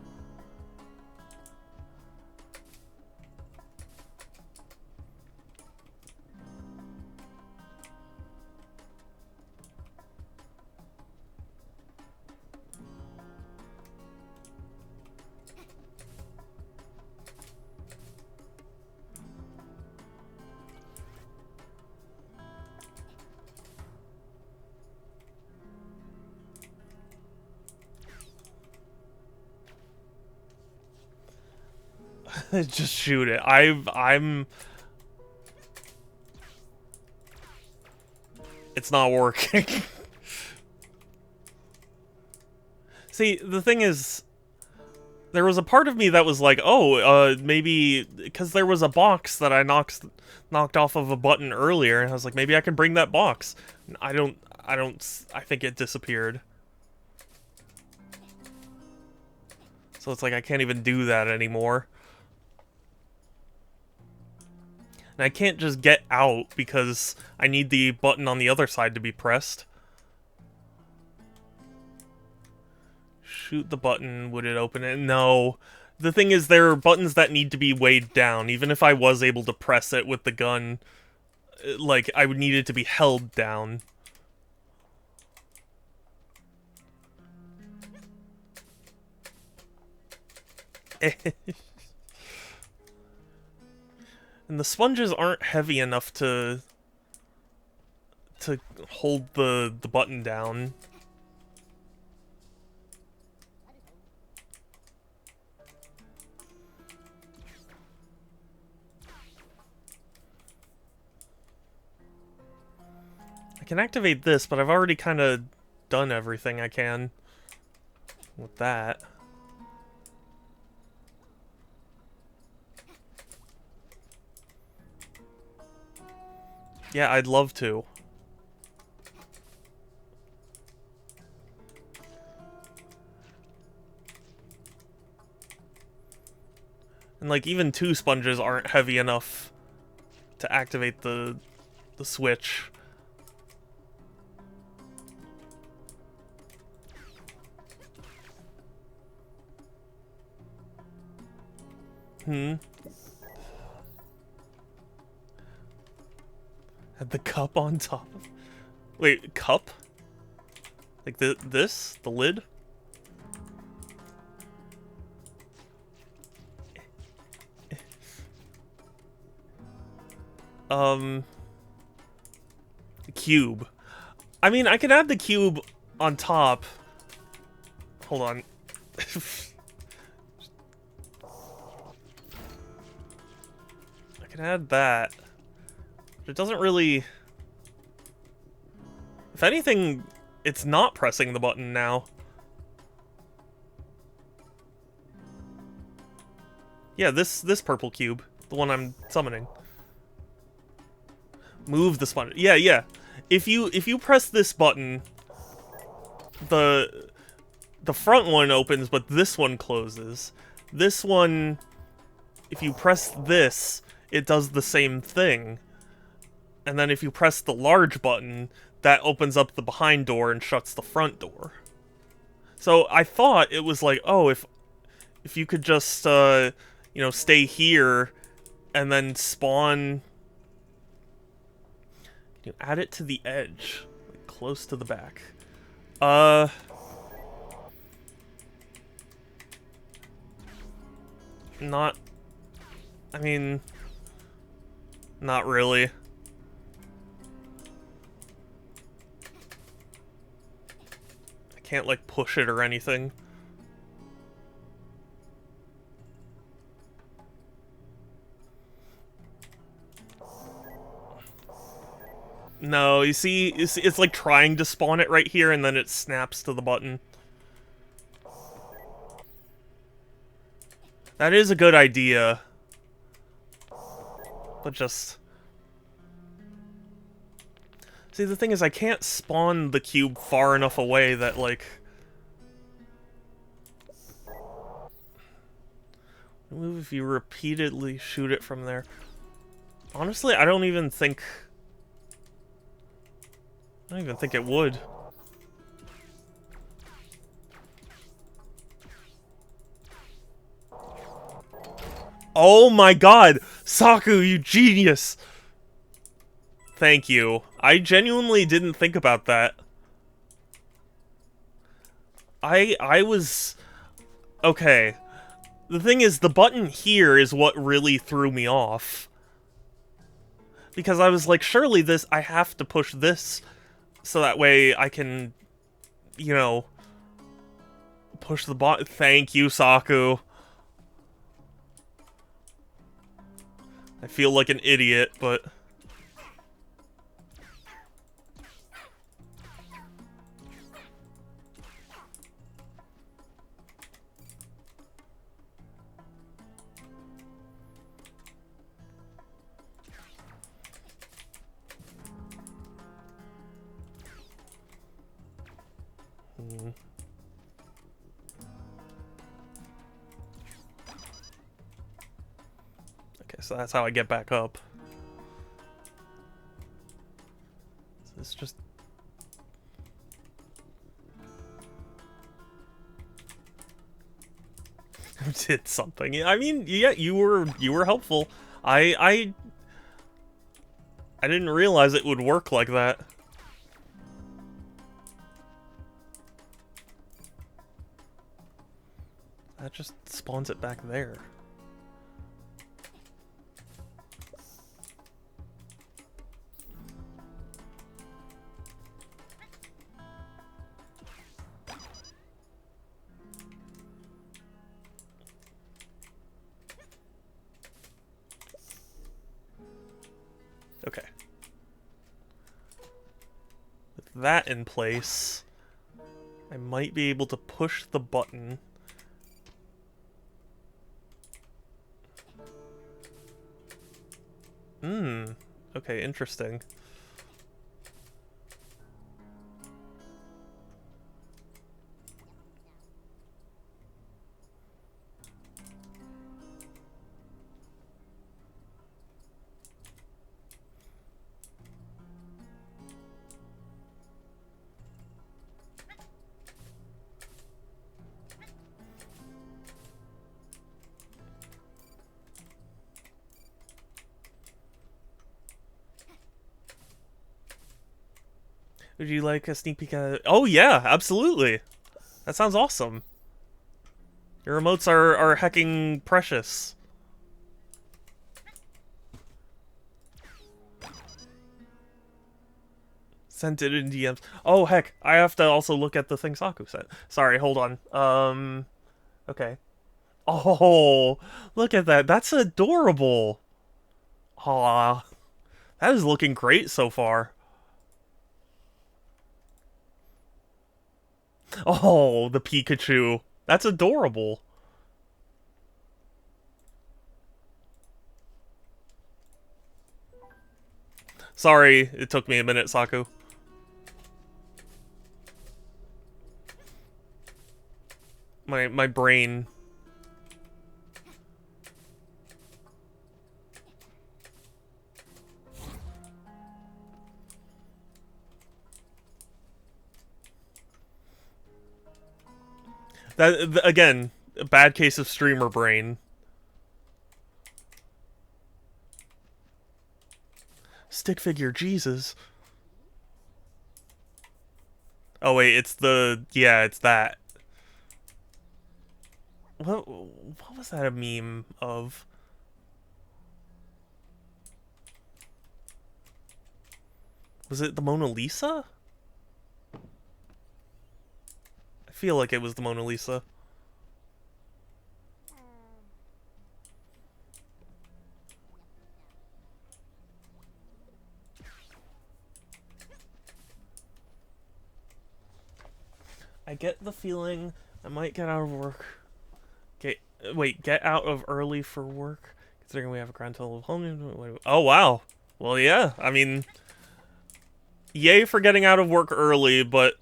Just shoot it. I'm... It's not working. See, the thing is, there was a part of me that was like, oh, maybe... Because there was a box that I knocked off of a button earlier, and I was like, maybe I can bring that box. I think it disappeared. So it's like I can't even do that anymore. And I can't just get out because I need the button on the other side to be pressed. Shoot the button. Would it open it? No. The thing is, there are buttons that need to be weighed down. Even if I was able to press it with the gun, like, I would need it to be held down. And the sponges aren't heavy enough to hold the button down. I can activate this, but I've already kind of done everything I can with that. Yeah, I'd love to. And like even 2 sponges aren't heavy enough to activate the switch. Had the cup on top. Wait, cup? Like this? The lid? The cube. I mean, I can add the cube on top. Hold on. I can add that. But it doesn't really... If anything, it's not pressing the button now. Yeah, this purple cube. The one I'm summoning. Move the sponge. Yeah, yeah. If you press this button, the front one opens, but this one closes. This one, if you press this, it does the same thing. And then if you press the large button, that opens up the behind door and shuts the front door. So I thought it was like, oh, if you could just, you know, stay here and then spawn... Can you add it to the edge? Like close to the back. Not... I mean... Not really. I can't, like, push it or anything. No, you see, it's like trying to spawn it right here, and then it snaps to the button. That is a good idea. But just... See, the thing is, I can't spawn the cube far enough away that, like... Move if you repeatedly shoot it from there. Honestly, I don't even think it would. Oh my god! Saku, you genius! Thank you. I genuinely didn't think about that. I was... Okay. The thing is, the button here is what really threw me off. Because I was like, surely this... I have to push this so that way I can, you know, push the button. Thank you, Saku. I feel like an idiot, but... Okay, so that's how I get back up. It's just... did something. I mean, yeah, you were helpful. I didn't realize it would work like that. That just spawns it back there. Okay. With that in place, I might be able to push the button. Okay, interesting. Would you like a sneak peek at... Oh yeah, absolutely. That sounds awesome. Your remotes are hecking precious. Sent it in DMs. Oh heck, I have to also look at the thing Saku said. Sorry, hold on. Okay. Oh, look at that. That's adorable. Aw. That is looking great so far. Oh, the Pikachu. That's adorable. Sorry, it took me a minute, Saku. My brain. That again, a bad case of streamer brain. Stick figure, Jesus. Oh wait, it's the... yeah, it's that. What was that a meme of? Was it the Mona Lisa? I feel like it was the Mona Lisa. I get the feeling I might get out of work. Get out of early for work. Considering we have a grand total of home. Oh wow. Well, yeah. I mean, yay for getting out of work early, but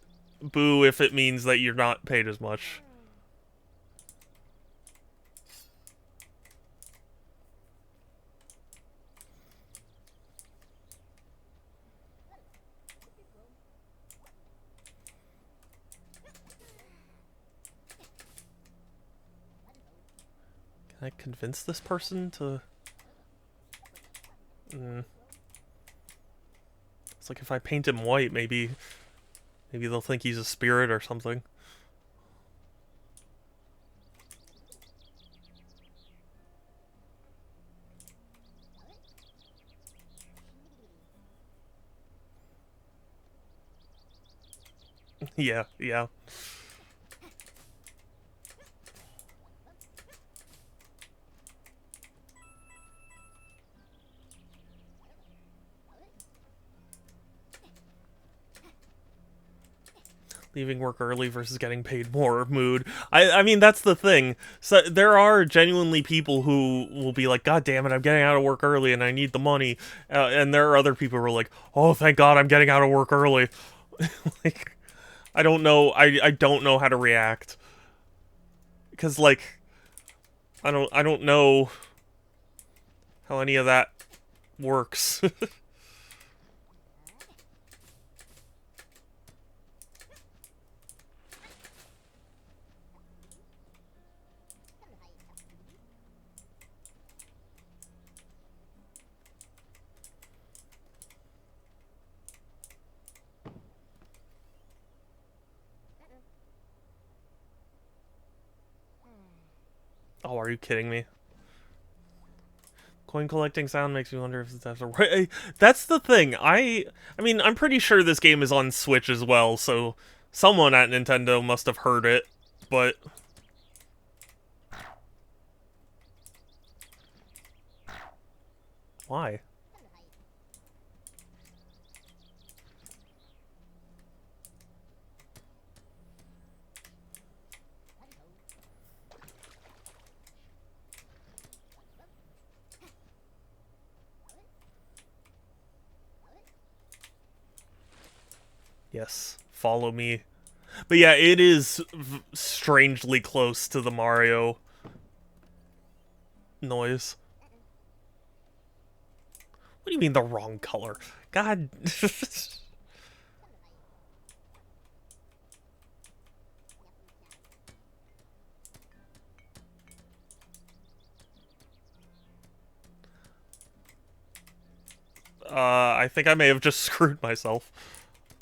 boo if it means that you're not paid as much. Can I convince this person to... It's like if I paint him white, maybe they'll think he's a spirit or something. Yeah, yeah. Leaving work early versus getting paid more mood. I mean, that's the thing. So there are genuinely people who will be like, God damn it, I'm getting out of work early and I need the money. And there are other people who are like, oh, thank God I'm getting out of work early. Like, I don't know. I don't know how to react. Because, like, I don't know how any of that works. Oh, are you kidding me? Coin collecting sound makes me wonder if that's right. That's the thing. I mean, I'm pretty sure this game is on Switch as well, so someone at Nintendo must have heard it, but why? Yes, follow me. But yeah, it is strangely close to the Mario noise. What do you mean the wrong color? God. I think I may have just screwed myself.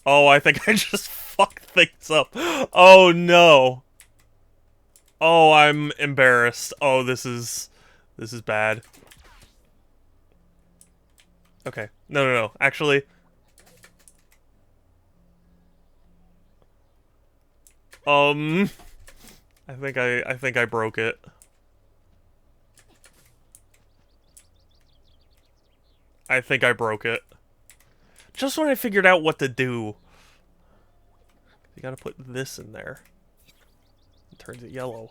Oh, I think I just fucked things up. Oh no. Oh, I'm embarrassed. Oh, this is bad. Okay. No. Actually, I think I broke it. I think I broke it. Just when I figured out what to do. You gotta put this in there. It turns it yellow.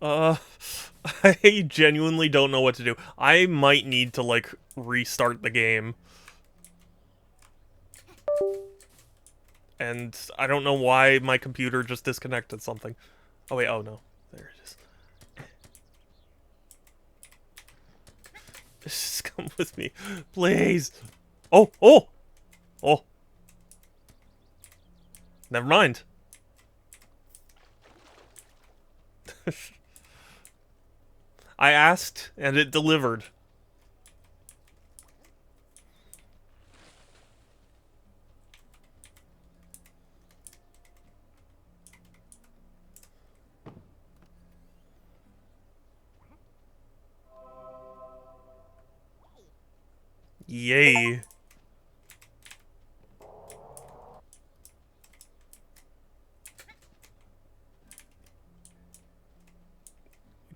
I genuinely don't know what to do. I might need to, like, restart the game. And I don't know why my computer just disconnected something. Oh, wait, oh no. There it is. Just come with me, please. Oh. Never mind. I asked, and it delivered. Yay.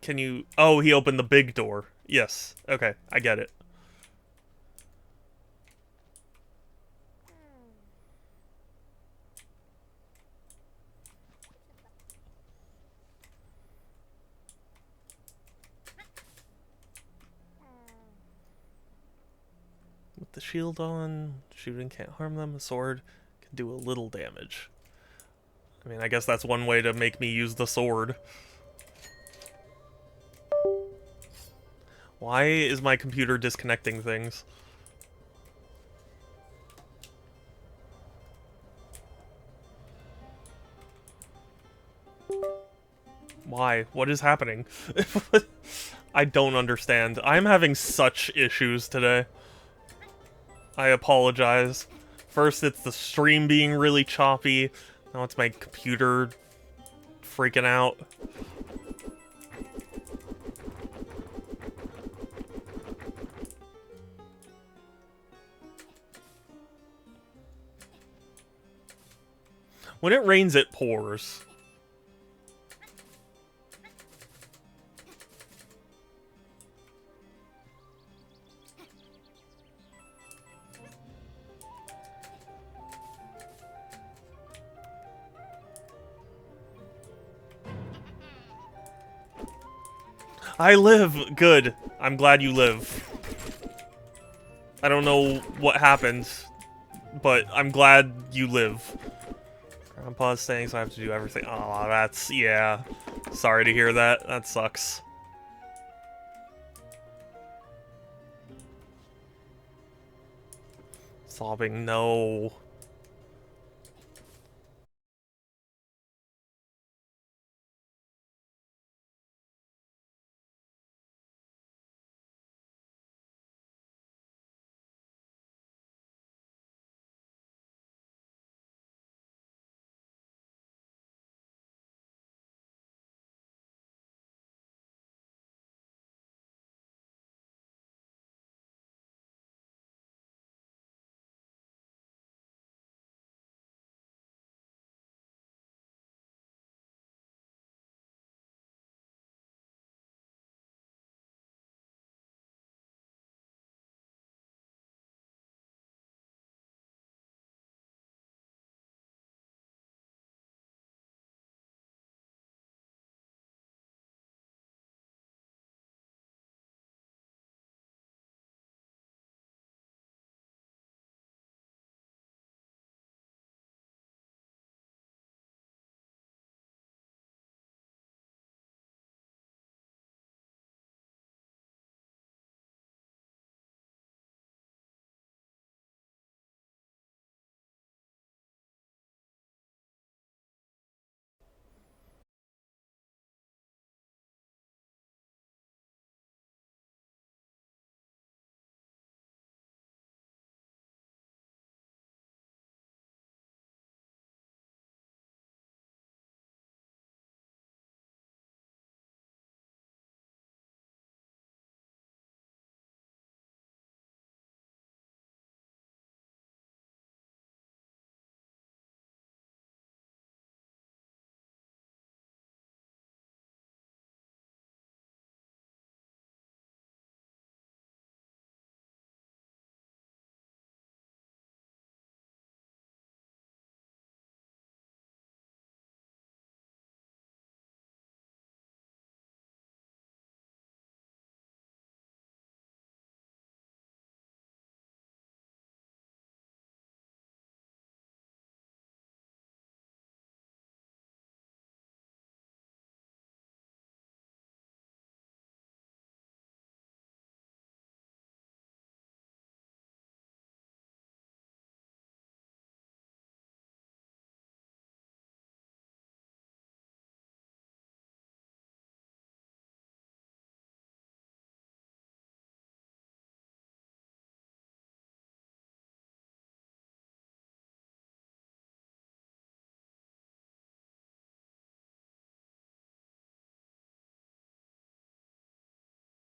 Can you... Oh, he opened the big door. Yes. Okay, I get it. With the shield on, shooting can't harm them. A sword can do a little damage. I mean, I guess that's one way to make me use the sword. Why is my computer disconnecting things? Why? What is happening? I don't understand. I'm having such issues today. I apologize. First, it's the stream being really choppy. Now it's my computer freaking out. When it rains, it pours. I live! Good. I'm glad you live. I don't know what happened, but I'm glad you live. Grandpa's staying, so I have to do everything. Aw, that's... yeah. Sorry to hear that. That sucks. Sobbing, no.